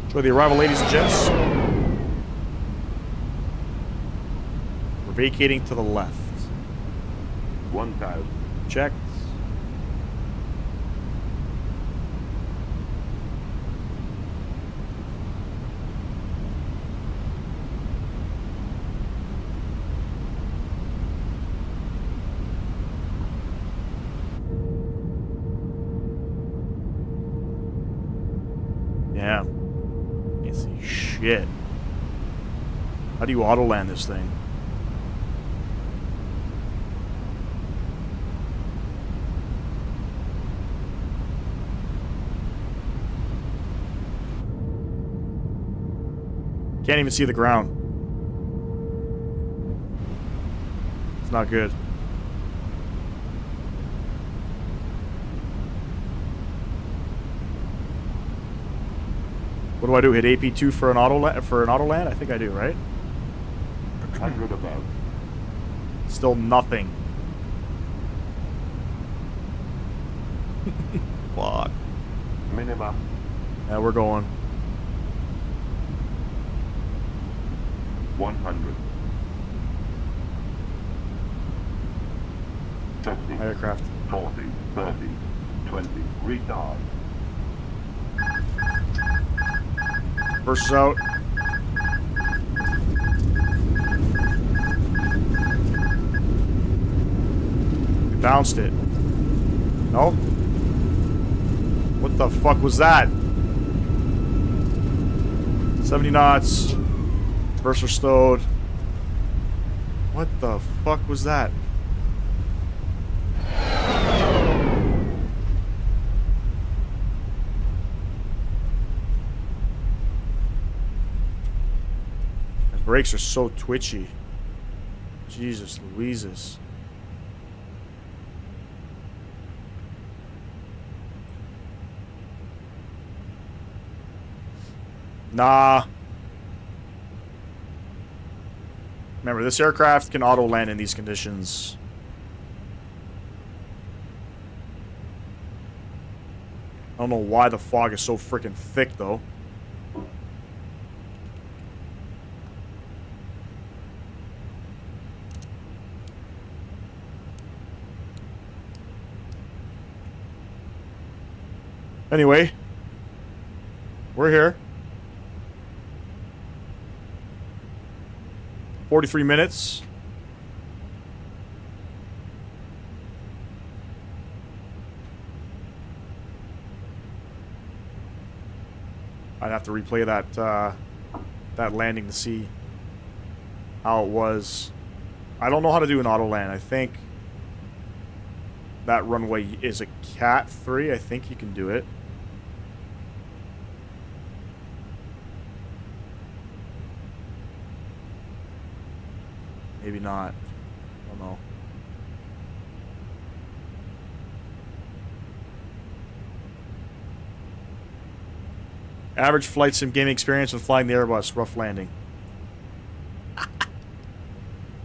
Enjoy the arrival, ladies and gents. We're vacating to the left. 1,000. Check. Yeah. Can't see shit. How do you auto land this thing? Can't even see the ground. It's not good. What do I do? Hit AP2 for an auto land? I think I do, right? 100 above. Still nothing. Fuck. Minimum. Yeah, we're going. 100. 50. Aircraft. 40. 30. 20. Retard. Burst is out. We bounced it. No? What the fuck was that? 70 knots. Burst stowed. What the fuck was that? Brakes are so twitchy. Jesus Louises. Nah. Remember, this aircraft can auto land in these conditions. I don't know why the fog is so freaking thick, though. Anyway, we're here. 43 minutes. I'd have to replay that landing to see how it was. I don't know how to do an auto land. I think that runway is a Cat 3. I think you can do it. Maybe not. I don't know. Average flight sim gaming experience with flying the Airbus. Rough landing.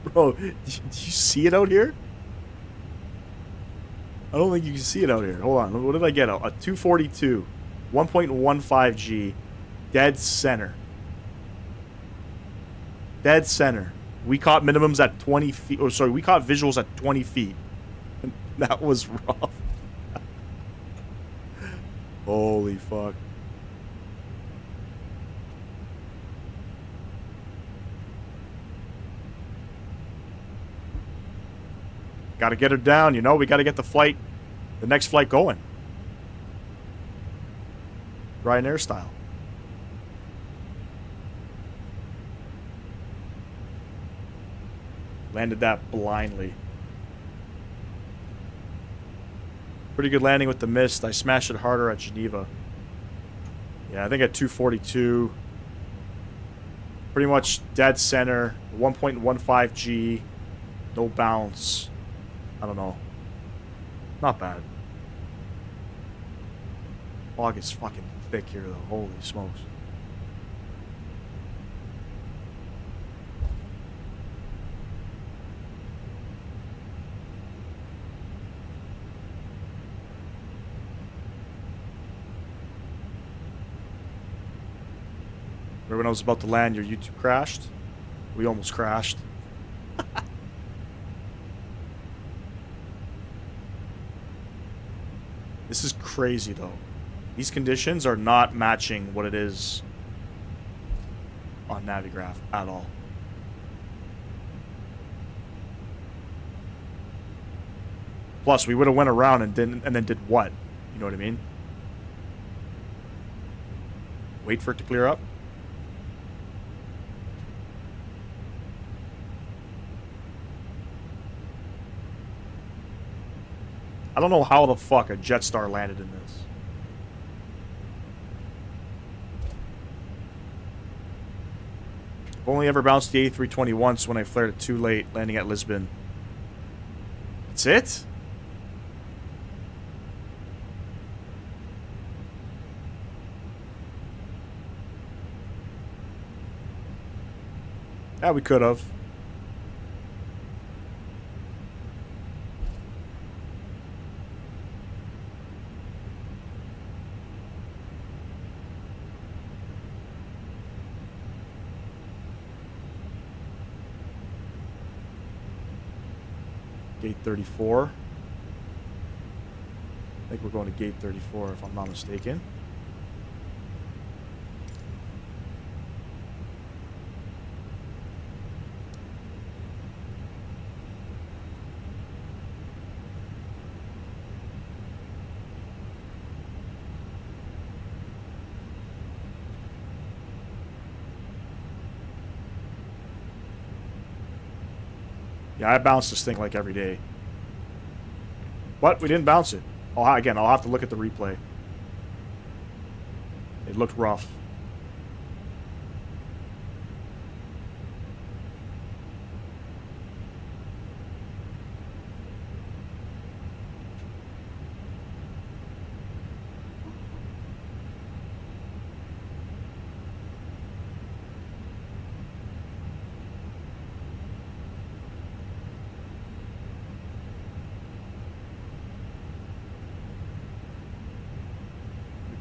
Bro, do you see it out here? I don't think you can see it out here. Hold on. What did I get? A 242. 1.15 G. Dead center. Dead center. We caught minimums at 20 feet. Oh, sorry. We caught visuals at 20 feet. That was rough. Holy fuck. Got to get her down, you know. We got to get the next flight going. Ryanair style. Landed that blindly. Pretty good landing with the mist. I smashed it harder at Geneva. Yeah, I think at 242. Pretty much dead center. 1.15 G. No bounce. I don't know. Not bad. Fog is fucking thick here, though. Holy smokes. Remember when I was about to land, your YouTube crashed? We almost crashed. This is crazy, though. These conditions are not matching what it is on Navigraph at all. Plus, we would have went around and then did what? You know what I mean? Wait for it to clear up. I don't know how the fuck a Jetstar landed in this. I've only ever bounced the A320 once when I flared it too late, landing at Lisbon. That's it? Yeah, we could have. Gate 34. I think we're going to gate 34 if I'm not mistaken. Yeah, I bounce this thing like every day. But we didn't bounce it. Again, I'll have to look at the replay. It looked rough.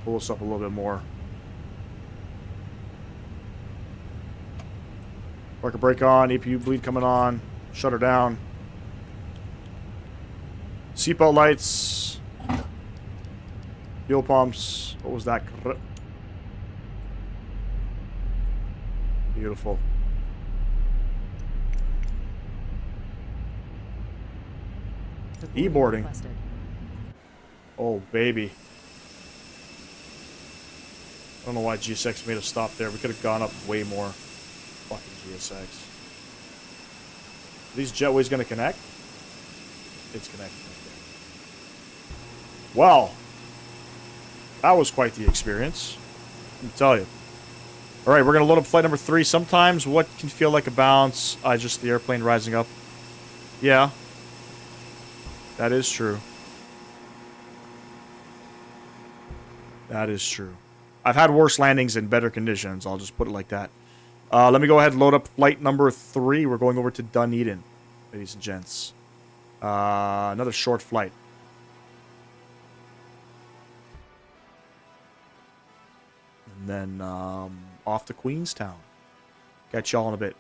Pull this up a little bit more. Marker brake on, APU bleed coming on, shutter down. Seatbelt lights. Fuel pumps. What was that? Beautiful. E-boarding. Oh, baby. I don't know why GSX made us stop there. We could have gone up way more. Fucking GSX. Are these jetways going to connect? It's connected. Well, that was quite the experience. Let me tell you. All right, we're going to load up flight number 3. Sometimes what can feel like a bounce, just the airplane rising up. Yeah. That is true. That is true. I've had worse landings in better conditions. I'll just put it like that. Let me go ahead and load up flight number 3. We're going over to Dunedin, ladies and gents. Another short flight. and then off to Queenstown. Catch y'all in a bit.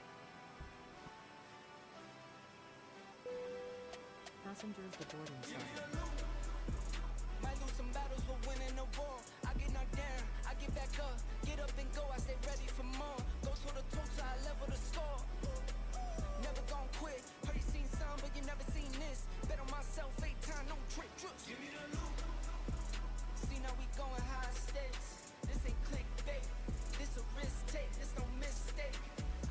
Passengers boarding sign. Might lose some battles, but winning the war. I get knocked down, I get back up, get up and go. I stay ready for more. Go to the toe till I level the score. Never gon' quit. Heard you seen some, but you never seen this. Bet on myself 8 times, no trick. Give me the loot. See now we going high stakes. This ain't clickbait. This a risk take. This no mistake.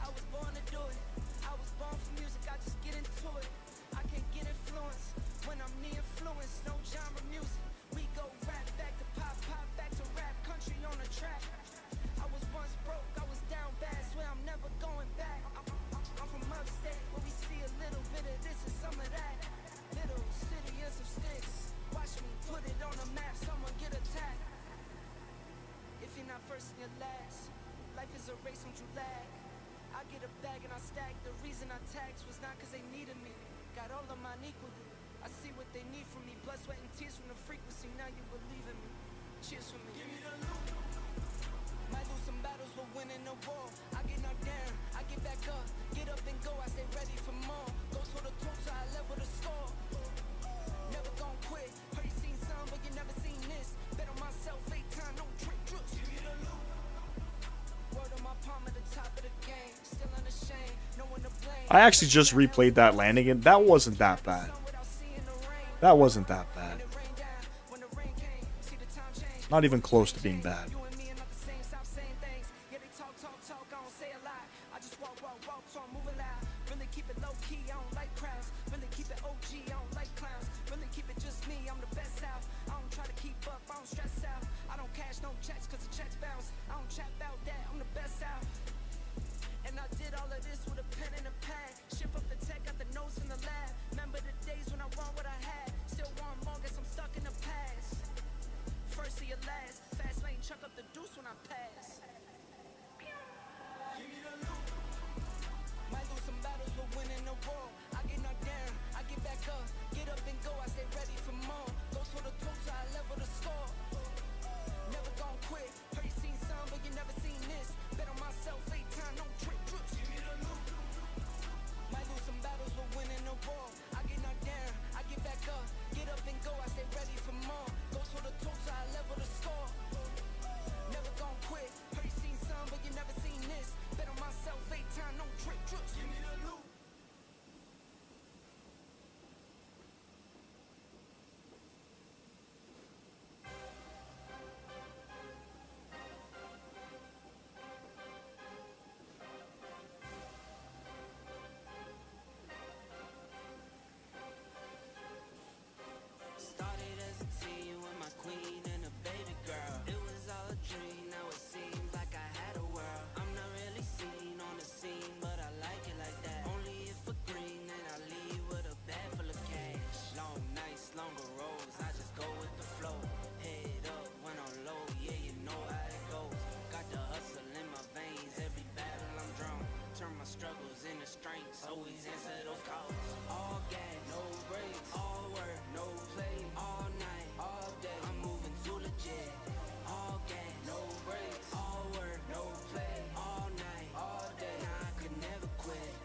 I was born to do it. I was born for music. I just get into it. I can't get influence when I'm near influence. No genre music. We go rap back to pop, pop back to rap. Country on the track. I was once broke. I was down bad. Swear I'm never going back. I'm from upstate where we see a little bit of this and some of that. Little city and some sticks. Watch me put it on the map. Someone get attacked. If you're not first, you're last. Life is a race, don't you lag. I get a bag and I stack. The reason I taxed was not cause they needed me. Got all of mine equally. I see what they need from me. Blood, sweat, and tears from the frequency. Now you believe in me. Cheers for me. Give me the loot. Might lose some battles, but winning the war. I get knocked down, I get back up, get up and go. I stay ready for more. Go to the toe till I level the score. Never gon' quit. Heard you seen some, but you never seen this. Bet on myself 8 times, no trick. Give me the loot. Word on my palm at the top of the game. Still unashamed, no one to blame. I actually just replayed that landing, and that wasn't that bad. That wasn't that bad. Not even close to being bad. You and me are not the same, stop saying things. Yeah, they talk, I don't say a lot. I just walk, so I'm moving loud. Really keep it low key, I don't like crowds. Really keep it OG, I don't like clowns. Really keep it just me, I'm the best out. I don't try to keep up, I don't stress out. I don't cash no checks cause the checks bounce. I don't chat about that, I'm the best out. And I did all of this with a pen and a pad. Ship up the tech, got the notes in the lab. Remember the days when I want what I had. Still want more, guess I'm stuck in the past. First to your last, fast lane, chuck up the deuce when I pass. Give me the loot. Might lose some battles, but winning the war. I get knocked down, I get back up, get up and go. I stay ready for more. Go to the toe till I level the score. Never gon' quit. Heard you seen some, but you never seen this. Bet on myself 8 times, no trick. Give me the loot. Might lose some battles, but winning the war. I get knocked down, I get back up, get up and go. I stay ready for more. Go to the toe till I level the score. Never gon' quit. Heard you seen some, but you never seen this. Bet on myself 8 times, no trick. Give me the loot. Started as a teen with my queen and a baby girl. It was all a dream, now it seems like I had a world. I'm not really seen on the scene, but I like it like that. Only if we're green, then I leave with a bag full of cash. Long nights, longer roads, I just go with the flow. Head up when I'm low, yeah, you know how it goes. Got the hustle in my veins, every battle I'm drawn. Turn my struggles into strengths, always answer those calls. All gas, no brakes, all work, no play. All night, all day, I'm moving too legit. All gas, no brakes, all work, no play. All night, all day, nah, I could never quit.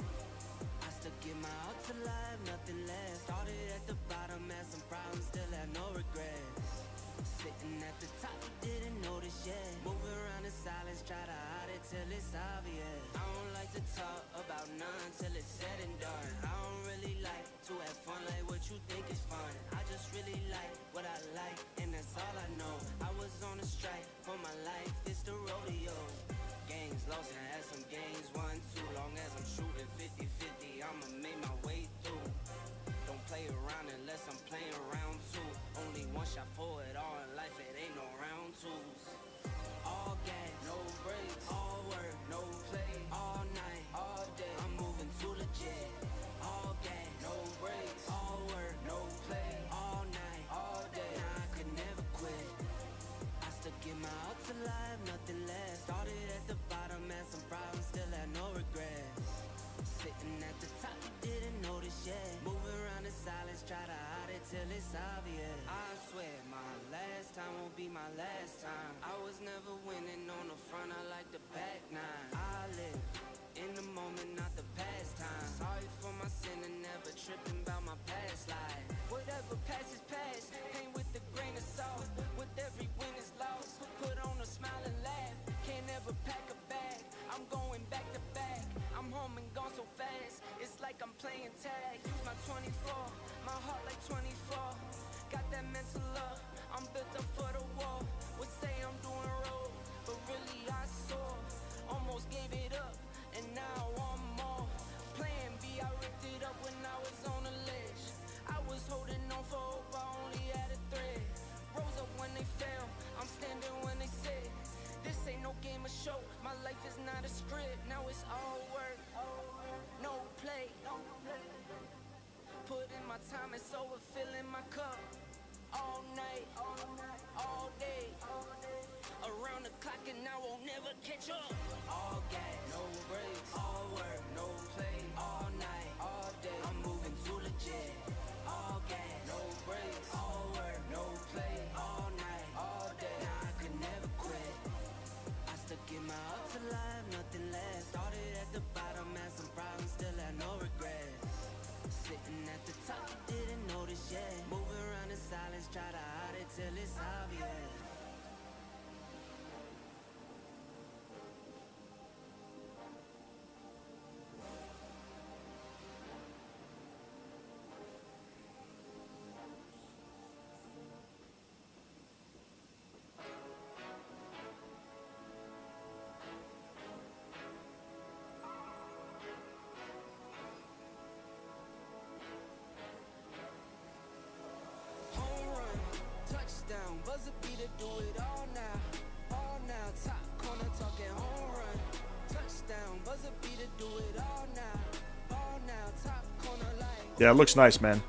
I still give my all to life, nothing less. Started at the bottom, had some problems, still had no regrets. Sitting at the top, you didn't notice yet. Moving around in silence, try to hide it till it's obvious. I don't like to talk about none till it's said and done. I don't really like to have fun like what you think is fun. I just really like what I like, and that's all I know. I was on a strike for my life, it's the rodeo. Games lost and had some games won too. Long as I'm shooting 50-50, I'ma make my way through. Don't play around unless I'm playing round two. Only one shot for it all in life, it ain't no round twos. All gas, no brakes, all work, no play. All night, all day, I'm moving too legit. All gas, no brakes, all work, no play. All night, all day, nah, I could never quit. I still give my all to life, nothing less. Started at the bottom, had some problems, still had no regrets. Sitting at the top, you didn't notice yet. Moving around in silence, try to hide it till it's obvious. I swear my last this time won't be my last time. I was never winning on the front, I like the back nine. I live in the moment, not the past time. Sorry for my sin and never tripping about my past life. Whatever passes past, pain with the grain of salt. With every win is lost, put on a smile and laugh. Can't ever pack a bag, I'm going back to back. I'm home and gone so fast, it's like I'm playing tag. Use my 24, my heart like 24. Got that mental up, I'm built up for the war. Would say I'm doing road, but really I saw. Almost gave it up, and now I'm more. Plan B, I ripped it up when I was on the ledge. I was holding on for hope, I only had a thread. Rose up when they fell, I'm standing when they said. This ain't no game of show, my life is not a script. Now it's all work, no play. Put in my time, it's over, filling my cup. All night, all day. Around the clock and I won't never catch up. All gas, no brakes, all work, no play. All night, all day, I'm moving too legit. All gas, no brakes, all work, no play. All night, all day, now I could never quit. I stuck in my ups alive, nothing less. Started at the bottom, had some problems, still had no regrets. Sitting at the top, you didn't notice yet. Moving around in silence, try to hide it till it's obvious. Touchdown, buzzer beater, do it all now. All now, top corner talking home run. Touchdown, buzzer beater, do it all now. All now, top corner like. Yeah, it looks nice, man.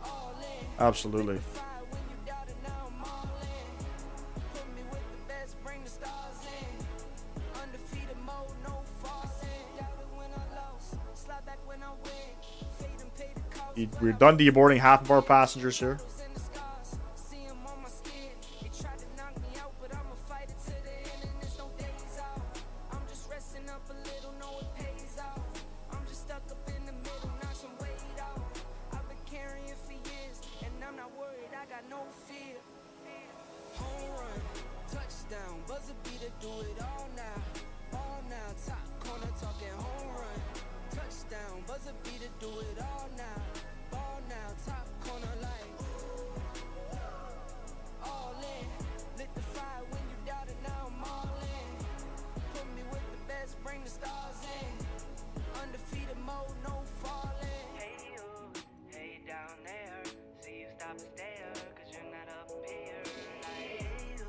All in. Absolutely. Fire when you doubt it, now I'm all in. Put me with the best, bring the stars in. Undefeated mode, no falsing. Doubted when I lost, slide back when I win. Fade and pay the cost. We're done deboarding half of our passengers here. In the scars, see 'em on my skin. They tried to knock me out, but I'ma fight it to the end, and there's no days off. I'm just resting up a little, know it pays off. I'm just stuck up in the middle, knock some weight off. I've been carrying for years, and I'm not worried, I got no fear. Home run, touchdown, buzzer beater, do it all now. All now, top corner talking home run. Touchdown, buzzer beater, do it all now. Ball now, top corner like. All in, lit the fire when you doubt it, now I'm all in. Put me with the best, bring the stars in. Undefeated mode, no falling. Hey you, hey down there. See you stop and stare, cause you're not up here. Hey you,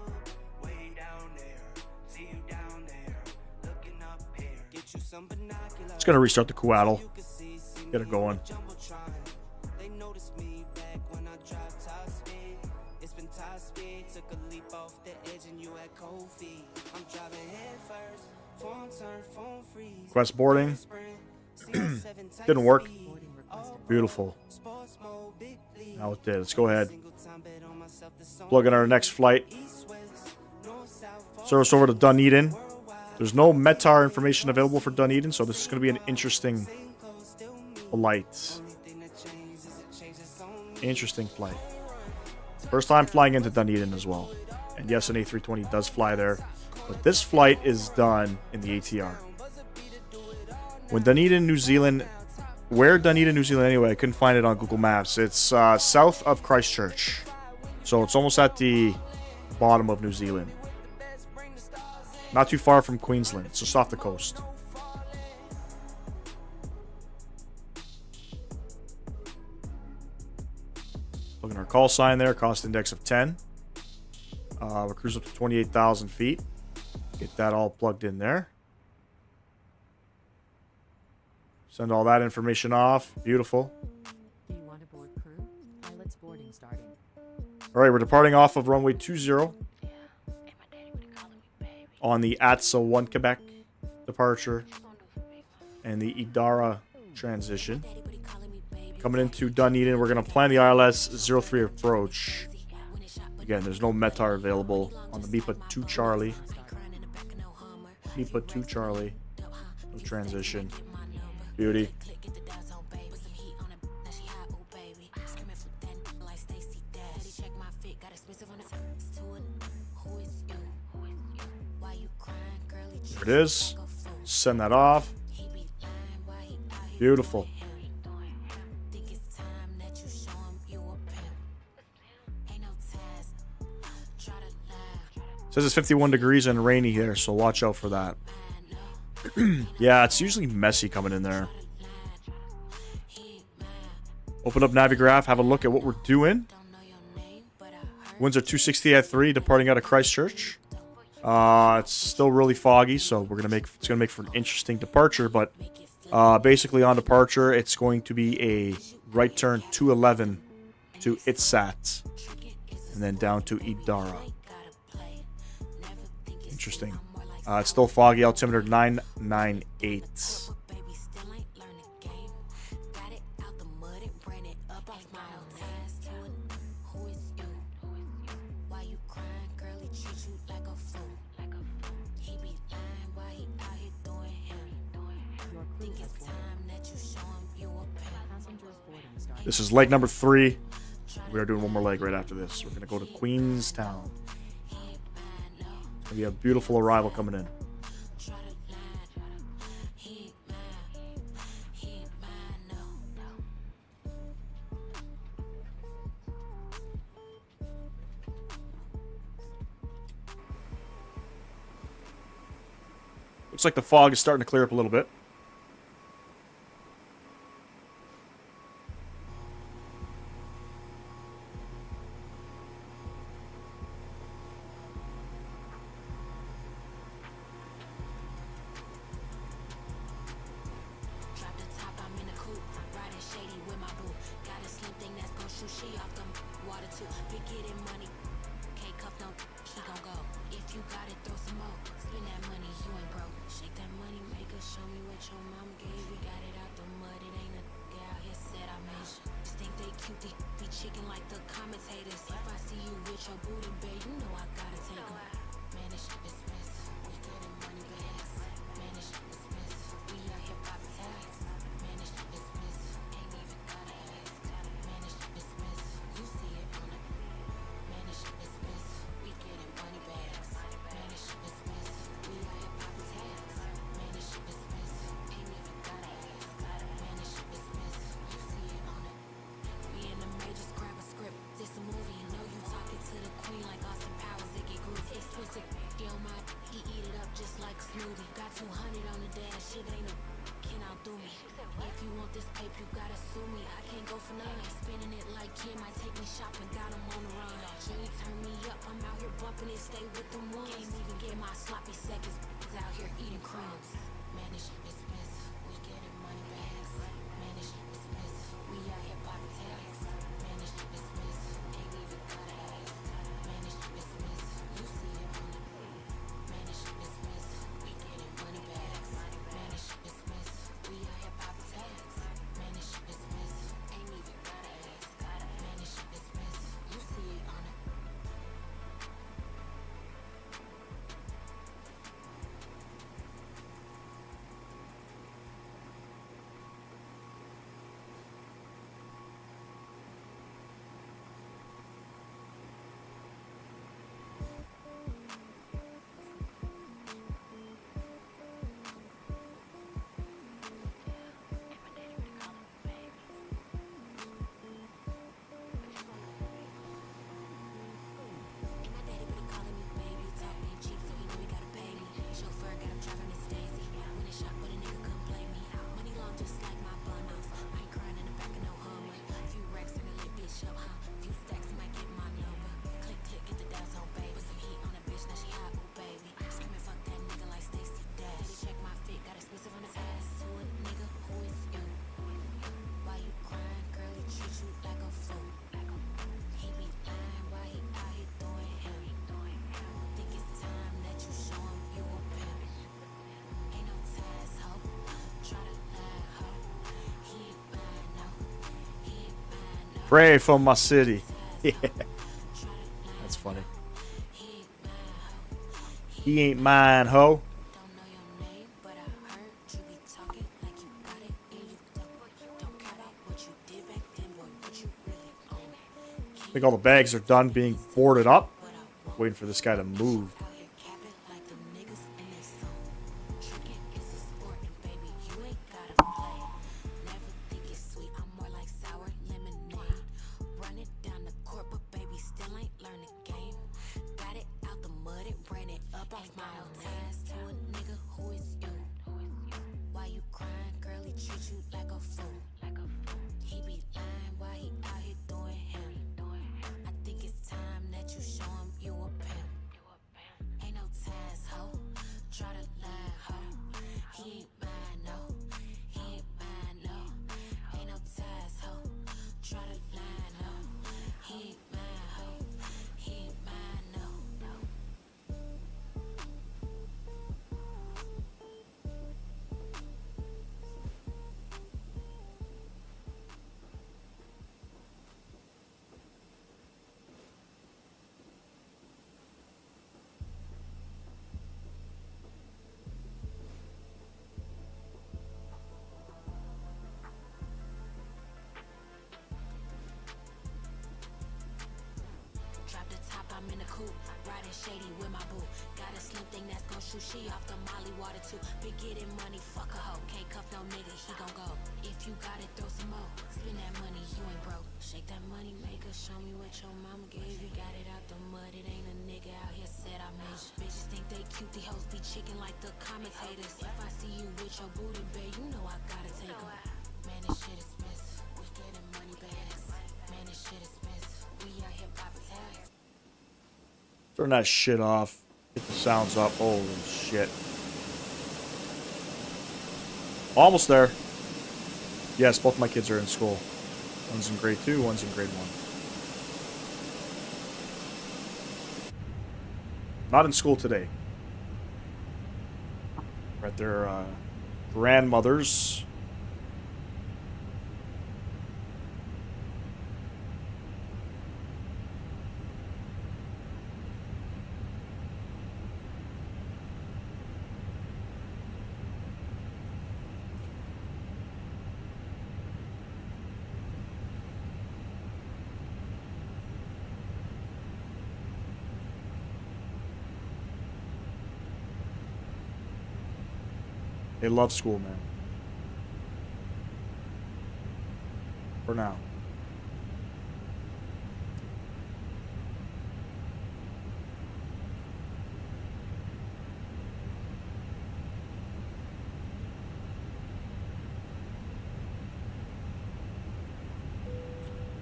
way down there. See you down there, looking up here. Get you some binoculars. It's gonna restart the Quadrant. You can see Get it going. Jumbotron. They noticed me back when I dropped top speed. It's been top speed. Took a leap off the edge and you had cold feet. I'm driving head first. Phone turn, phone freeze. Quest boarding. Didn't work. Beautiful. Now it did. Let's go ahead. Plug in our next flight. Service over to Dunedin. There's no METAR information available for Dunedin, so this is going to be an interesting flight. Interesting flight. First time flying into Dunedin as well. And yes, an A320 does fly there. But this flight is done in the ATR. When Dunedin, New Zealand... Where Dunedin, New Zealand anyway? I couldn't find it on Google Maps. It's south of Christchurch. So it's almost at the bottom of New Zealand. Not too far from Queensland. It's just off the coast. Look at our call sign there. Cost index of 10. We're cruising up to 28,000 feet. Get that all plugged in there. Send all that information off. Beautiful. Do you want to board crew? Pilot's boarding starting. All right, we're departing off of runway 20 on the ATSA 1 Quebec departure and the Idara transition. Coming into Dunedin, we're going to plan the ILS 03 approach. Again, there's no METAR available on the BIPA 2 Charlie. BIPA 2 Charlie. No transition. Beauty. There it is. Send that off. Beautiful. Says it's 51 degrees and rainy here, so watch out for that. Yeah, it's usually messy coming in there. Open up Navigraph, have a look at what we're doing. Winds are 260 at 3, departing out of Christchurch. It's still really foggy, so it's gonna make for an interesting departure. But basically on departure, it's going to be a right turn 211 to Itsat, and then down to Idara. Interesting. It's still foggy. Altimeter 998. This is leg number 3. We are doing one more leg right after this. We're going to go to Queenstown. We have a beautiful arrival coming in. Looks like the fog is starting to clear up a little bit. Pray for my city. Yeah. That's He ain't mine, ho. I think all the bags are done being boarded up. Waiting for this guy to move. Shady with my boo. Got a slim thing that's gon' shoot she off the molly water too. Been getting money, fuck a hoe. Can't cuff no nigga, he gon' go. If you got it, throw some more. Spend that money, you ain't broke. Shake that money maker, show me what your mama gave you. Got it out the mud, it ain't a nigga out here said I made you. Bitches think they cute, the hoes be chicken like the commentators. If I see you with your booty, babe, you know I gotta take 'em. Man, this shit is expensive. We getting money bags. Man, this shit is expensive. We out here poppin' tags. Turn that shit off. Get the sounds up. Holy shit. Almost there. Yes, both my kids are in school. One's in grade 2, one's in grade 1. Not in school today. We're at their grandmother's. They love school, man. For now.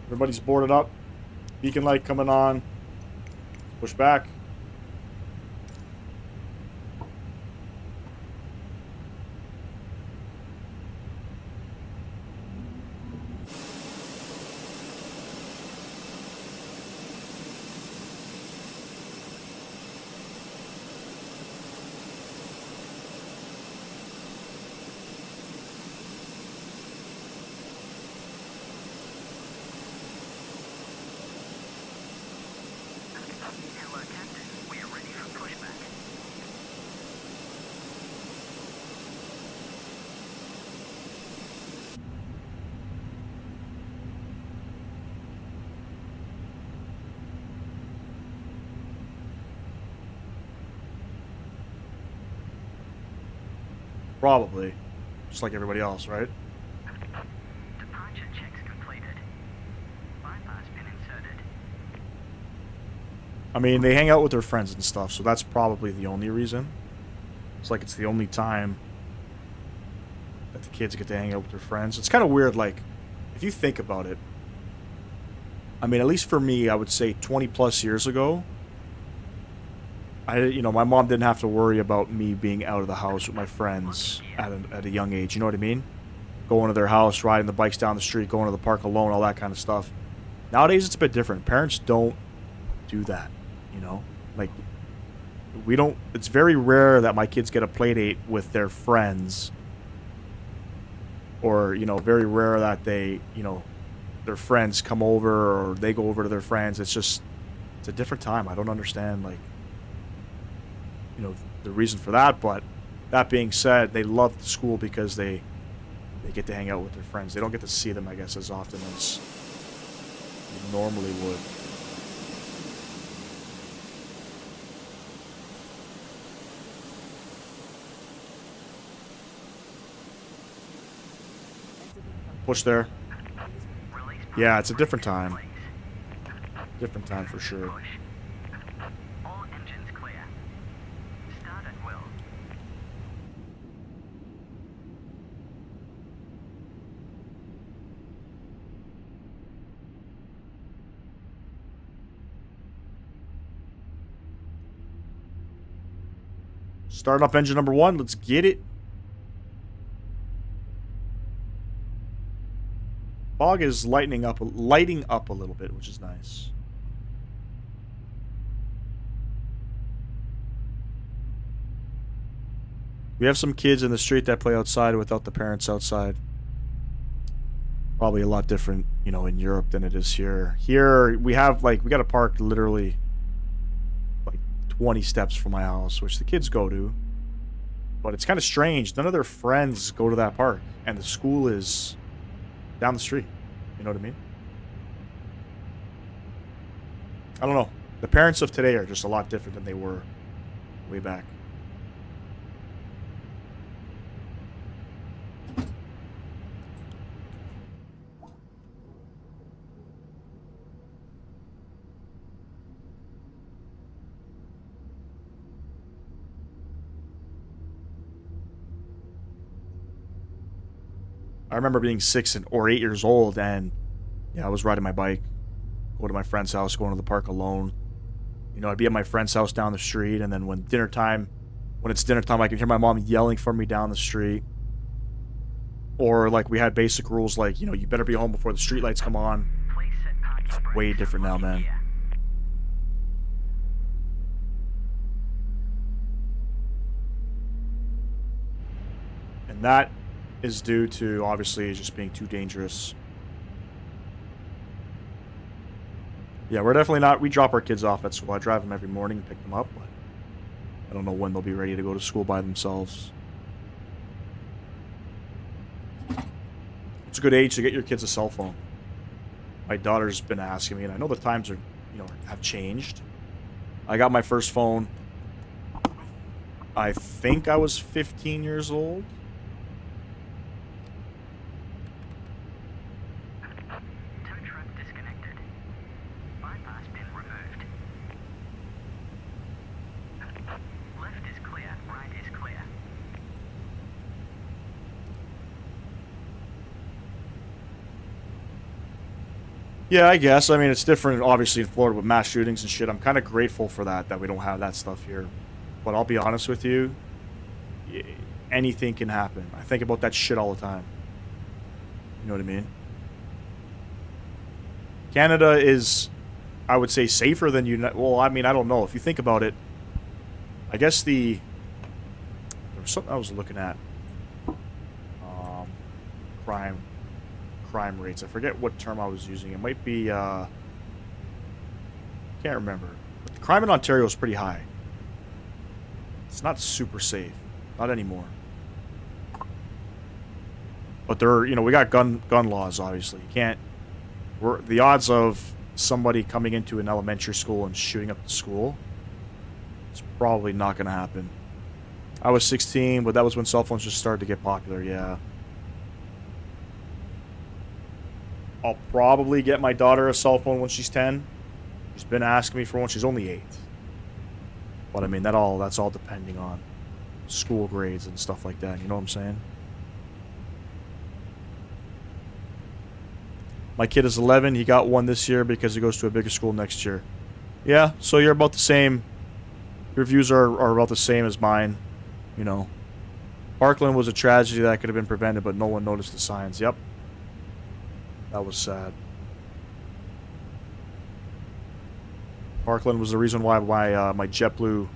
Everybody's boarded up. Beacon light coming on. Push back. Probably. Just like everybody else, right? Departure checks completed. Bypass been inserted. I mean, they hang out with their friends and stuff, so that's probably the only reason. It's like it's the only time that the kids get to hang out with their friends. It's kind of weird, like, if you think about it. I mean, at least for me, I would say 20 plus years ago, my mom didn't have to worry about me being out of the house with my friends at a young age. You know what I mean? Going to their house, riding the bikes down the street, going to the park alone, all that kind of stuff. Nowadays, it's a bit different. Parents don't do that, you know? Like, we don't... It's very rare that my kids get a play date with their friends. Or, very rare that they, their friends come over or they go over to their friends. It's just... It's a different time. I don't understand, like... you know, the reason for that. But that being said, they love the school because they get to hang out with their friends. They don't get to see them, I guess, as often as you normally would. Push there. Yeah, it's a different time. Different time for sure. Push. All engines clear. Start at will. Starting up engine number 1. Let's get it. Fog is lighting up a little bit, which is nice. We have some kids in the street that play outside without the parents outside. Probably a lot different, you know, in Europe than it is here. Here we have we got a park literally like 20 steps from my house, which the kids go to. But it's kind of strange. None of their friends go to that park, and the school is down the street. You know what I mean? I don't know. The parents of today are just a lot different than they were way back. I remember being 6 or 8 years old, and yeah, I was riding my bike, go to my friend's house, going to the park alone. You know, I'd be at my friend's house down the street, and then when it's dinner time, I could hear my mom yelling for me down the street. Or like we had basic rules like, you know, you better be home before the streetlights come on. Please set parking brakes. Way different now, man. Gear. And that is due to, obviously, just being too dangerous. Yeah, we're definitely not... We drop our kids off at school. I drive them every morning and pick them up, but I don't know when they'll be ready to go to school by themselves. It's a good age to get your kids a cell phone. My daughter's been asking me, and I know the times are, you know, have changed. I got my first phone, I think I was 15 years old. Tow truck disconnected. Bypass pin removed. Left is clear, right is clear. Yeah, I guess. I mean, it's different, obviously, in Florida with mass shootings and shit. I'm kind of grateful for that we don't have that stuff here. But I'll be honest with you, anything can happen. I think about that shit all the time. You know what I mean? Canada is, I would say, safer than well, I mean, I don't know. If you think about it, I guess there was something I was looking at. Crime rates. I forget what term I was using. It might be, can't remember. But the crime in Ontario is pretty high. It's not super safe. Not anymore. But there, you know, we got gun laws, obviously. You can't... the odds of somebody coming into an elementary school and shooting up the school, it's probably not going to happen. I was 16, but that was when cell phones just started to get popular, yeah. I'll probably get my daughter a cell phone when she's 10. She's been asking me for one. She's only 8. But I mean, that's all depending on school grades and stuff like that. You know what I'm saying? My kid is 11. He got one this year because he goes to a bigger school next year. Yeah, so you're about the same. Your views are about the same as mine. You know. Parkland was a tragedy that could have been prevented, but no one noticed the signs. Yep. That was sad. Parkland was the reason why my JetBlue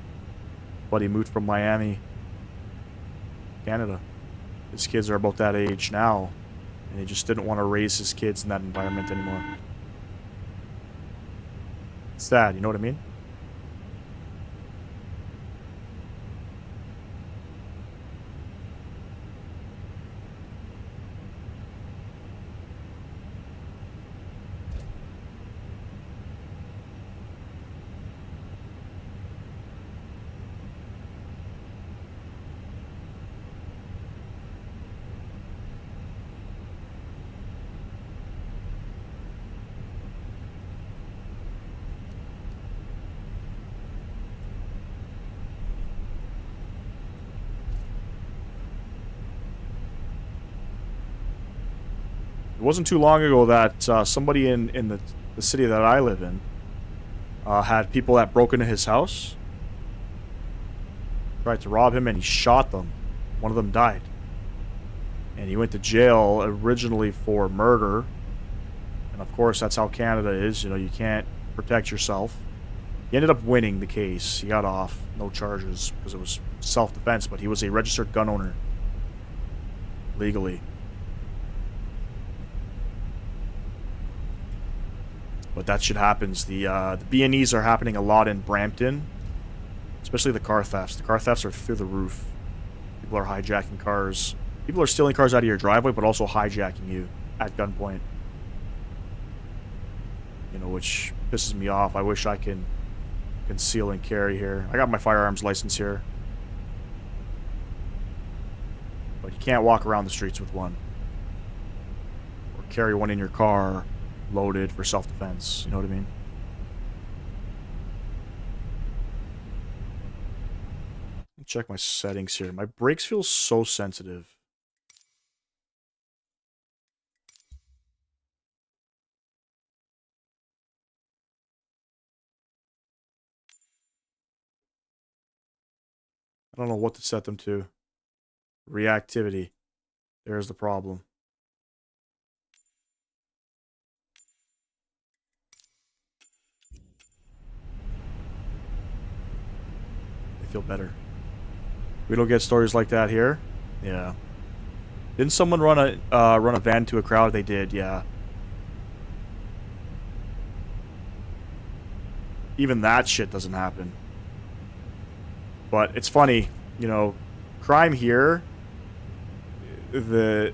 buddy moved from Miami, Canada. His kids are about that age now, and he just didn't want to raise his kids in that environment anymore. It's sad, you know what I mean? wasn't too long ago that somebody in the city that I live in had people that broke into his house, tried to rob him, and he shot them. One of them died. And he went to jail originally for murder. And of course, that's how Canada is. You know, you can't protect yourself. He ended up winning the case. He got off. No charges because it was self-defense. But he was a registered gun owner. Legally. But that shit happens. The B&Es are happening a lot in Brampton. Especially the car thefts. The car thefts are through the roof. People are hijacking cars. People are stealing cars out of your driveway, but also hijacking you at gunpoint. You know, which pisses me off. I wish I can conceal and carry here. I got my firearms license here. But you can't walk around the streets with one. Or carry one in your car loaded for self-defense. You know what I mean? Let me check my settings here. My brakes feel so sensitive. I don't know what to set them to. Reactivity. There's the problem. They feel better. We don't get stories like that here. Yeah. Didn't someone run a van to a crowd? They did, yeah. Even that shit doesn't happen. But it's funny, you know, crime here, the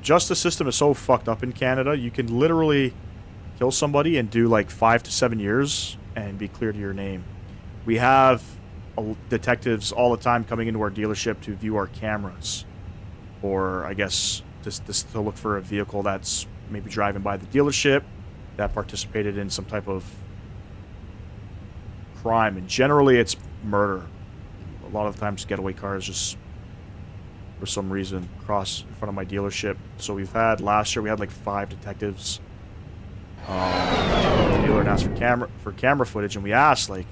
justice system is so fucked up in Canada, you can literally kill somebody and do like 5 to 7 years and be clear to your name. We have detectives all the time coming into our dealership to view our cameras. Or, I guess, just to look for a vehicle that's maybe driving by the dealership that participated in some type of crime. And generally, it's murder. A lot of the times, getaway cars just, for some reason, cross in front of my dealership. So we've had, last year, we had like 5 detectives. The dealer asked for camera footage, and we asked, like,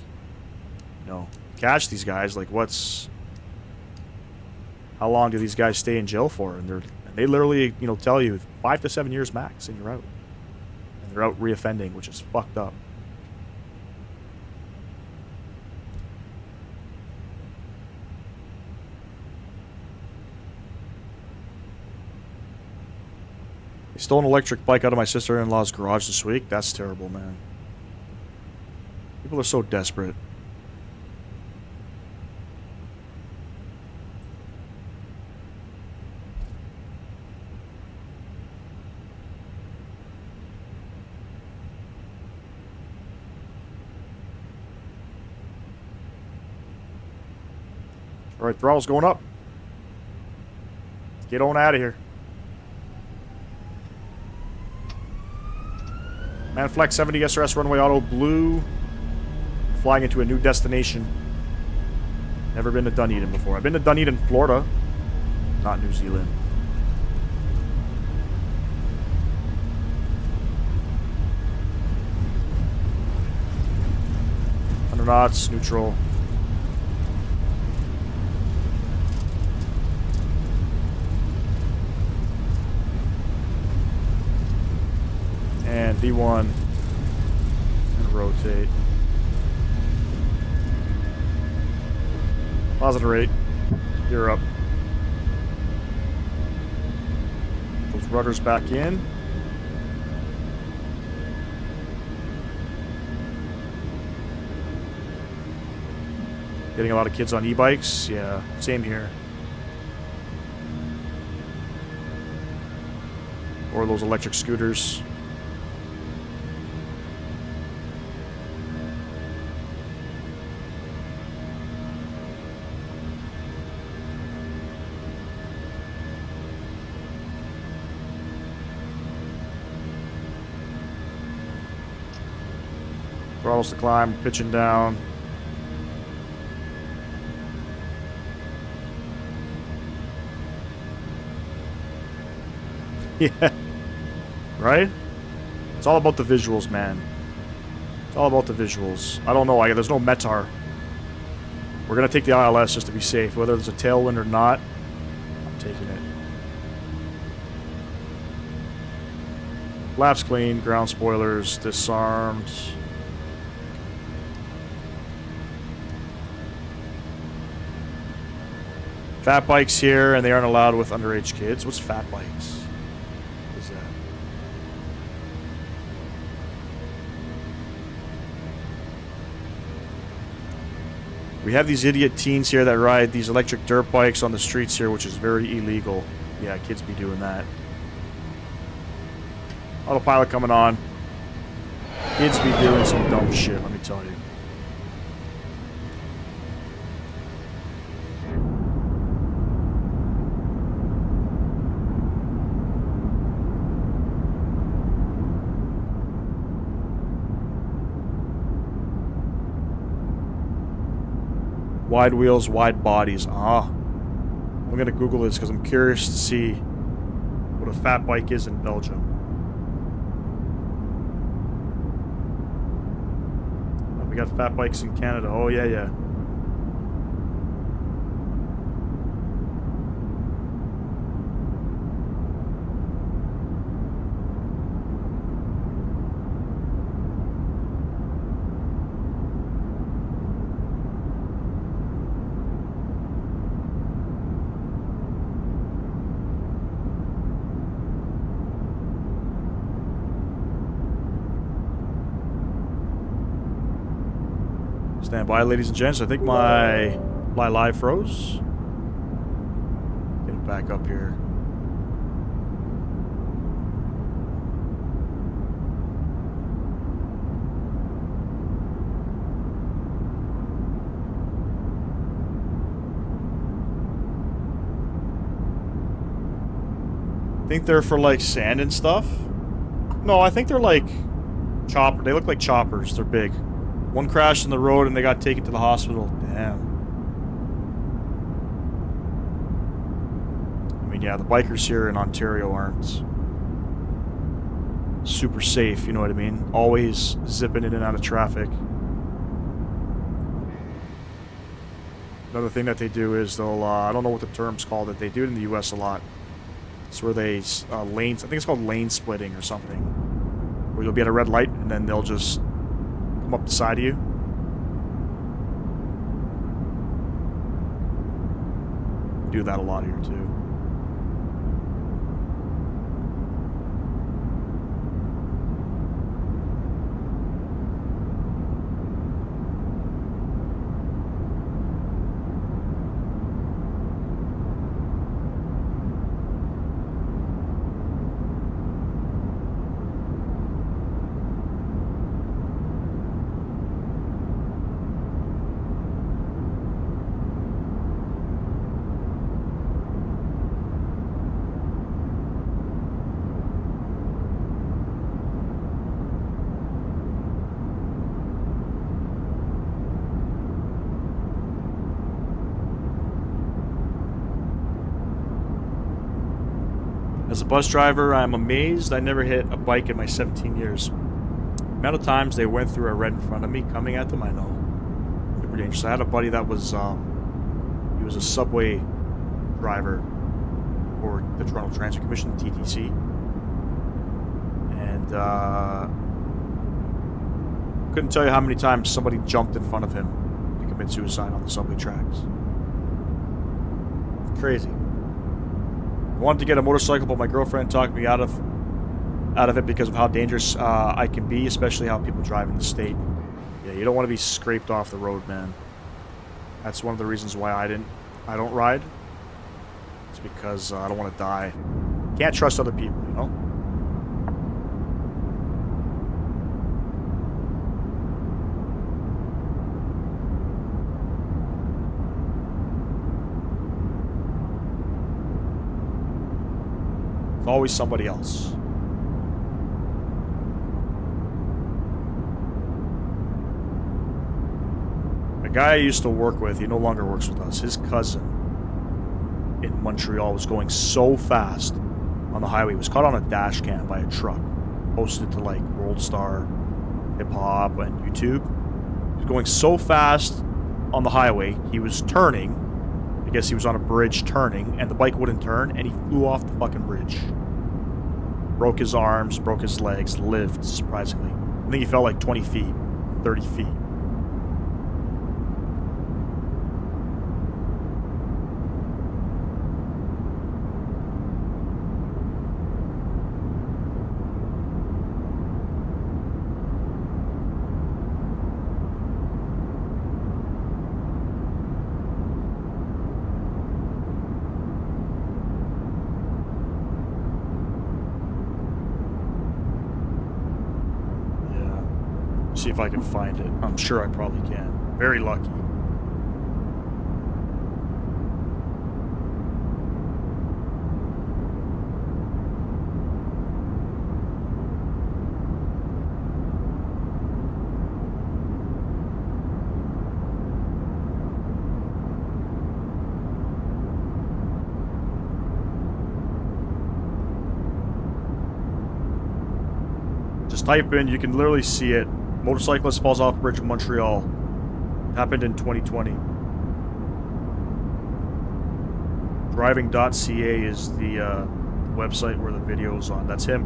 you know, catch these guys, like, how long do these guys stay in jail for? And they literally, you know, tell you 5 to 7 years max, and you're out. And they're out reoffending, which is fucked up. They stole an electric bike out of my sister-in-law's garage this week. That's terrible, man. People are so desperate. Alright, throttle's going up. Let's get on out of here. Manflex 70 SRS runway auto blue. Flying into a new destination. Never been to Dunedin before. I've been to Dunedin, Florida. Not New Zealand. Under knots, neutral. And V1 and rotate. Positive rate. You're up. Those rudders back in. Getting a lot of kids on e-bikes. Yeah, same here. Or those electric scooters. Throttles to climb, pitching down. Yeah. Right? It's all about the visuals, man. It's all about the visuals. I don't know. There's no METAR. We're going to take the ILS just to be safe. Whether there's a tailwind or not, I'm taking it. Laps clean. Ground spoilers disarmed. Fat bikes here, and they aren't allowed with underage kids. What's fat bikes? What is that? We have these idiot teens here that ride these electric dirt bikes on the streets here, which is very illegal. Yeah, kids be doing that. Autopilot coming on. Kids be doing some dumb shit, let me tell you. Wide wheels, wide bodies. I'm going to Google this because I'm curious to see what a fat bike is in Belgium. We got fat bikes in Canada. Oh, yeah, yeah. Stand by, ladies and gents. I think my live froze. Get it back up here. Think they're for like sand and stuff? No, I think they're like chopper. They look like choppers. They're big. One crashed in the road and they got taken to the hospital. Damn. I mean, yeah, the bikers here in Ontario aren't super safe, you know what I mean? Always zipping in and out of traffic. Another thing that they do is they'll, I don't know what the term's called, that they do it in the US a lot. It's where they, lanes, I think it's called lane splitting or something. Where you'll be at a red light and then they'll just come up the side of you. Do that a lot here too. As a bus driver, I'm amazed I never hit a bike in my 17 years. The amount of times they went through a red in front of me, coming at them, I know. Super dangerous. I had a buddy that was, he was a subway driver for the Toronto Transit Commission, TTC. And, couldn't tell you how many times somebody jumped in front of him to commit suicide on the subway tracks. It's crazy. I wanted to get a motorcycle, but my girlfriend talked me out of it because of how dangerous I can be, especially how people drive in the state. Yeah, you don't want to be scraped off the road, man. That's one of the reasons why I don't ride. It's because I don't want to die. Can't trust other people, you know? Always somebody else. A guy I used to work with, he no longer works with us. His cousin in Montreal was going so fast on the highway. He was caught on a dash cam by a truck. posted it to like World Star, Hip Hop, and YouTube. He was going so fast on the highway, he was turning. I guess he was on a bridge turning, and the bike wouldn't turn, and he flew off the fucking bridge. Broke his arms, broke his legs, lived, surprisingly. I think he fell like 20 feet, 30 feet. See if I can find it. I'm sure I probably can. Very lucky. Just type in, you can literally see it. Motorcyclist falls off bridge in Montreal. Happened in 2020. Driving.ca is the website where the video's on. That's him.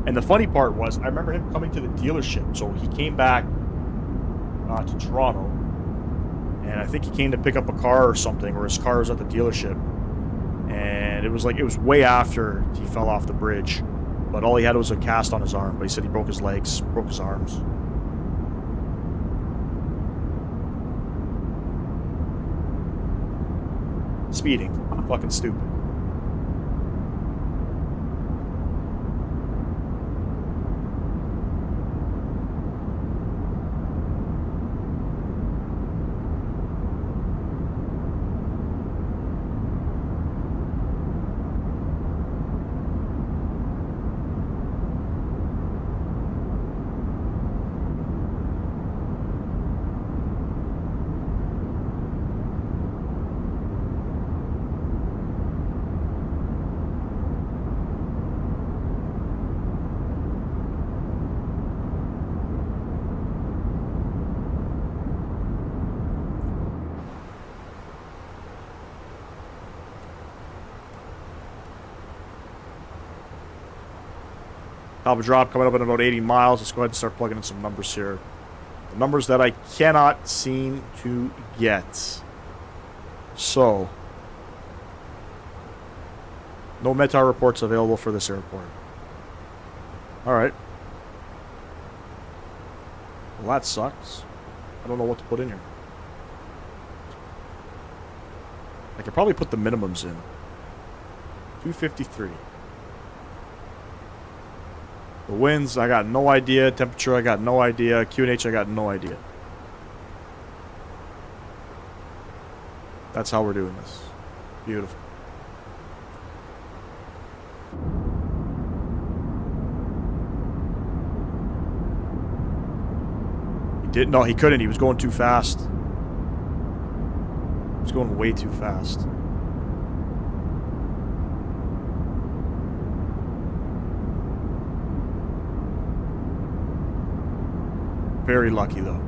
And the funny part was, I remember him coming to the dealership. So he came back to Toronto. And I think he came to pick up a car or something, or his car was at the dealership. And it was way after he fell off the bridge. But all he had was a cast on his arm. But he said he broke his legs, broke his arms. Speeding. Fucking stupid. Top of drop coming up in about 80 miles. Let's go ahead and start plugging in some numbers here. The numbers that I cannot seem to get. So, no METAR reports available for this airport. Alright. Well, that sucks. I don't know what to put in here. I could probably put the minimums in. 253. The winds, I got no idea. Temperature, I got no idea. QNH, I got no idea. That's how we're doing this. Beautiful. He didn't. No, he couldn't. He was going too fast. He was going way too fast. Very lucky, though.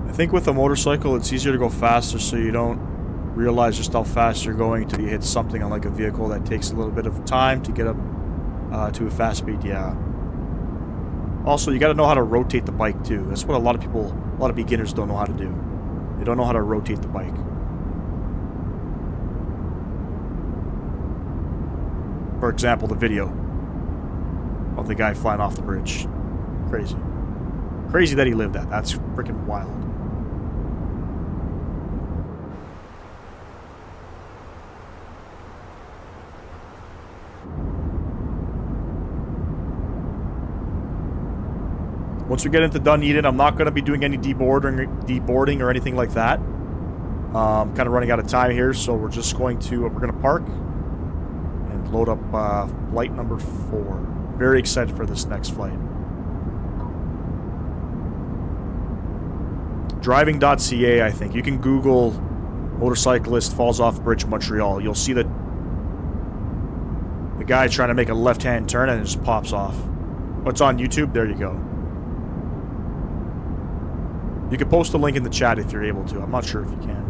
I think with a motorcycle, it's easier to go faster so you don't realize just how fast you're going until you hit something on like a vehicle that takes a little bit of time to get up to a fast speed, yeah. Also, you got to know how to rotate the bike, too. That's what a lot of beginners don't know how to do. They don't know how to rotate the bike. For example, the video of the guy flying off the bridge. Crazy. Crazy that he lived that. That's freaking wild. Once we get into Dunedin, I'm not going to be doing any deboarding or anything like that. Kind of running out of time here, so we're just going to, we're going to park and load up flight number 4. Very excited for this next flight. Driving.ca, I think. You can Google Motorcyclist falls off bridge in Montreal. You'll see the guy trying to make a left-hand turn and it just pops off. What's on YouTube? There you go. You can post a link in the chat if you're able to. I'm not sure if you can.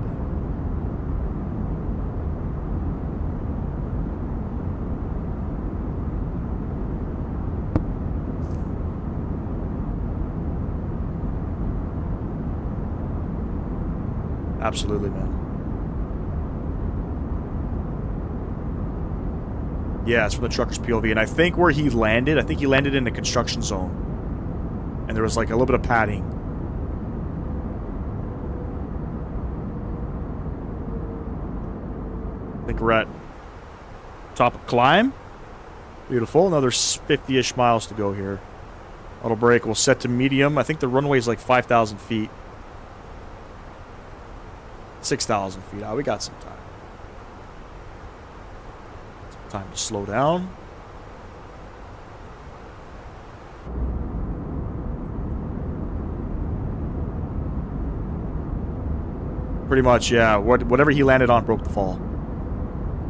Absolutely, man. Yeah, it's from the trucker's POV. And I think where he landed, I think he landed in a construction zone. And there was like a little bit of padding. I think we're at top of climb. Beautiful. Another 50-ish miles to go here. Auto brake will set to medium. I think the runway is like 5,000 feet. 6,000 feet out. We got some time. Some time to slow down. Pretty much, yeah. Whatever he landed on broke the fall.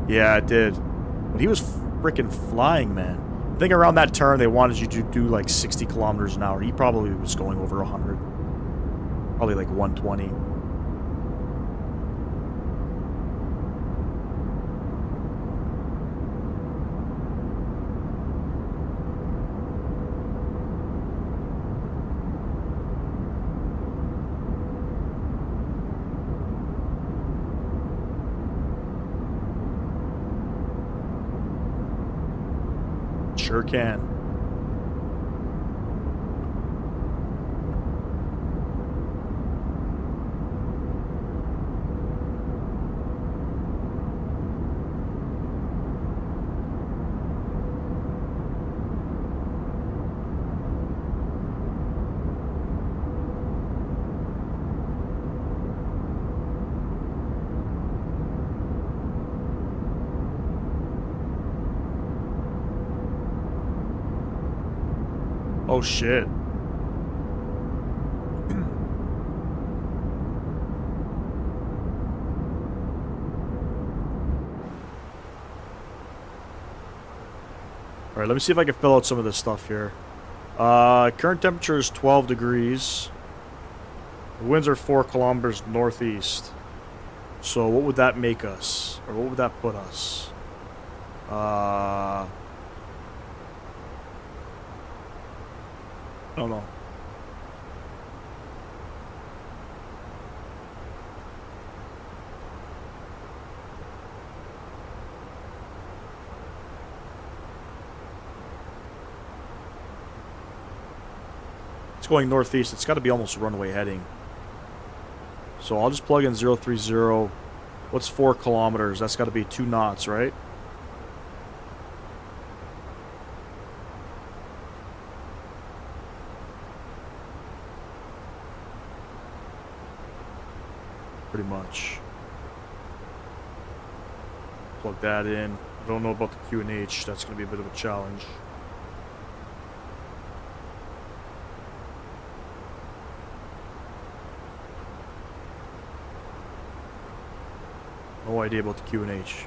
Yeah, it did. But he was freaking flying, man. I think around that turn, they wanted you to do like 60 kilometers an hour. He probably was going over 100. Probably like 120. Sure can. Oh shit. Alright, let me see if I can fill out some of this stuff here. Current temperature is 12 degrees. The winds are 4 kilometers northeast. So what would that make us? Or what would that put us? I don't know. It's going northeast. It's got to be almost runway heading. So I'll just plug in 030. What's 4 kilometers? That's got to be 2 knots, right? Pretty much. Plug that in. I don't know about the QNH. That's going to be a bit of a challenge. No idea about the QNH.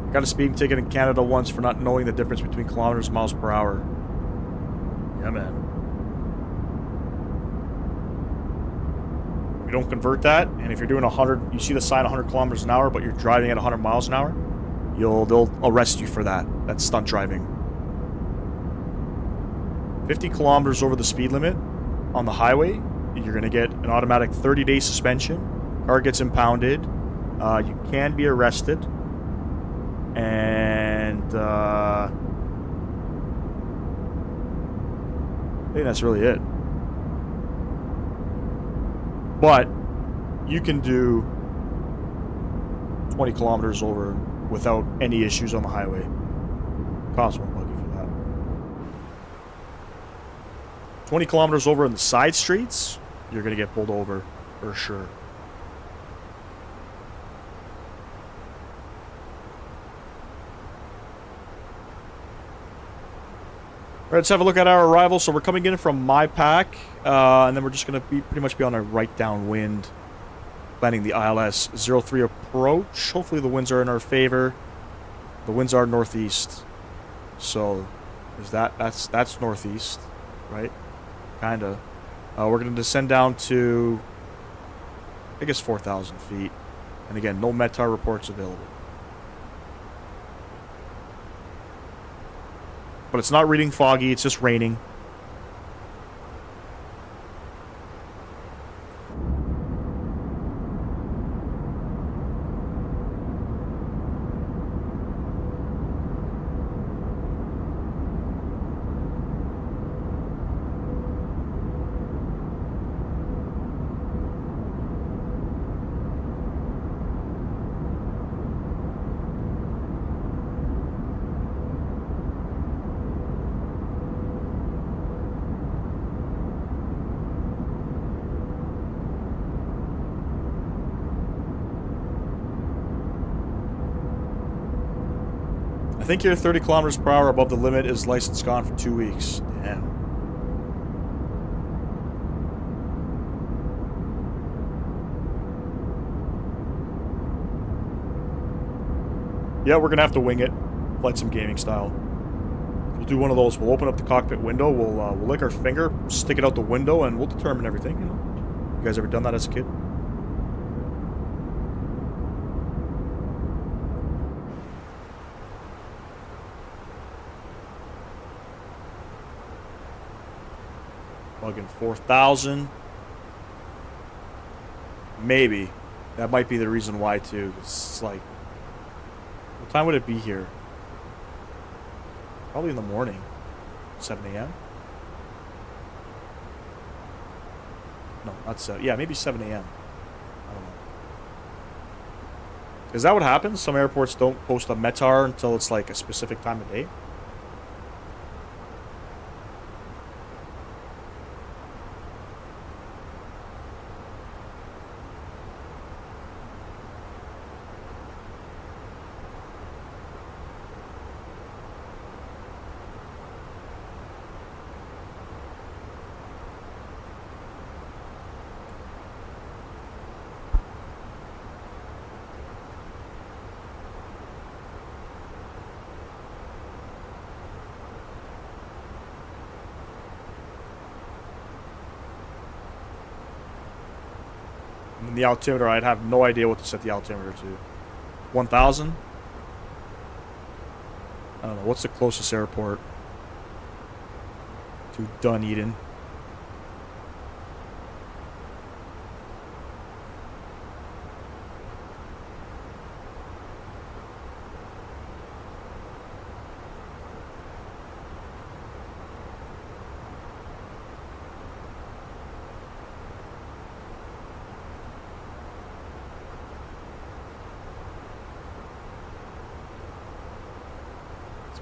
I got a speeding ticket in Canada once for not knowing the difference between kilometers and miles per hour. Yeah, man. If you don't convert that, and if you're doing 100, you see the sign 100 kilometers an hour, but you're driving at 100 miles an hour, they'll arrest you for that. That's stunt driving. 50 kilometers over the speed limit on the highway, you're going to get an automatic 30-day suspension. Car gets impounded. You can be arrested. And I think that's really it. But you can do 20 kilometers over without any issues on the highway. Cops won't bug you for that. 20 kilometers over in the side streets, you're going to get pulled over for sure. All right, let's have a look at our arrival. So we're coming in from my pack, and then we're just going to be pretty much be on a right downwind, planning the ILS 03 approach. Hopefully the winds are in our favor. The winds are northeast, so is that's northeast, right? Kinda. We're going to descend down to, I guess, 4,000 feet, and again, no METAR reports available. But it's not reading foggy, it's just raining. I think you're 30 kilometers per hour above the limit. Is license gone for 2 weeks. Damn. Yeah, we're gonna have to wing it. Flightsym gaming style. We'll do one of those. We'll open up the cockpit window. We'll lick our finger, stick it out the window, and we'll determine everything. You know. You guys ever done that as a kid? Plug in 4,000. Maybe. That might be the reason why, too. It's like... What time would it be here? Probably in the morning. 7 a.m.? No, not 7. Yeah, maybe 7 a.m. I don't know. Is that what happens? Some airports don't post a METAR until it's like a specific time of day? And the altimeter, I'd have no idea what to set the altimeter to. 1,000? I don't know. What's the closest airport to Dunedin?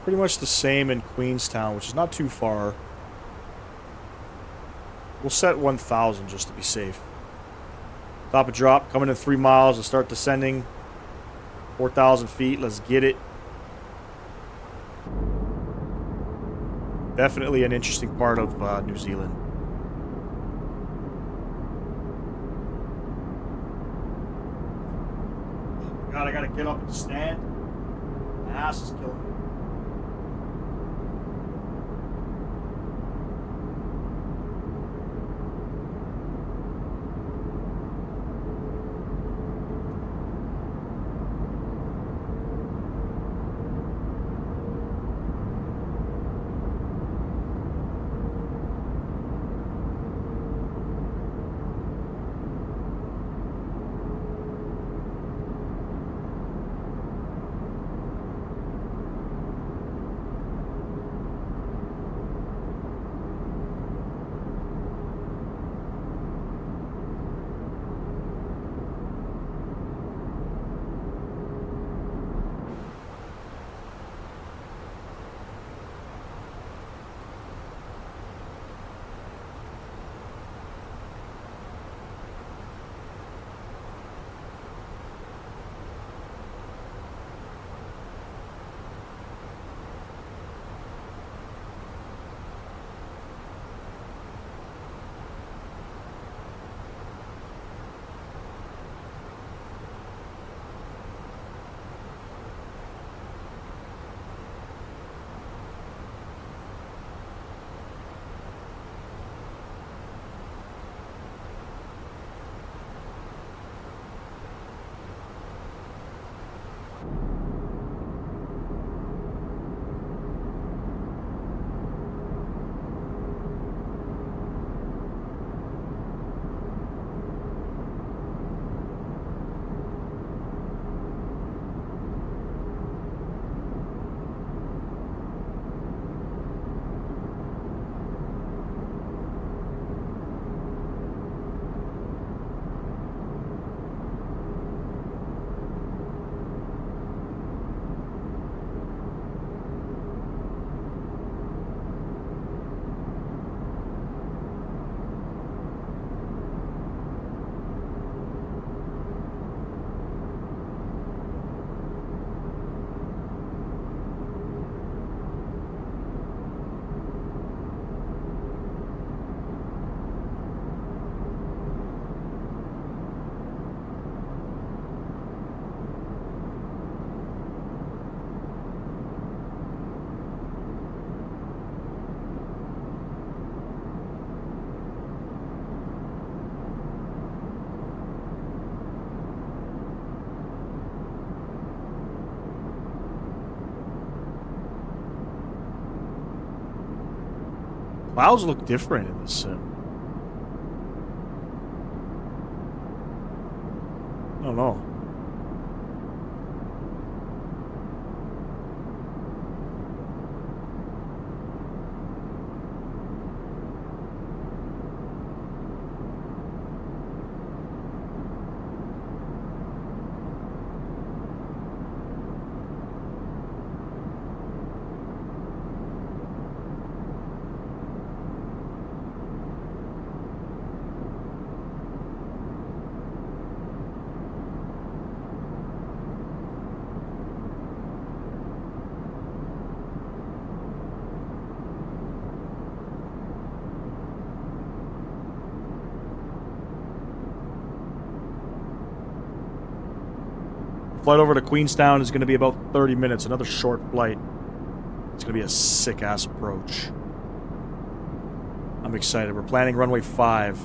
Pretty much the same in Queenstown, which is not too far. We'll set 1,000 just to be safe. Stop a drop, coming in 3 miles and start descending. 4,000 feet, let's get it. Definitely an interesting part of New Zealand. God, I gotta get up and stand. My ass is killing me. Clouds look different in this sim. I don't know. Flight over to Queenstown is going to be about 30 minutes. Another short flight. It's going to be a sick-ass approach. I'm excited. We're planning runway 5.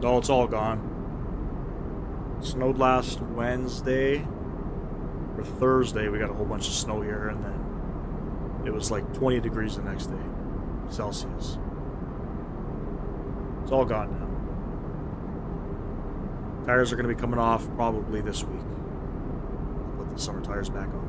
No, it's all gone. Snowed last Wednesday or Thursday. We got a whole bunch of snow here, and then it was like 20 degrees the next day, Celsius. It's all gone now. Tires are going to be coming off probably this week. I'll put the summer tires back on.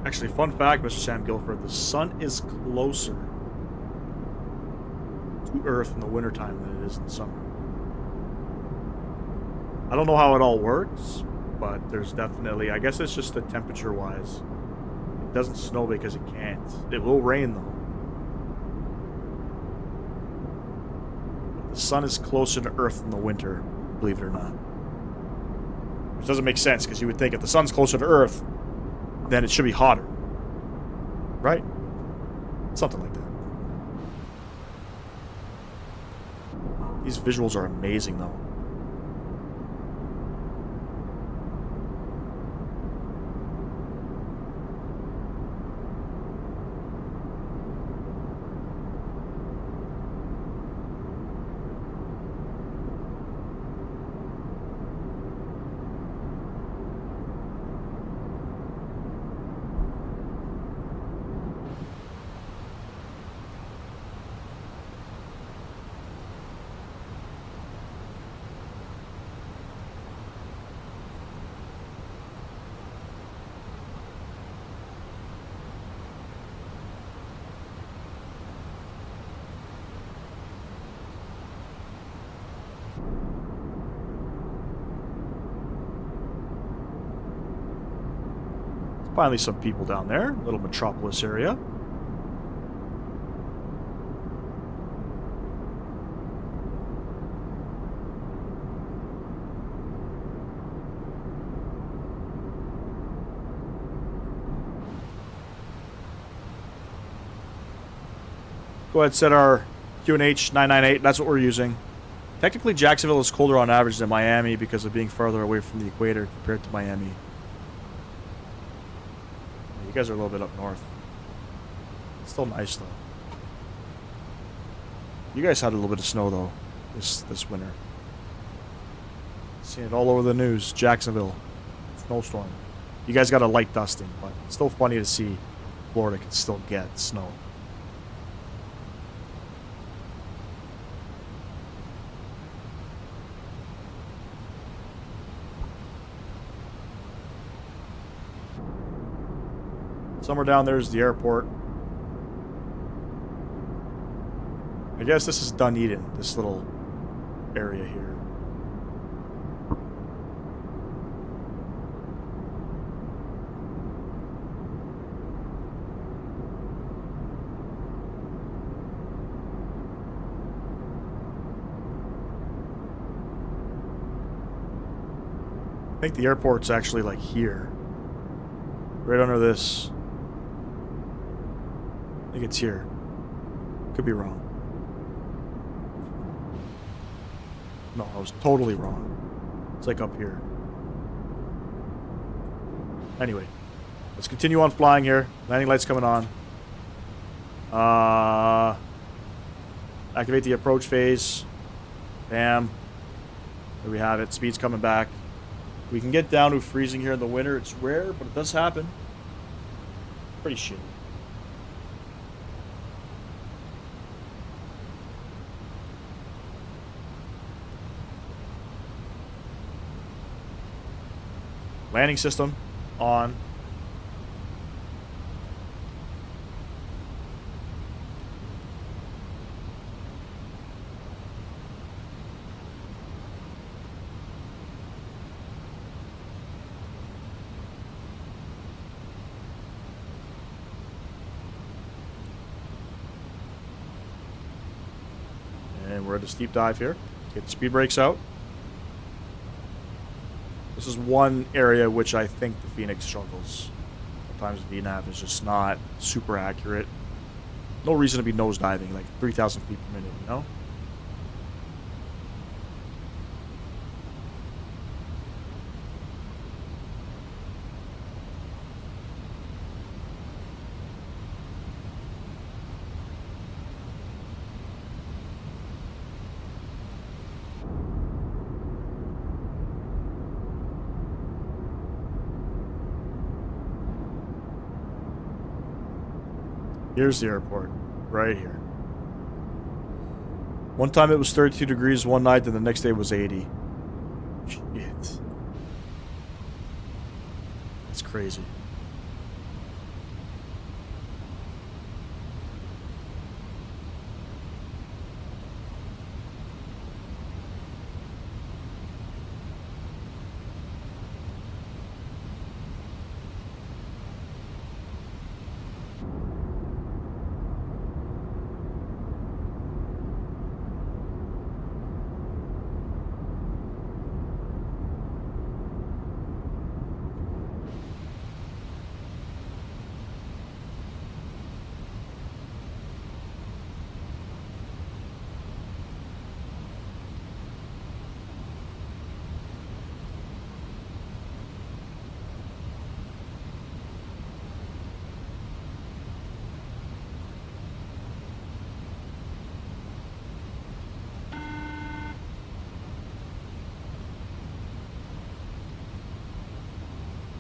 Actually, fun fact, Mr. Sam Guilford, the sun is closer to Earth in the wintertime than it is in the summer. I don't know how it all works, but there's definitely, I guess it's just the temperature-wise. It doesn't snow because it can't. It will rain, though. But the sun is closer to Earth in the winter, believe it or not. Which doesn't make sense, because you would think if the sun's closer to Earth, then it should be hotter. Right? Something like that. These visuals are amazing, though. Finally some people down there. Little metropolis area. Go ahead, set our QNH 998. That's what we're using. Technically, Jacksonville is colder on average than Miami because of being farther away from the equator compared to Miami. You guys are a little bit up north. It's still nice, though. You guys had a little bit of snow, though, this winter. Seeing it all over the news. Jacksonville. Snowstorm. You guys got a light dusting, but it's still funny to see Florida can still get snow. Somewhere down there is the airport. I guess this is Dunedin, this little area here. I think the airport's actually like here. Right under this. I think it's here. Could be wrong. No, I was totally wrong. It's like up here. Anyway, let's continue on flying here. Landing lights coming on. Activate the approach phase. Bam. There we have it. Speed's coming back. We can get down to freezing here in the winter. It's rare, but it does happen. Pretty shitty. Landing system on. And we're at a steep dive here. Get the speed brakes out. This is one area which I think the Phoenix struggles. Sometimes the VNAV is just not super accurate. No reason to be nosediving, like 3,000 feet per minute, you know? Here's the airport, right here. One time it was 32 degrees one night, and the next day was 80. Shit. That's crazy.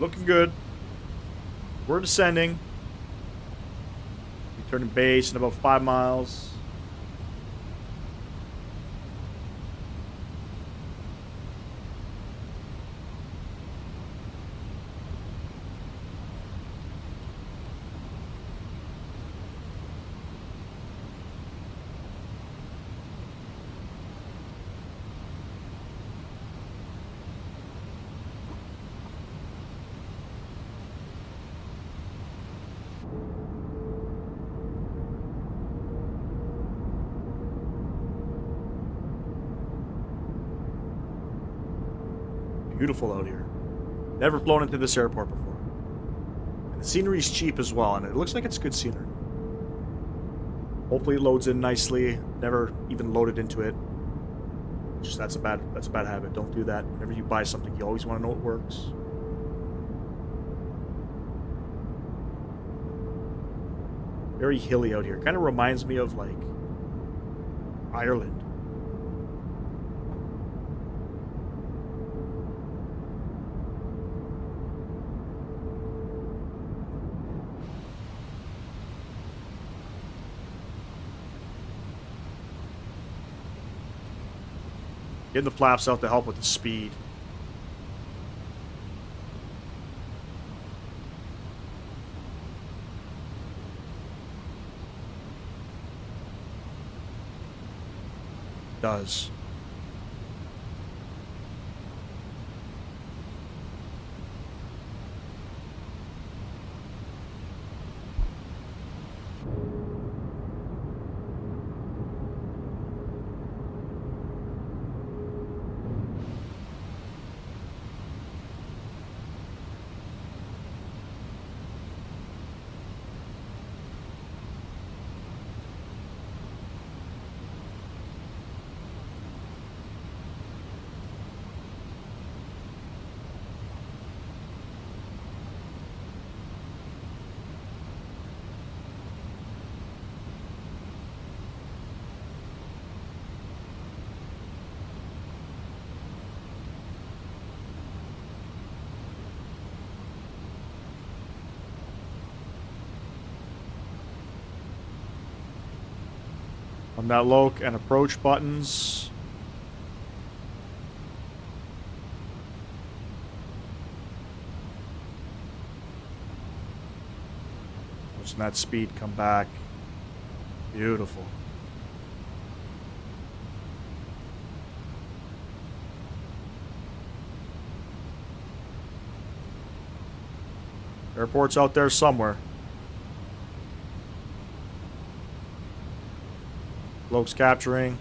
Looking good. We're descending. Returning base in about 5 miles. Beautiful out here. Never flown into this airport before. And the scenery's cheap as well, and it looks like it's good scenery. Hopefully it loads in nicely. Never even loaded into it. Just that's a bad habit. Don't do that. Whenever you buy something, you always want to know it works. Very hilly out here. Kind of reminds me of like Ireland. Getting the flaps out to help with the speed. Does. On that loc and approach buttons. Watching that speed come back. Beautiful. Airport's out there somewhere. Loc's capturing.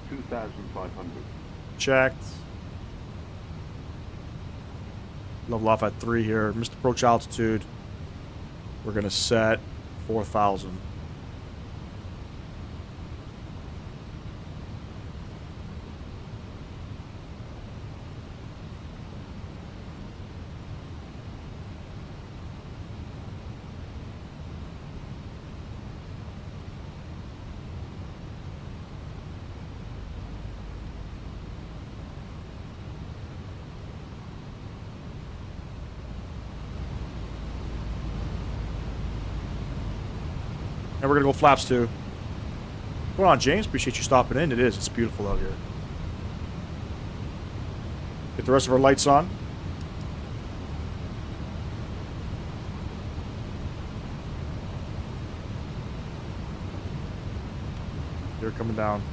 $2,500. Checked. Level off at 3 here. Missed approach altitude. We're going to set 4,000. And we're going to go flaps too. What's going on, James? Appreciate you stopping in. It is. It's beautiful out here. Get the rest of our lights on. They're coming down.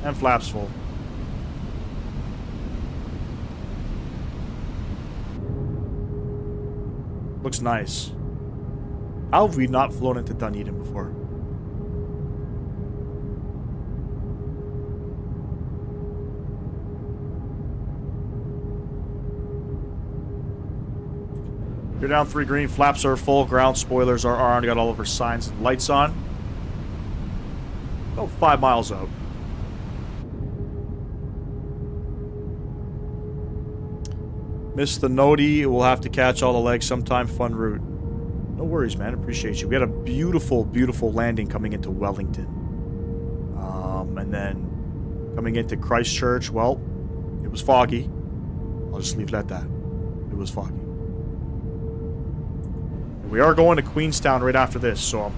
And flaps full. Looks nice. How have we not flown into Dunedin before? You're down 3 green, flaps are full, ground spoilers are on, got all of our signs and lights on. About 5 miles out. Missed the noti. We'll have to catch all the legs sometime. Fun route. No worries, man. Appreciate you. We had a beautiful, beautiful landing coming into Wellington. And then coming into Christchurch, well, it was foggy. I'll just leave it at that. It was foggy. And we are going to Queenstown right after this, so I'm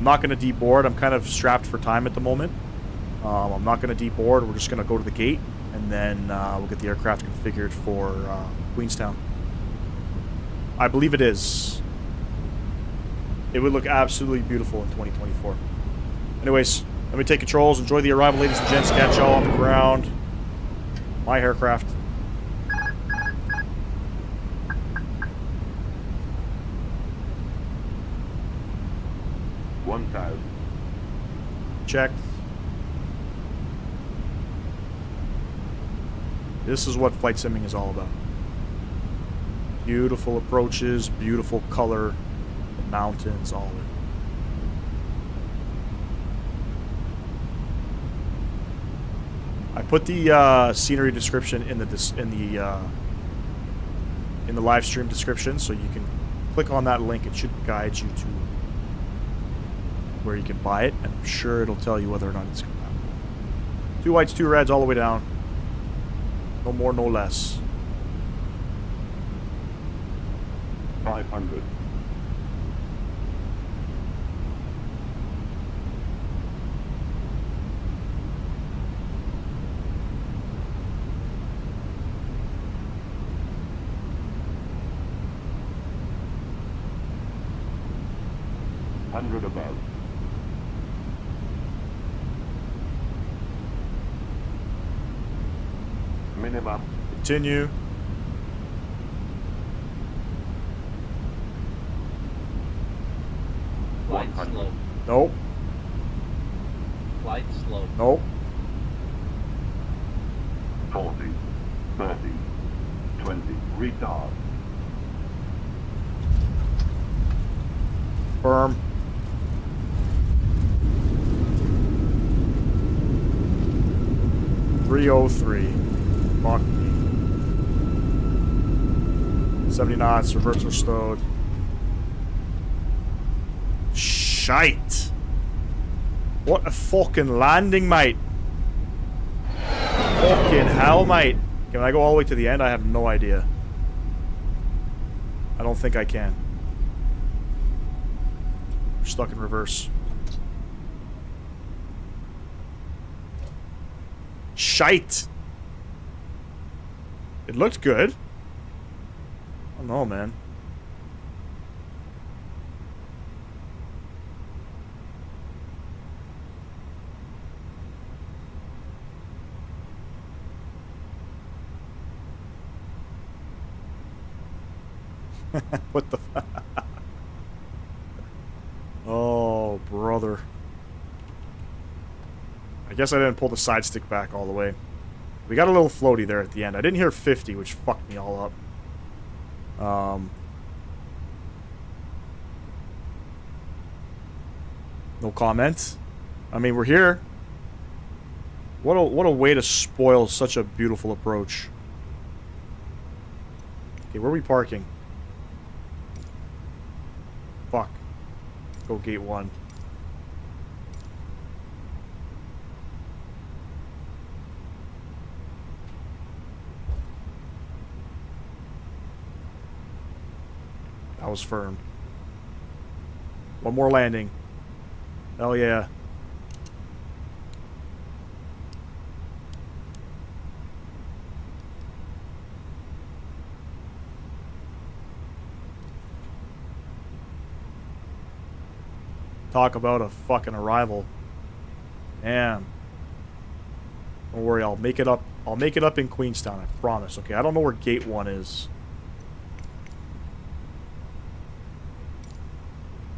not gonna deboard. I'm kind of strapped for time at the moment. I'm not gonna deboard. We're just gonna go to the gate, and then we'll get the aircraft configured for Queenstown. I believe it is. It would look absolutely beautiful in 2024. Anyways, let me take controls. Enjoy the arrival, ladies and gents. Catch y'all on the ground. My aircraft. Checked. This is what flight simming is all about. Beautiful approaches, beautiful color, the mountains, all of it. I put the scenery description in the live stream description, so you can click on that link. It should guide you to where you can buy it, and I'm sure it'll tell you whether or not it's compatible. 2 whites, 2 reds, all the way down. No more, no less. 500. Hundred above. Minimum. Continue. Flight slow. Nope. Flight slow. Nope. 40, 30, 20. Retard. Firm. .303. Fuck me. 70 knots. Reverser stowed. Shite. What a fucking landing, mate. Fucking hell, mate. Can I go all the way to the end? I have no idea. I don't think I can. We're stuck in reverse. Shite. It looked good. I don't know, man. What the fuck? Oh, brother. I guess I didn't pull the side stick back all the way. We got a little floaty there at the end. I didn't hear 50, which fucked me all up. No comment. I mean, we're here. What a way to spoil such a beautiful approach. Okay, where are we parking? Fuck. Go gate 1. That was firm. One more landing. Hell yeah. Talk about a fucking arrival. Damn. Don't worry, I'll make it up. I'll make it up in Queenstown, I promise. Okay, I don't know where gate 1 is.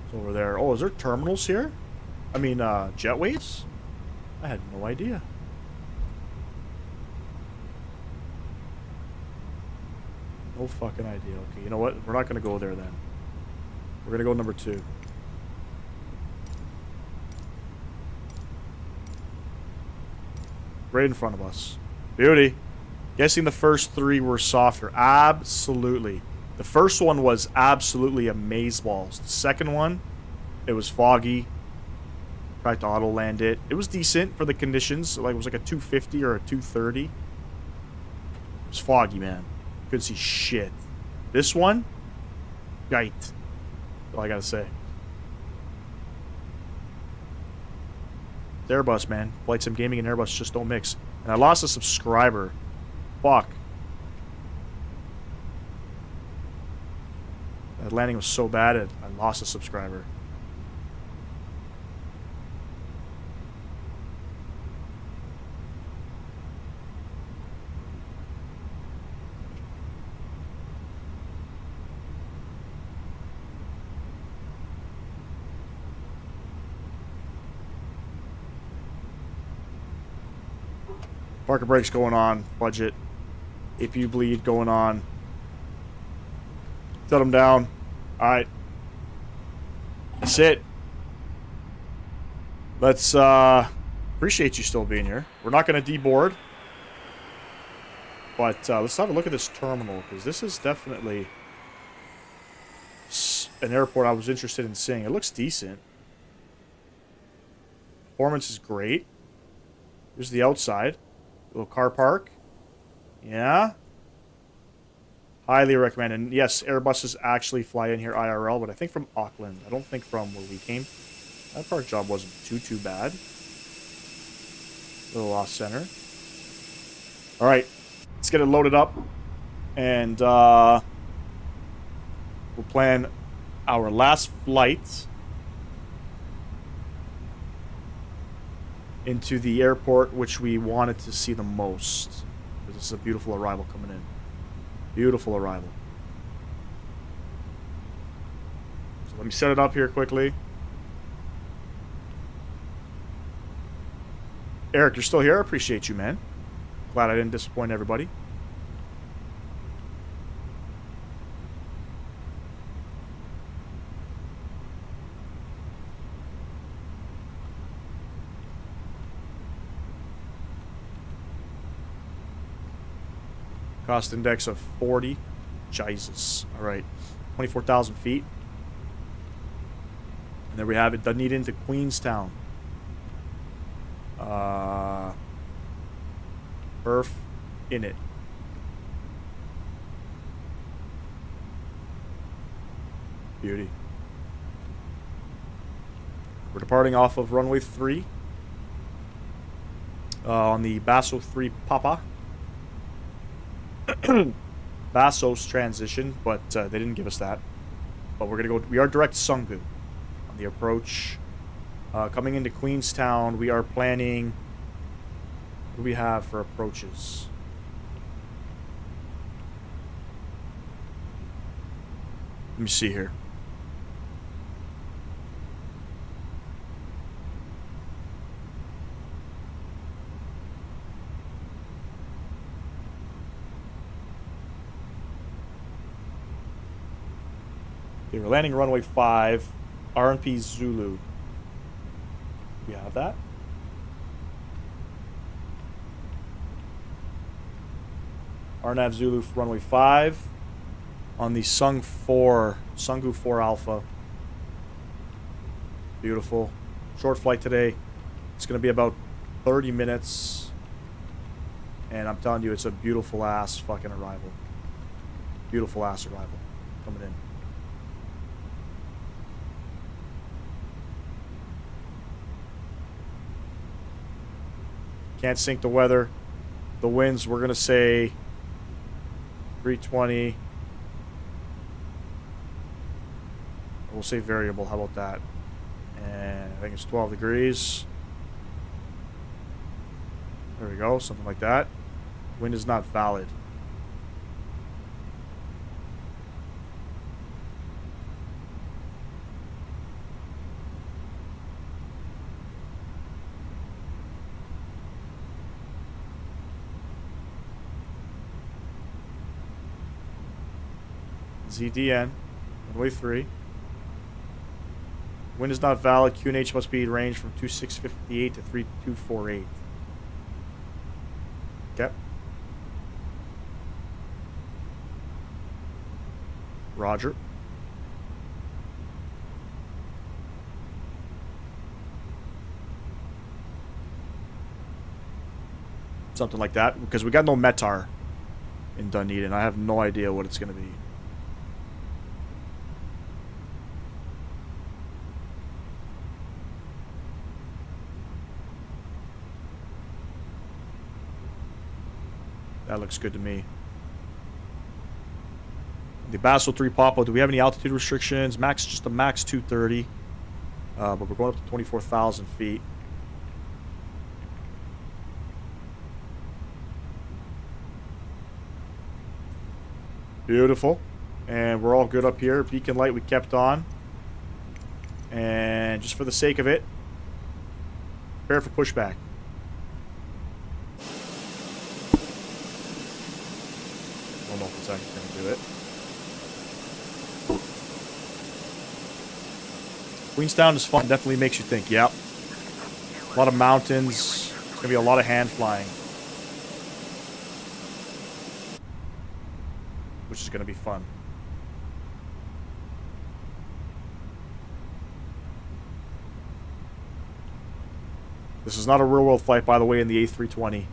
It's over there. Oh, is there terminals here? I mean, jetways? I had no idea. No fucking idea. Okay, you know what? We're not gonna go there then. We're gonna go number 2. Right in front of us. Beauty. Guessing the first three were softer. Absolutely. The first one was absolutely amazeballs. The second one, it was foggy. Tried to auto land it. It was decent for the conditions. Like, it was like a 250 or a 230. It was foggy, man. Couldn't see shit. This one, yite. That's all I gotta say. It's Airbus, man. Flight Sim Gaming and Airbus just don't mix. And I lost a subscriber. Fuck. That landing was so bad, I lost a subscriber. Parker brakes going on. Budget. APU bleed going on. Set them down. Alright. That's it. Let's, appreciate you still being here. We're not going to deboard. But, let's have a look at this terminal, because this is definitely an airport I was interested in seeing. It looks decent. Performance is great. Here's the outside. Little car park. Yeah. Highly recommend. And yes, Airbuses actually fly in here IRL, but I think from Auckland. I don't think from where we came. That park job wasn't too bad. Little off center. Alright. Let's get it loaded up. And we'll plan our last flight into the airport which we wanted to see the most. This is a beautiful arrival coming in. Beautiful arrival. So let me set it up here quickly. Eric, you're still here? I appreciate you, man. Glad I didn't disappoint everybody. Cost index of 40. Jesus. Alright. 24,000 feet. And there we have it. Dunedin to Queenstown. Perf in it. Beauty. We're departing off of runway 3. On the Basso 3 Papa. Bassos transition, but they didn't give us that. But we're gonna go. We are direct Sungu on the approach. Coming into Queenstown, we are planning. What do we have for approaches? Let me see here. Okay, we're landing runway 5, RNP Zulu. We have that. RNAV Zulu runway 5 on the Sungu 4 Alpha. Beautiful. Short flight today. It's going to be about 30 minutes. And I'm telling you, it's a beautiful ass fucking arrival. Beautiful ass arrival. Coming in. Can't sync the weather. The winds, we're going to say 320. We'll say variable. How about that? And I think it's 12 degrees. There we go. Something like that. Wind is not valid. ZDN, runway 3. Wind is not valid. QNH must be range from 2658 to 3248. Okay. Roger. Something like that, because we got no METAR in Dunedin. I have no idea what it's going to be. That looks good to me. The Basso 3 Papa, do we have any altitude restrictions? Max, just a max 230. But we're going up to 24,000 feet. Beautiful. And we're all good up here. Beacon light we kept on. And just for the sake of it, prepare for pushback. I don't know if it's actually going to do it. Queenstown is fun. Definitely makes you think. Yep. A lot of mountains. It's going to be a lot of hand flying. Which is going to be fun. This is not a real world flight, by the way, in the A320.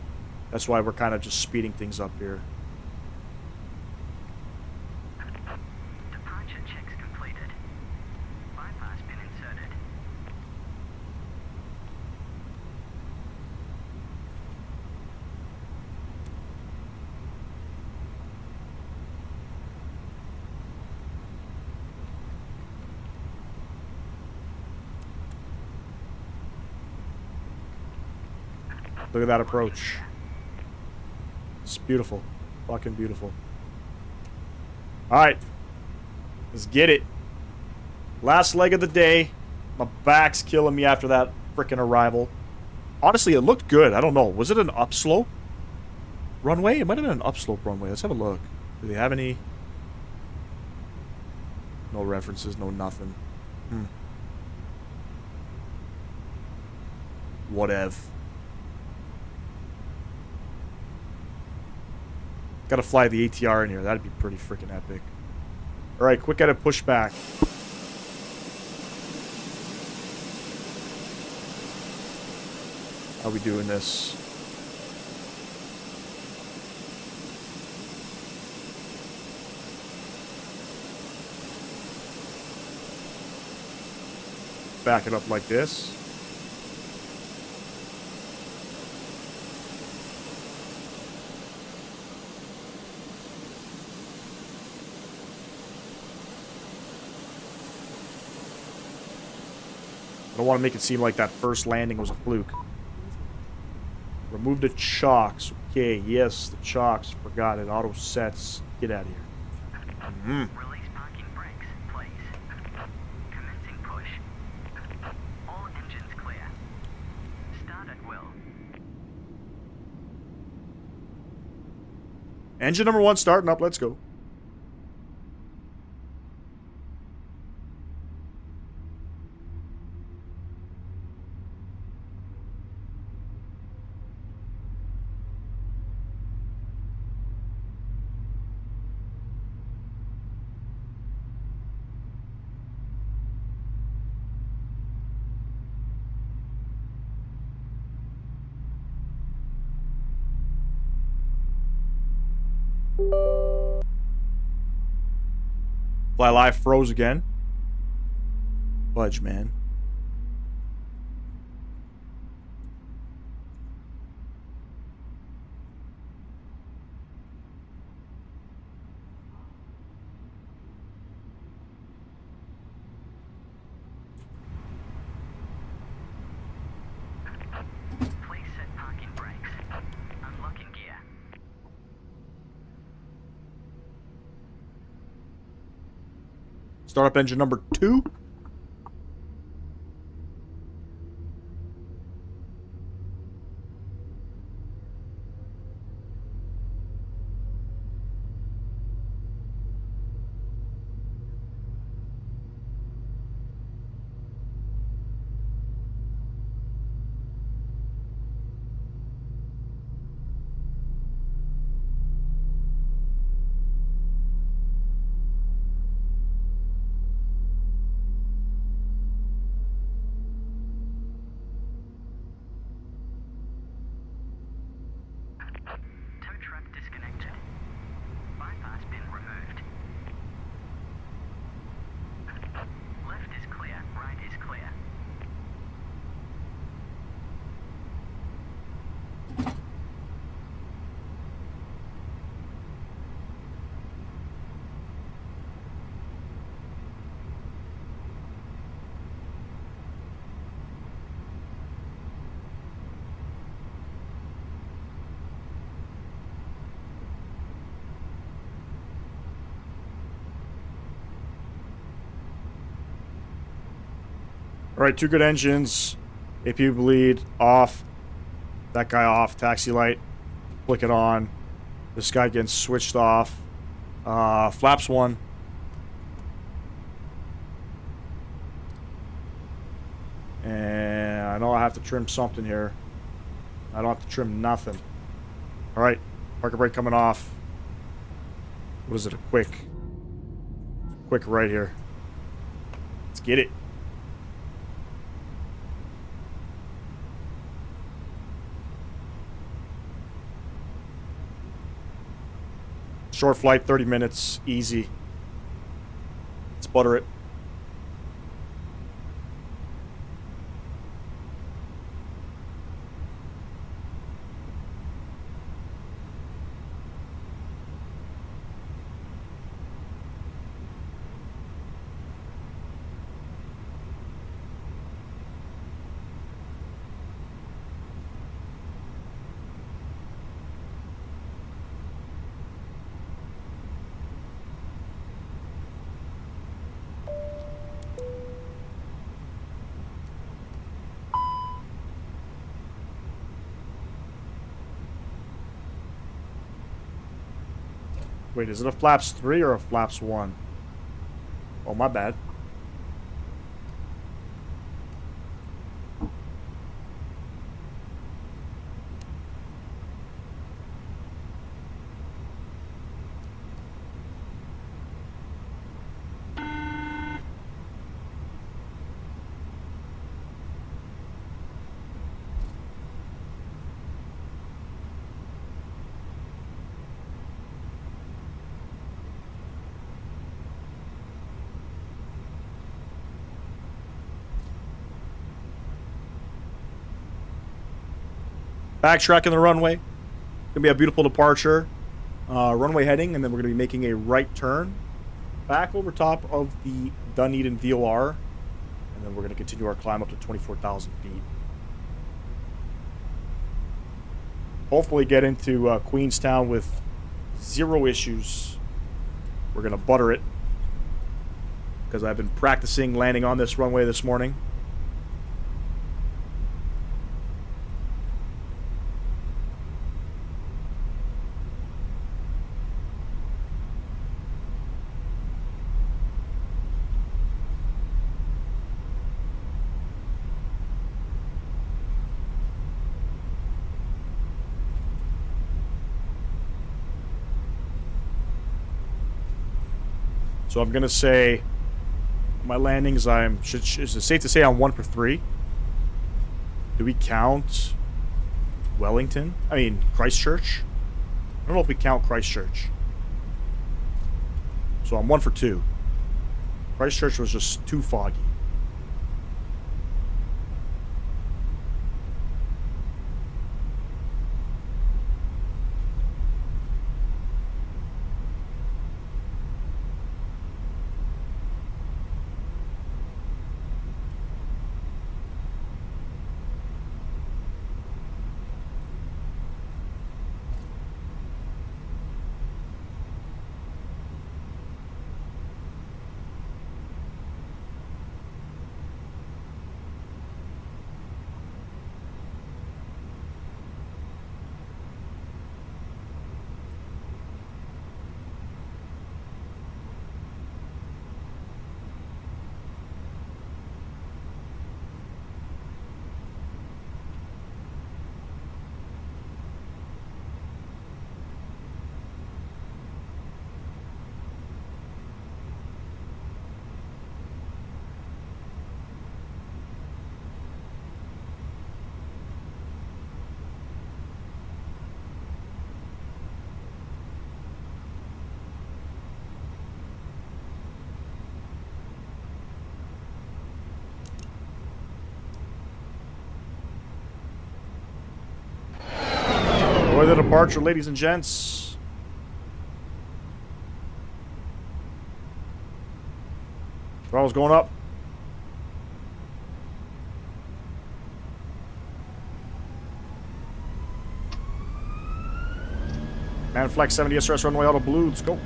That's why we're kind of just speeding things up here. Departure checks completed. Bypass been inserted. Look at that approach. It's beautiful. Fucking beautiful. Alright. Let's get it. Last leg of the day. My back's killing me after that frickin' arrival. Honestly, it looked good. I don't know. Was it an upslope runway? It might have been an upslope runway. Let's have a look. Do they have any? No references, no nothing. Whatever. Gotta fly the ATR in here. That'd be pretty freaking epic. Alright, quick edit pushback. How we doing this? Back it up like this. I don't want to make it seem like that first landing was a fluke. Remove the chocks. Okay, yes, the chocks. Forgot it. Auto sets. Get out of here. Release parking brakes, please. Commencing push. All engines clear. Start at will. Engine number 1 starting up. Let's go. Fly Live froze again. Fudge, man. Please set parking brakes. Unlocking gear. Start up engine number 2. Alright, 2 good engines. APU bleed, off. That guy off. Taxi light. Flick it on. This guy getting switched off. Flaps 1. And I know I have to trim something here. I don't have to trim nothing. Alright, parking brake coming off. What is it? A quick right here. Let's get it. Short flight, 30 minutes, easy. Let's butter it. Wait, is it a flaps 3 or a flaps 1? Oh, my bad. Backtracking the runway. Gonna be a beautiful departure. Runway heading, and then we're gonna be making a right turn back over top of the Dunedin VOR, and then we're gonna continue our climb up to 24,000 feet. Hopefully get into Queenstown with 0 issues. We're gonna butter it because I've been practicing landing on this runway this morning. So I'm gonna say my landings. Is it safe to say I'm 1 for 3? Do we count Wellington? I mean Christchurch. I don't know if we count Christchurch. So I'm 1 for 2. Christchurch was just too foggy. Enjoy the departure, ladies and gents. Throttle's going up. Manflex 70 SRS runway auto blue. Let's go.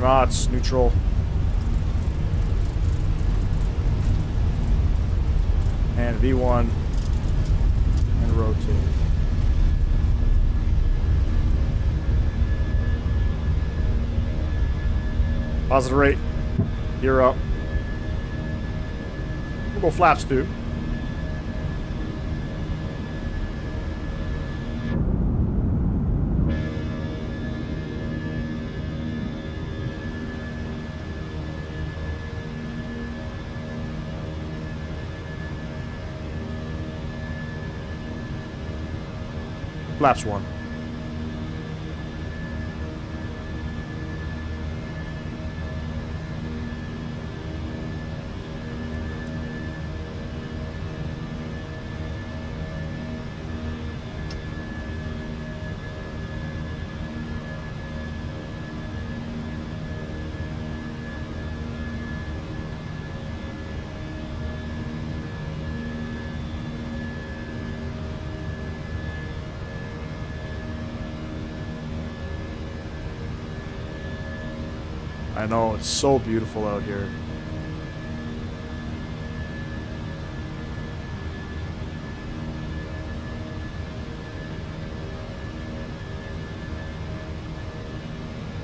knots, neutral. And V1. And rotate. Positive rate. Gear up. We'll go flaps too. Flaps 1. I know, it's so beautiful out here.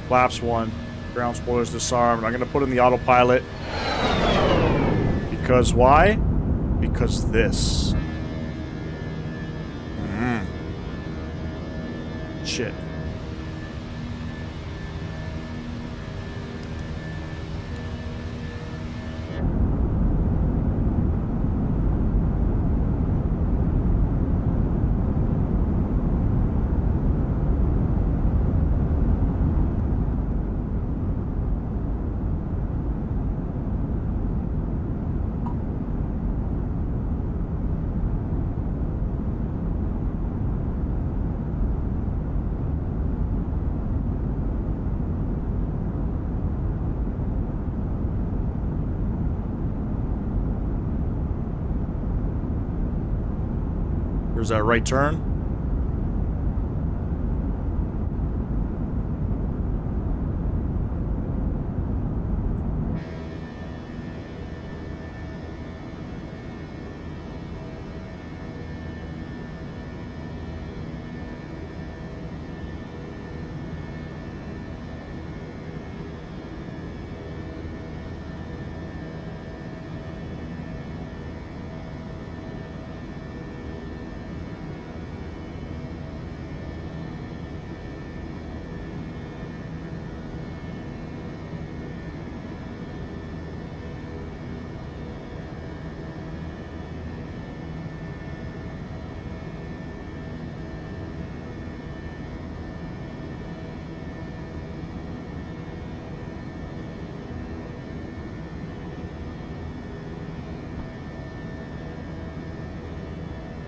Flaps 1. Ground spoilers disarmed. I'm going to put in the autopilot. Because why? Because this. Shit. There's that right turn.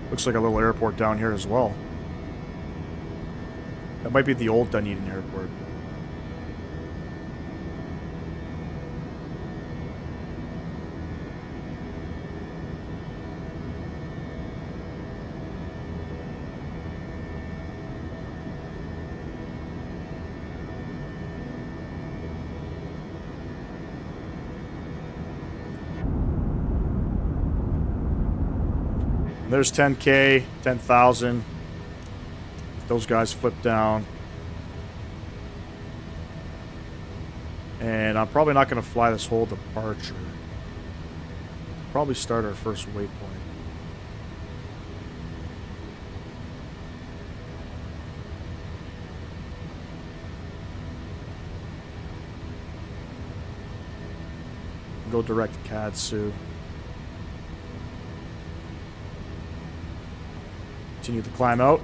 Looks like a little airport down here as well. That might be the old Dunedin Airport. There's 10K, 10,000. Those guys flip down. And I'm probably not going to fly this whole departure. Probably start our first waypoint. Go direct to Katsu. Continue to climb out.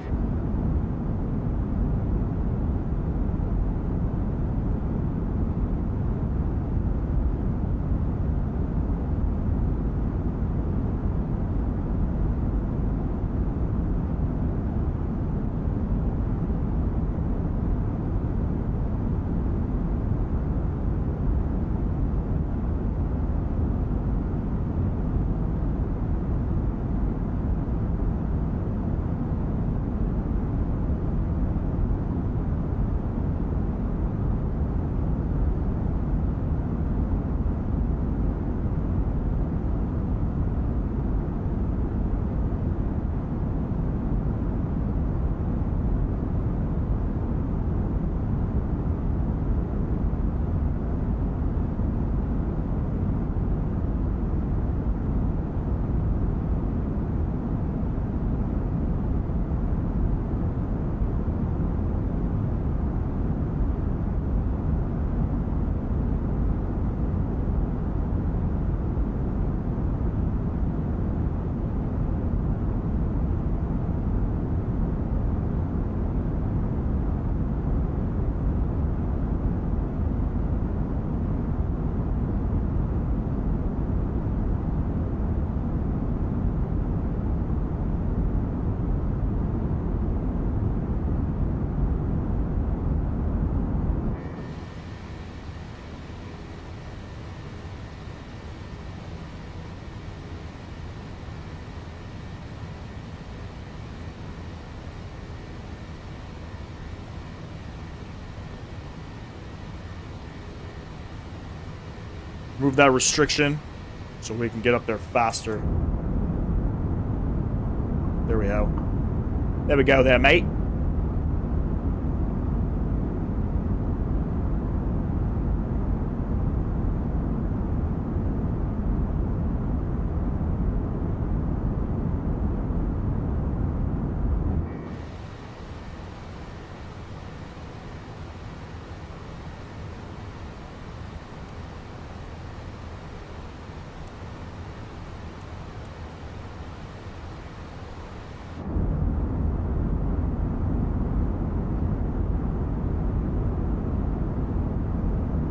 Move that restriction so we can get up there faster. There we go. There we go there, mate.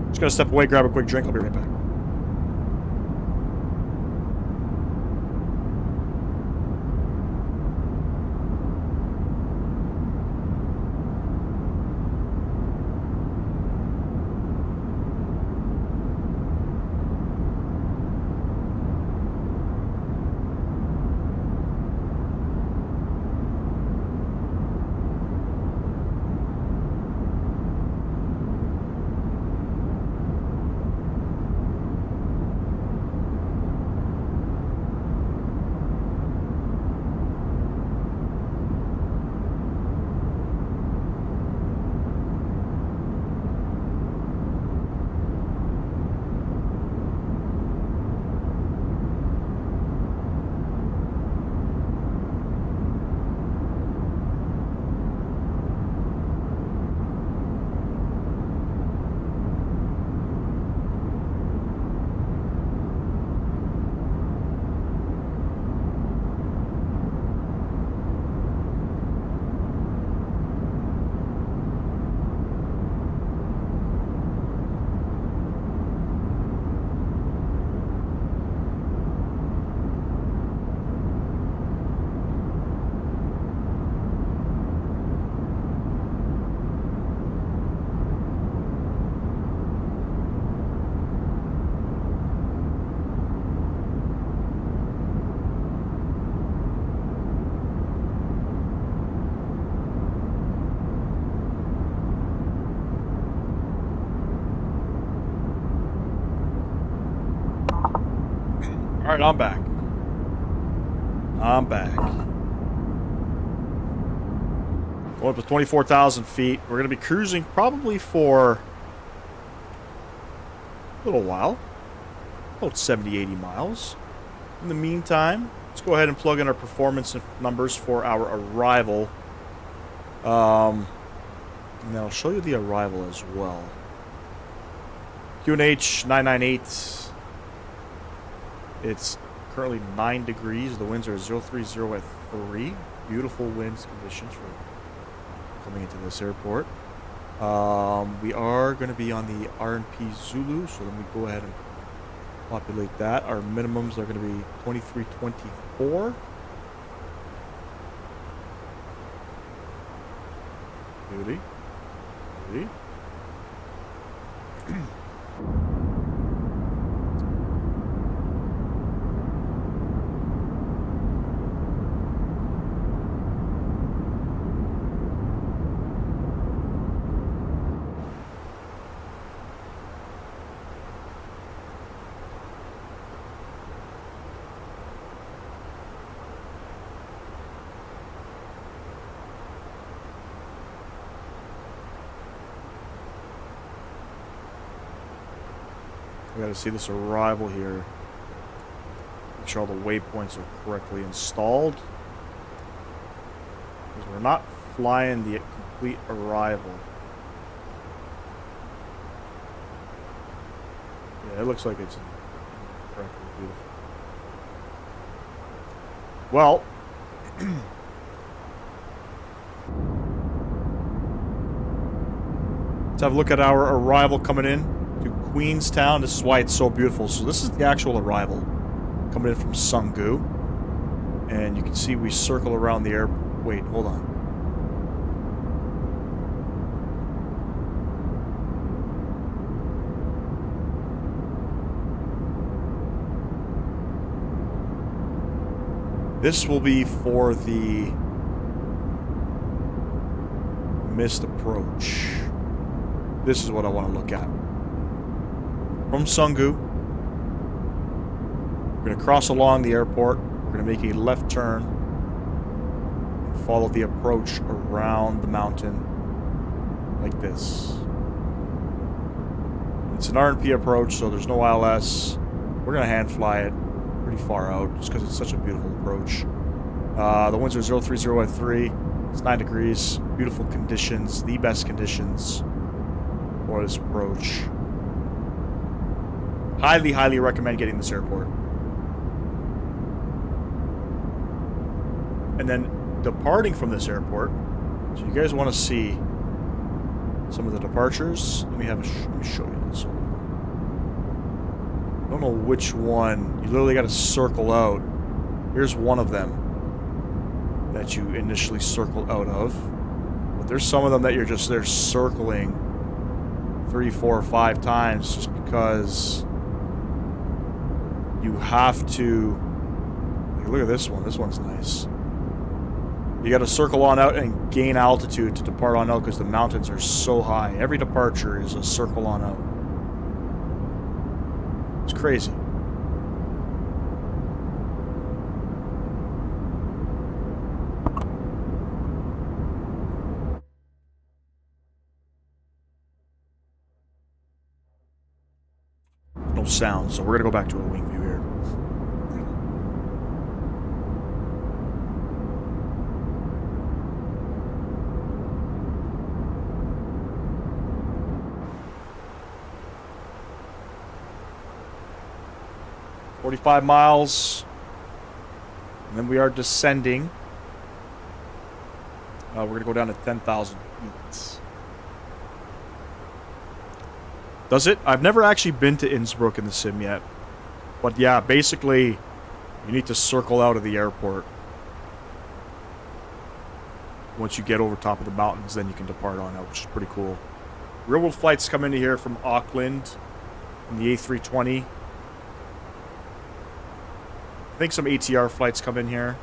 Just gonna step away, grab a quick drink. I'll be right back. All right, I'm back. I'm back. Going up to 24,000 feet. We're going to be cruising probably for a little while. About 70, 80 miles. In the meantime, let's go ahead and plug in our performance numbers for our arrival. And I'll show you the arrival as well. QNH 998. It's currently 9 degrees. The winds are 030 at 3. Beautiful winds conditions for coming into this airport. We are going to be on the RNP Zulu, so let me go ahead and populate that. Our minimums are going to be 2324. Beauty. Beauty. We got to see this arrival here. Make sure all the waypoints are correctly installed. Because we're not flying the complete arrival. Yeah, it looks like it's correctly beautiful. Well, let's have a look at our arrival coming in to Queenstown. This is why it's so beautiful. So this is the actual arrival coming in from Sungu. And you can see we circle around the air. Wait, hold on. This will be for the missed approach. This is what I want to look at. From Sungu, We're going to cross along the airport. We're going to make a left turn and follow the approach around the mountain like this. It's an RNP approach, so there's no ILS. We're going to hand fly it pretty far out just because it's such a beautiful approach. The winds are 030 at 3. It's 9 degrees. Beautiful conditions. The best conditions for this approach. Highly, highly recommend getting this airport. And then departing from this airport, so you guys want to see some of the departures. Let me show you this one. I don't know which one. You literally got to circle out. Here's one of them that you initially circle out of. But there's some of them that you're just there circling 3, 4, or 5 times just because you have to. Like, look at this one. This one's nice. You got to circle on out and gain altitude to depart on out because the mountains are so high. Every departure is a circle on out. It's crazy. No sound, so we're going to go back to a wing view here. 45 miles, and then we are descending. We're going to go down to 10,000 feet. Does it? I've never actually been to Innsbruck in the sim yet. But yeah, basically, you need to circle out of the airport. Once you get over top of the mountains, then you can depart on out, which is pretty cool. Real-world flights come into here from Auckland in the A320. I think some ATR flights come in here.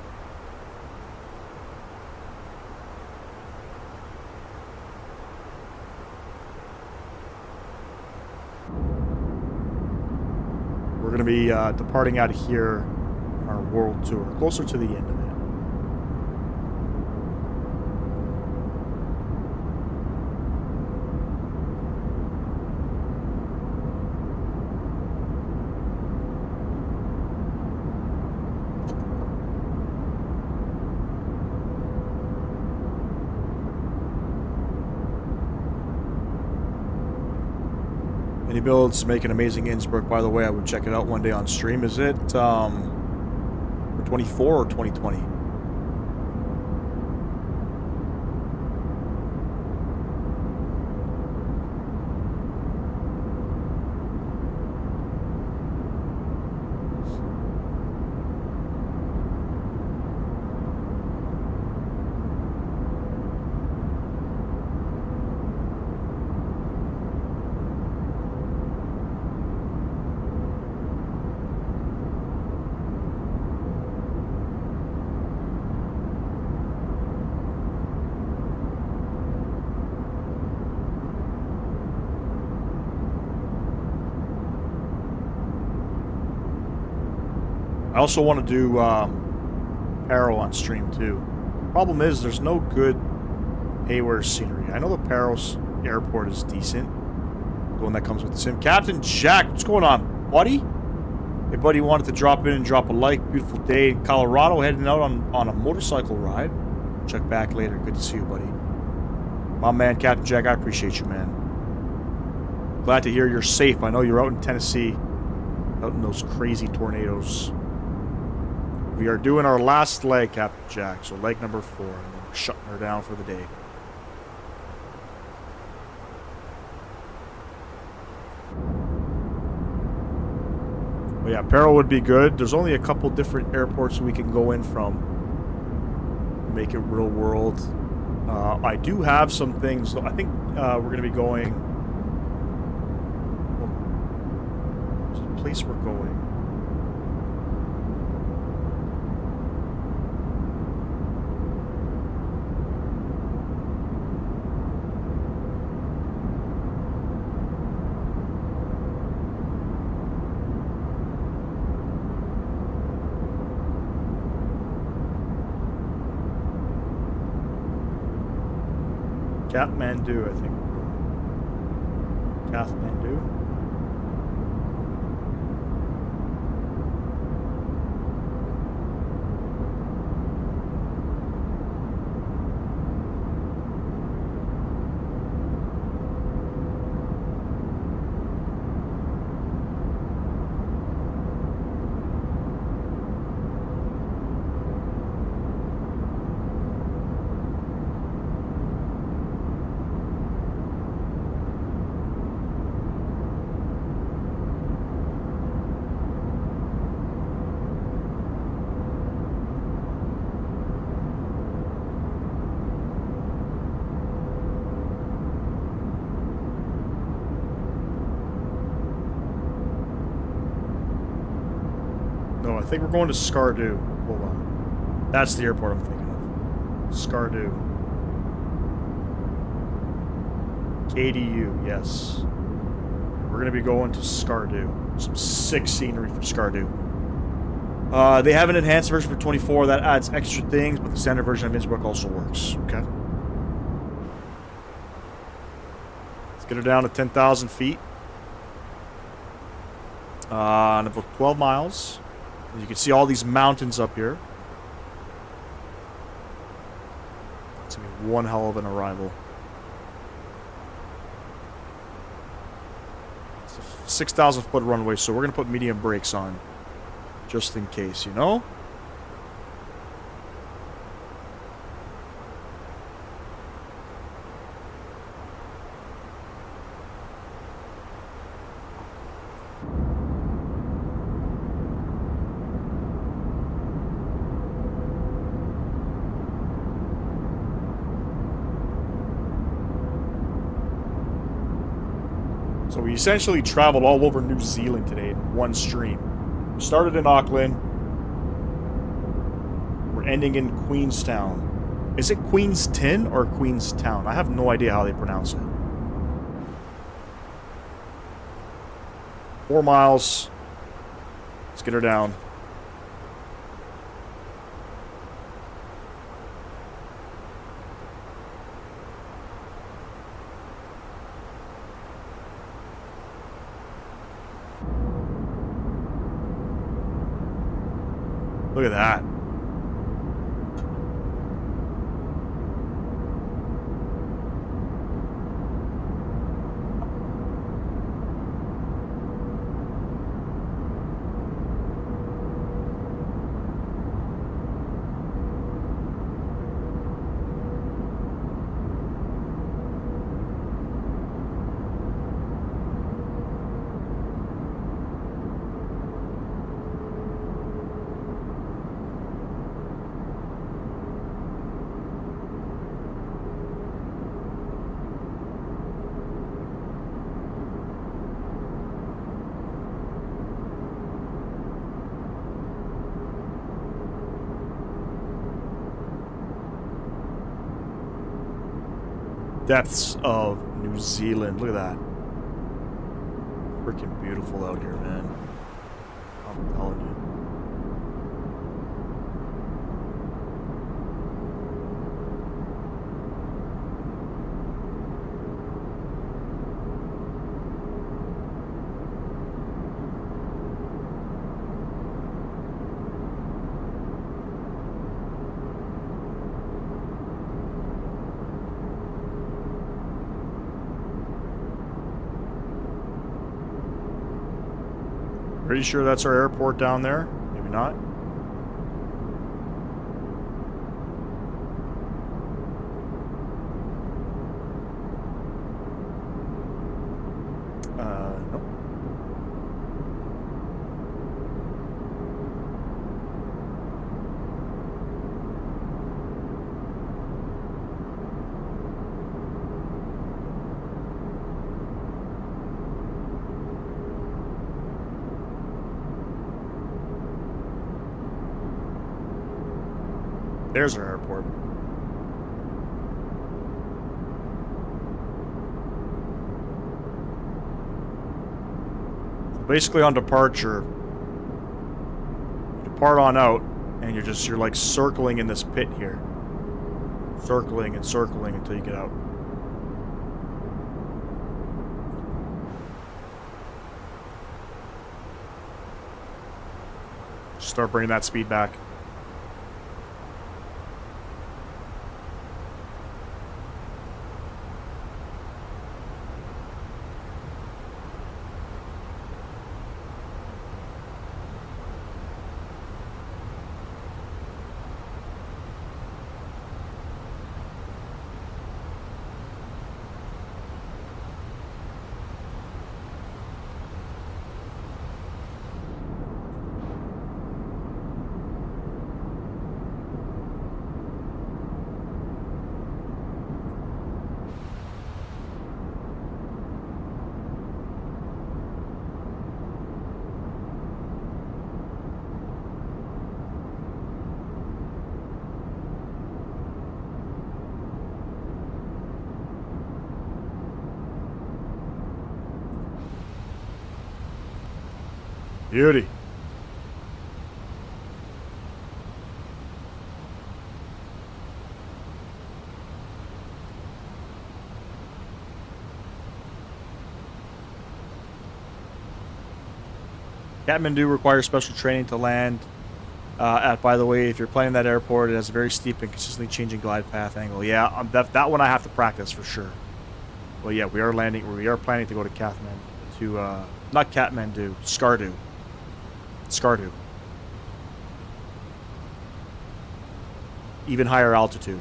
We're going to be departing out of here on our world tour, closer to the end of it. Any builds make an amazing Innsbruck, by the way. I would check it out one day on stream. Is it for 24 or 2020? I also want to do Paro on stream too. Problem is, there's no good Hayward scenery. I know the Peripherals Airport is decent, the one that comes with the sim. Captain Jack, what's going on, buddy? Hey, buddy, wanted to drop in and drop a like. Beautiful day in Colorado, heading out on a motorcycle ride. Check back later. Good to see you, buddy. My man, Captain Jack, I appreciate you, man. Glad to hear you're safe. I know you're out in Tennessee, out in those crazy tornadoes. We are doing our last leg, Captain Jack, so leg number 4, and then we're shutting her down for the day. But yeah, Peril would be good. There's only a couple different airports we can go in from. Make it real world. I do have some things. I think we're going to be going. There's a place we're going. Kathmandu, I think. Kathmandu. No, I think we're going to Skardu. Hold on. That's the airport I'm thinking of. Skardu. KDU, yes. We're going to be going to Skardu. Some sick scenery for Skardu. They have an enhanced version for 24 that adds extra things, but the standard version of Innsbruck also works. Okay. Let's get her down to 10,000 feet. On about 12 miles. You can see all these mountains up here. It's going to be one hell of an arrival. It's a 6,000 foot runway, so we're going to put medium brakes on. Just in case, you know? So we essentially traveled all over New Zealand today in one stream. We started in Auckland. We're ending in Queenstown. Is it Queenstown or Queenstown? I have no idea how they pronounce it. 4 miles. Let's get her down. Look at that. Depths of New Zealand. Look at that. Freaking beautiful out here, man. I'm telling you. Pretty sure that's our airport down there. Maybe not. Nope. There's our airport. So basically on departure, you depart on out, and you're like circling in this pit here. Circling and circling until you get out. Start bringing that speed back. Beauty. Kathmandu requires special training to land at, by the way, if you're playing that airport, it has a very steep and consistently changing glide path angle. Yeah, that one I have to practice for sure. Well, yeah, we are planning to go to Kathmandu, not Kathmandu, Skardu. Skardu. Even higher altitude.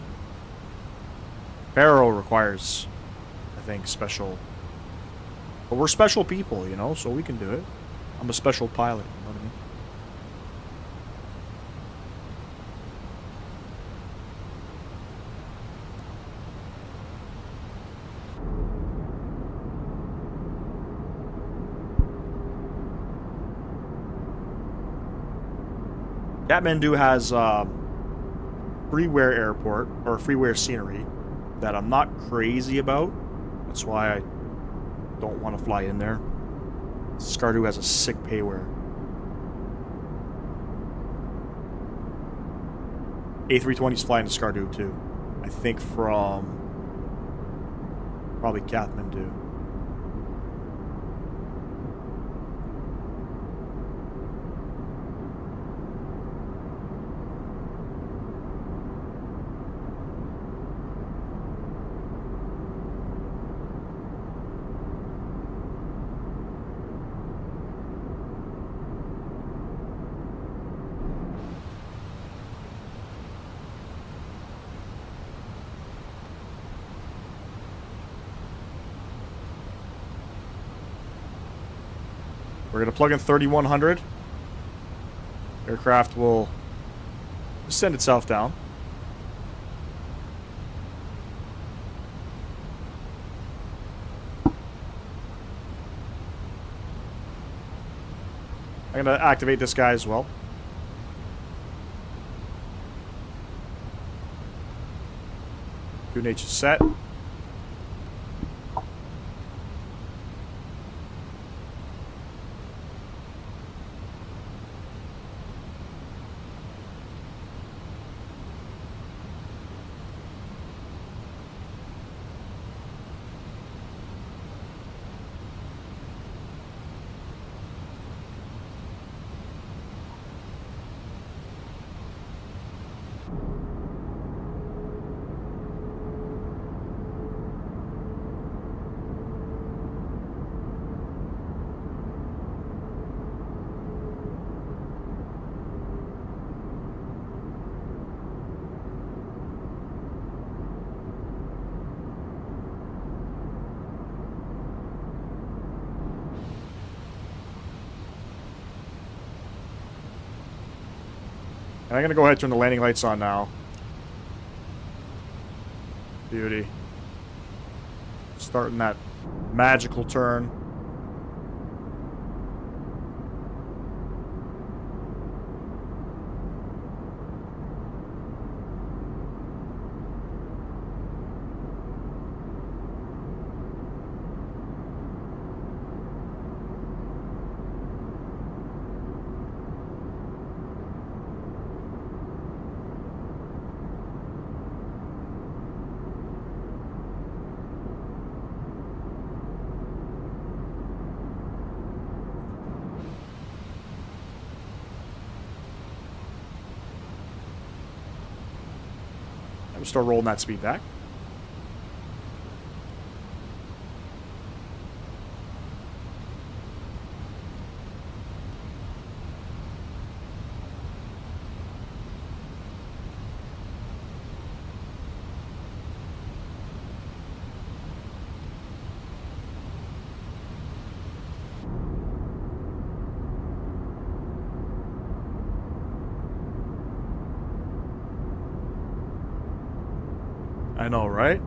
Barrow requires, I think, special. But we're special people, you know, so we can do it. I'm a special pilot, you know what I mean? Kathmandu has freeware airport, or freeware scenery, that I'm not crazy about. That's why I don't want to fly in there. Skardu has a sick payware. A320's flying to Skardu too. I think from probably Kathmandu. We're going to plug in 3100. Aircraft will send itself down. I'm going to activate this guy as well. QNH is set. And I'm going to go ahead and turn the landing lights on now. Beauty. Starting that magical turn. start rolling that speed back. I know, right?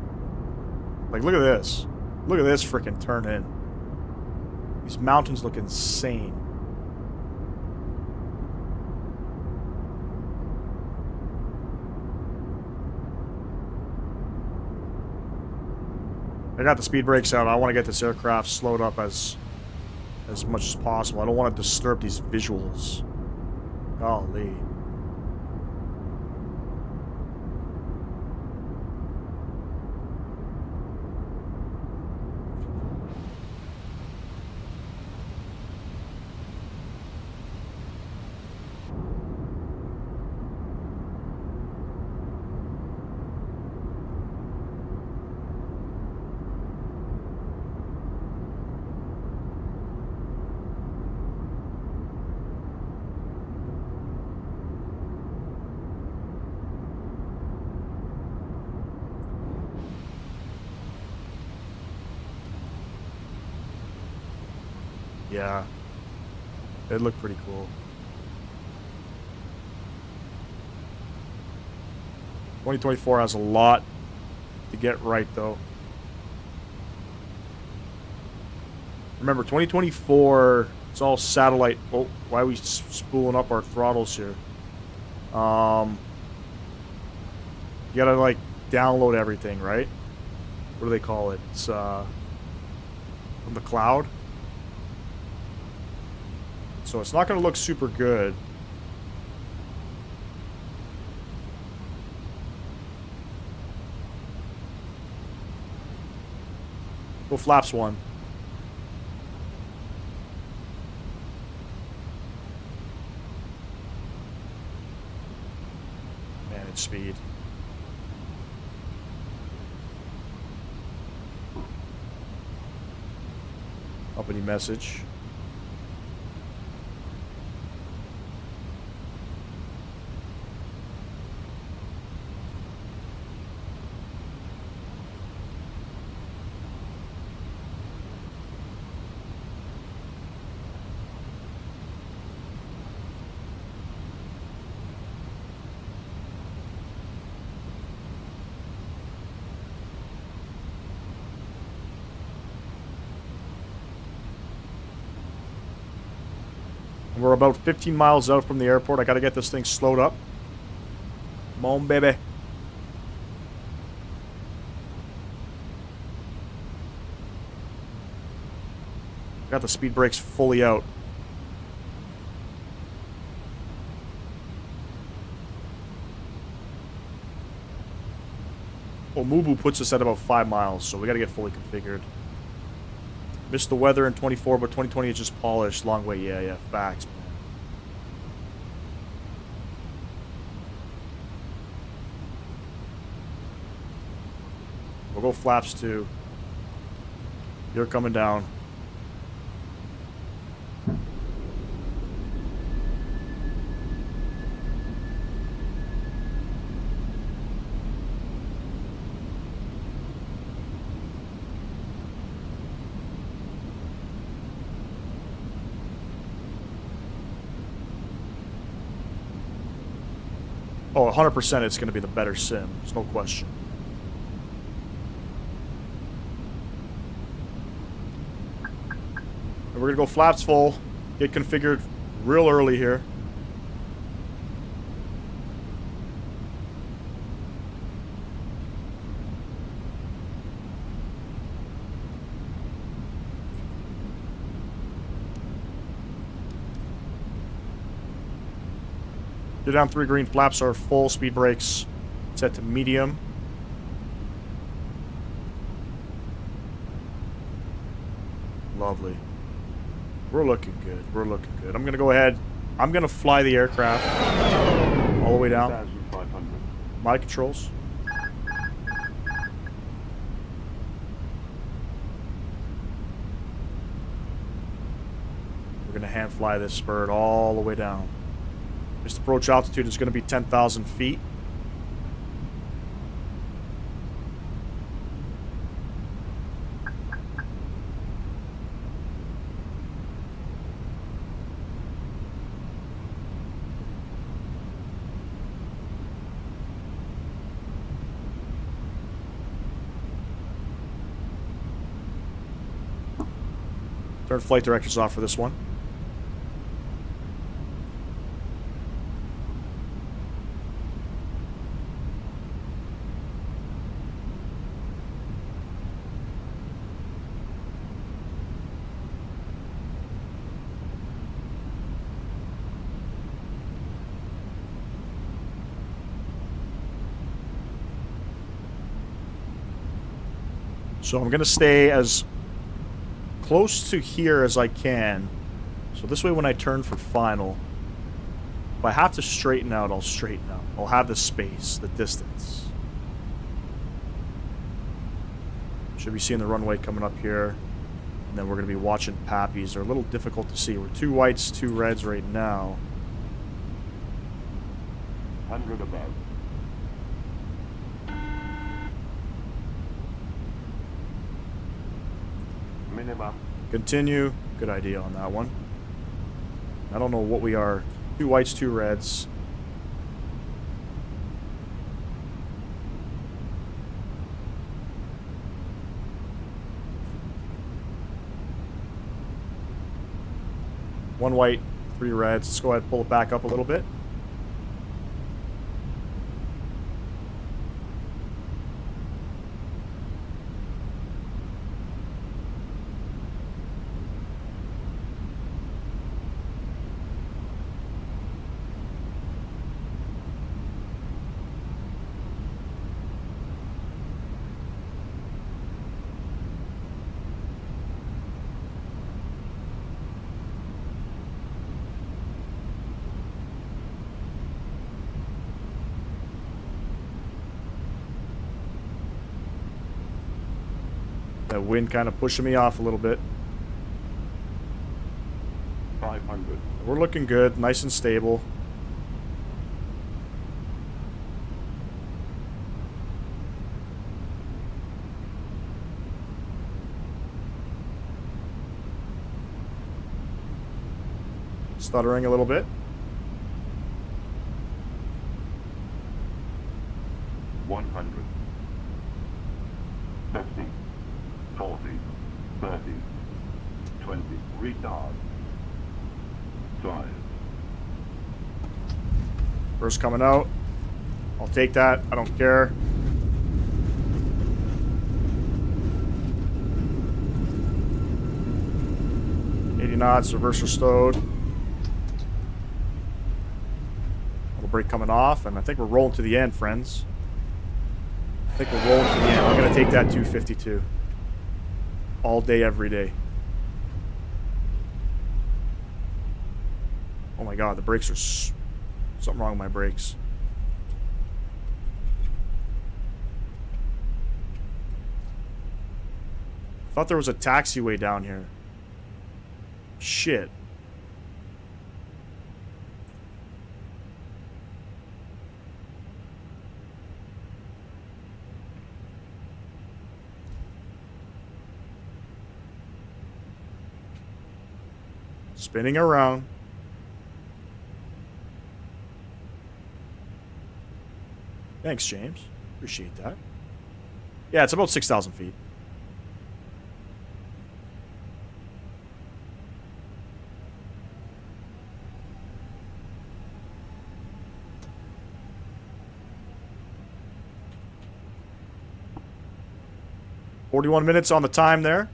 Like, look at this. Look at this freaking turn in. These mountains look insane. I got the speed brakes out. I want to get this aircraft slowed up as much as possible. I don't want to disturb these visuals. Golly. Yeah. It looked pretty cool. 2024 has a lot to get right, though. Remember, 2024, it's all satellite. Oh, why are we spooling up our throttles here? You gotta, like, download everything, right? What do they call it? It's, from the cloud. So it's not going to look super good. Go flaps 1. Manage speed. Company message. We're about 15 miles out from the airport. I gotta get this thing slowed up. Come on, baby. Got the speed brakes fully out. Well, Mubu puts us at about 5 miles, so we gotta get fully configured. Missed the weather in 24, but 2020 is just polished. Long way, yeah, facts, man. We'll go flaps 2. You're coming down. Oh, 100% it's going to be the better sim. There's no question. And we're going to go flaps full. Get configured real early here. You're down 3 green. Flaps are full. Speed brakes set to medium. Lovely. We're looking good. We're looking good. I'm going to go ahead. I'm going to fly the aircraft all the way down. 1,500. My controls. going to hand fly this bird all the way down. Its approach altitude is going to be 10,000 feet. Turn flight directors off for this one. So I'm going to stay as close to here as I can. So this way when I turn for final, if I have to straighten out, I'll straighten out. I'll have the space, the distance. Should be seeing the runway coming up here. And then we're going to be watching Pappies. They're a little difficult to see. We're 2 whites, 2 reds right now. 100 above. Minimum. Continue. Good idea on that one. I don't know what we are. 2 whites, 2 reds. One white, 3 reds. Let's go ahead and pull it back up a little bit. That wind kind of pushing me off a little bit. 500. We're looking good, nice and stable. Stuttering a little bit. 100. 50. 40. 30. 20. Retard. 5. First coming out. I'll take that. I don't care. Knots, reverser stowed. Little brake coming off, and I think we're rolling to the end, friends. I think we're rolling to the end. I'm going to take that 252. All day, every day. Oh my god, the brakes are... something wrong with my brakes. I thought there was a taxiway down here. Shit. Spinning around. Thanks, James. Appreciate that. Yeah, it's about 6,000 feet. ...41 minutes on the time there.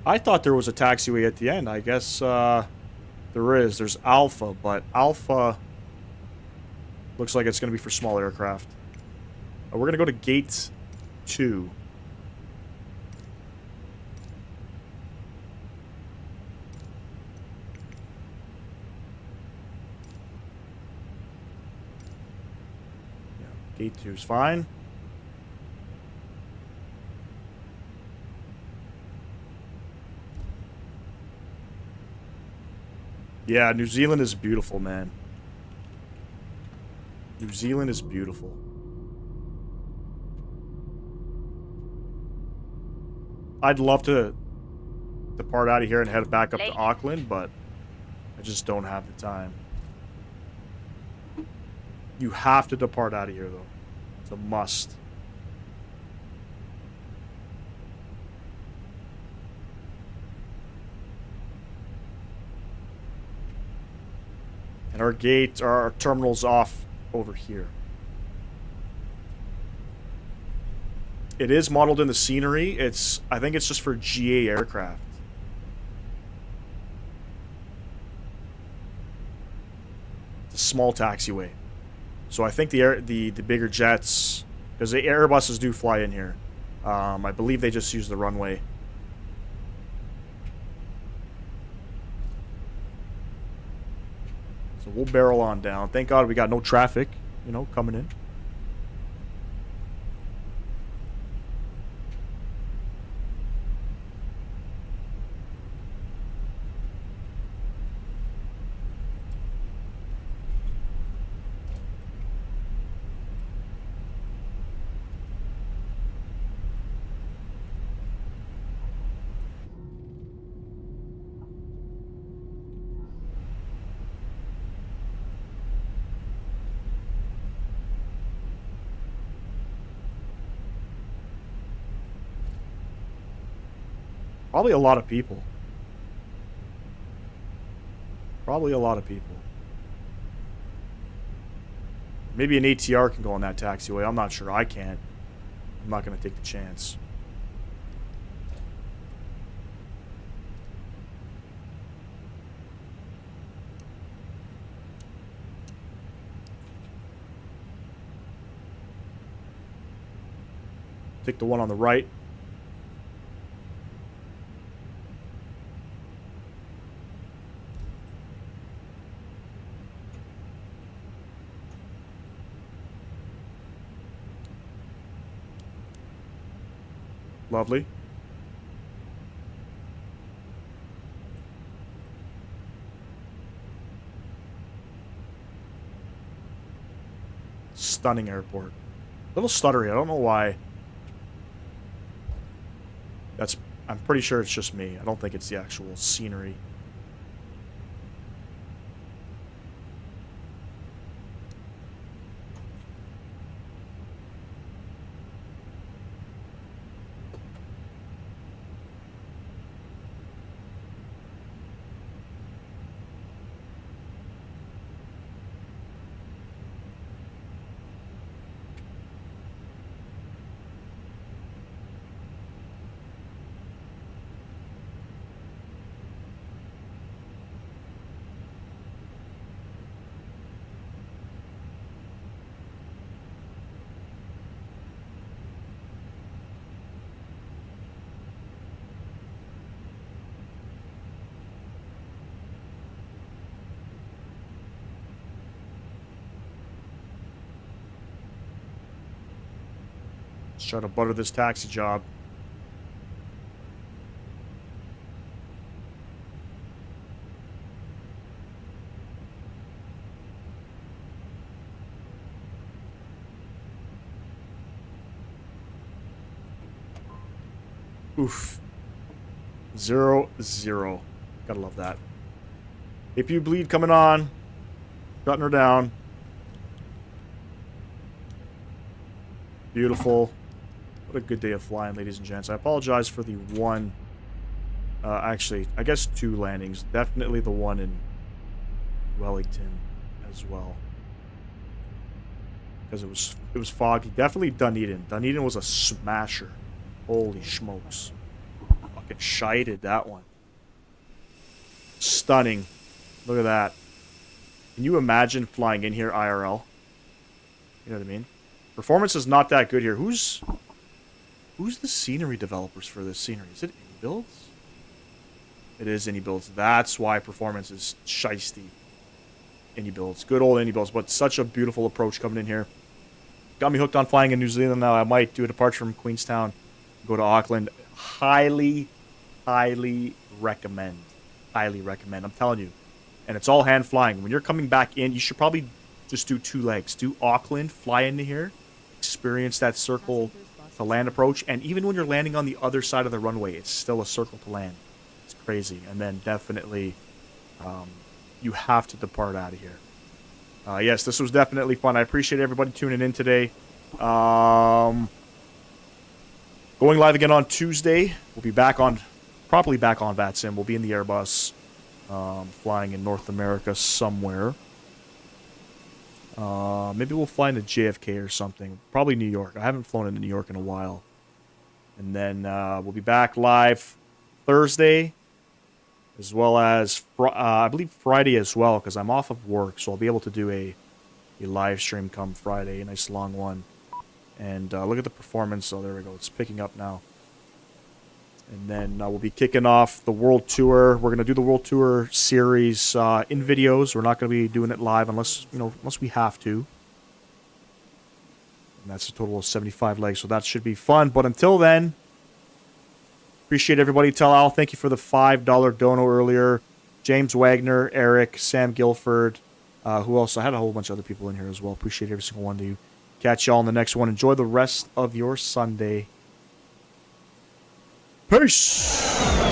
I thought there was a taxiway at the end. I guess there is. There's Alpha, but Alpha looks like it's going to be for small aircraft. We're going to go to Gate 2. Gate 2 is fine. Yeah, New Zealand is beautiful, man. New Zealand is beautiful. I'd love to depart out of here and head back up to Auckland, but I just don't have the time. You have to depart out of here, though. It's a must. And our gate, our terminal's off over here. It is modeled in the scenery. I think it's just for GA aircraft. It's a small taxiway. So I think the bigger jets, because the Airbuses do fly in here. I believe they just use the runway. So we'll barrel on down. Thank God we got no traffic, you know, coming in. Probably a lot of people. Probably a lot of people. Maybe an ATR can go on that taxiway. I'm not sure. I can't. I'm not going to take the chance. Take the one on the right. Lovely. Stunning airport. A little stuttery. I don't know why. I'm pretty sure it's just me. I don't think it's the actual scenery. Let's try to butter this taxi job. Oof. 0-0. Gotta love that. APU bleed coming on. Shutting her down. Beautiful. What a good day of flying, ladies and gents. I apologize for the one... actually, I guess 2 landings. Definitely the one in Wellington as well. Because it was foggy. Definitely Dunedin. Dunedin was a smasher. Holy smokes. Fucking shited that one. Stunning. Look at that. Can you imagine flying in here IRL? You know what I mean? Performance is not that good here. Who's the scenery developers for this scenery? Is it AnyBuilds? It is AnyBuilds. That's why performance is shiesty. AnyBuilds. Good old AnyBuilds. But such a beautiful approach coming in here. Got me hooked on flying in New Zealand now. I might do a departure from Queenstown. Go to Auckland. Highly, highly recommend. Highly recommend. I'm telling you. and it's all hand flying. When you're coming back in, you should probably just do 2 legs. Do Auckland, fly into here, experience that circle to land approach, and even when you're landing on the other side of the runway, it's still a circle to land. It's crazy. And then definitely you have to depart out of here. Yes, this was definitely fun. I appreciate everybody tuning in today. Going live again on Tuesday. We'll be back on, probably back on VATSIM. We'll be in the Airbus, flying in North America somewhere. Maybe we'll fly into JFK or something. Probably New York. I haven't flown into New York in a while. And then we'll be back live Thursday, as well as I believe Friday as well, because I'm off of work, so I'll be able to do a live stream come Friday, a nice long one. And look at the performance. Oh, there we go. It's picking up now. And then we'll be kicking off the World Tour. We're going to do the World Tour series in videos. We're not going to be doing it live unless we have to. And that's a total of 75 legs, so that should be fun. But until then, appreciate everybody. Tell Al, thank you for the $5 dono earlier. James Wagner, Eric, Sam Guilford. Who else? I had a whole bunch of other people in here as well. Appreciate every single one of you. Catch y'all in the next one. Enjoy the rest of your Sunday. Peace!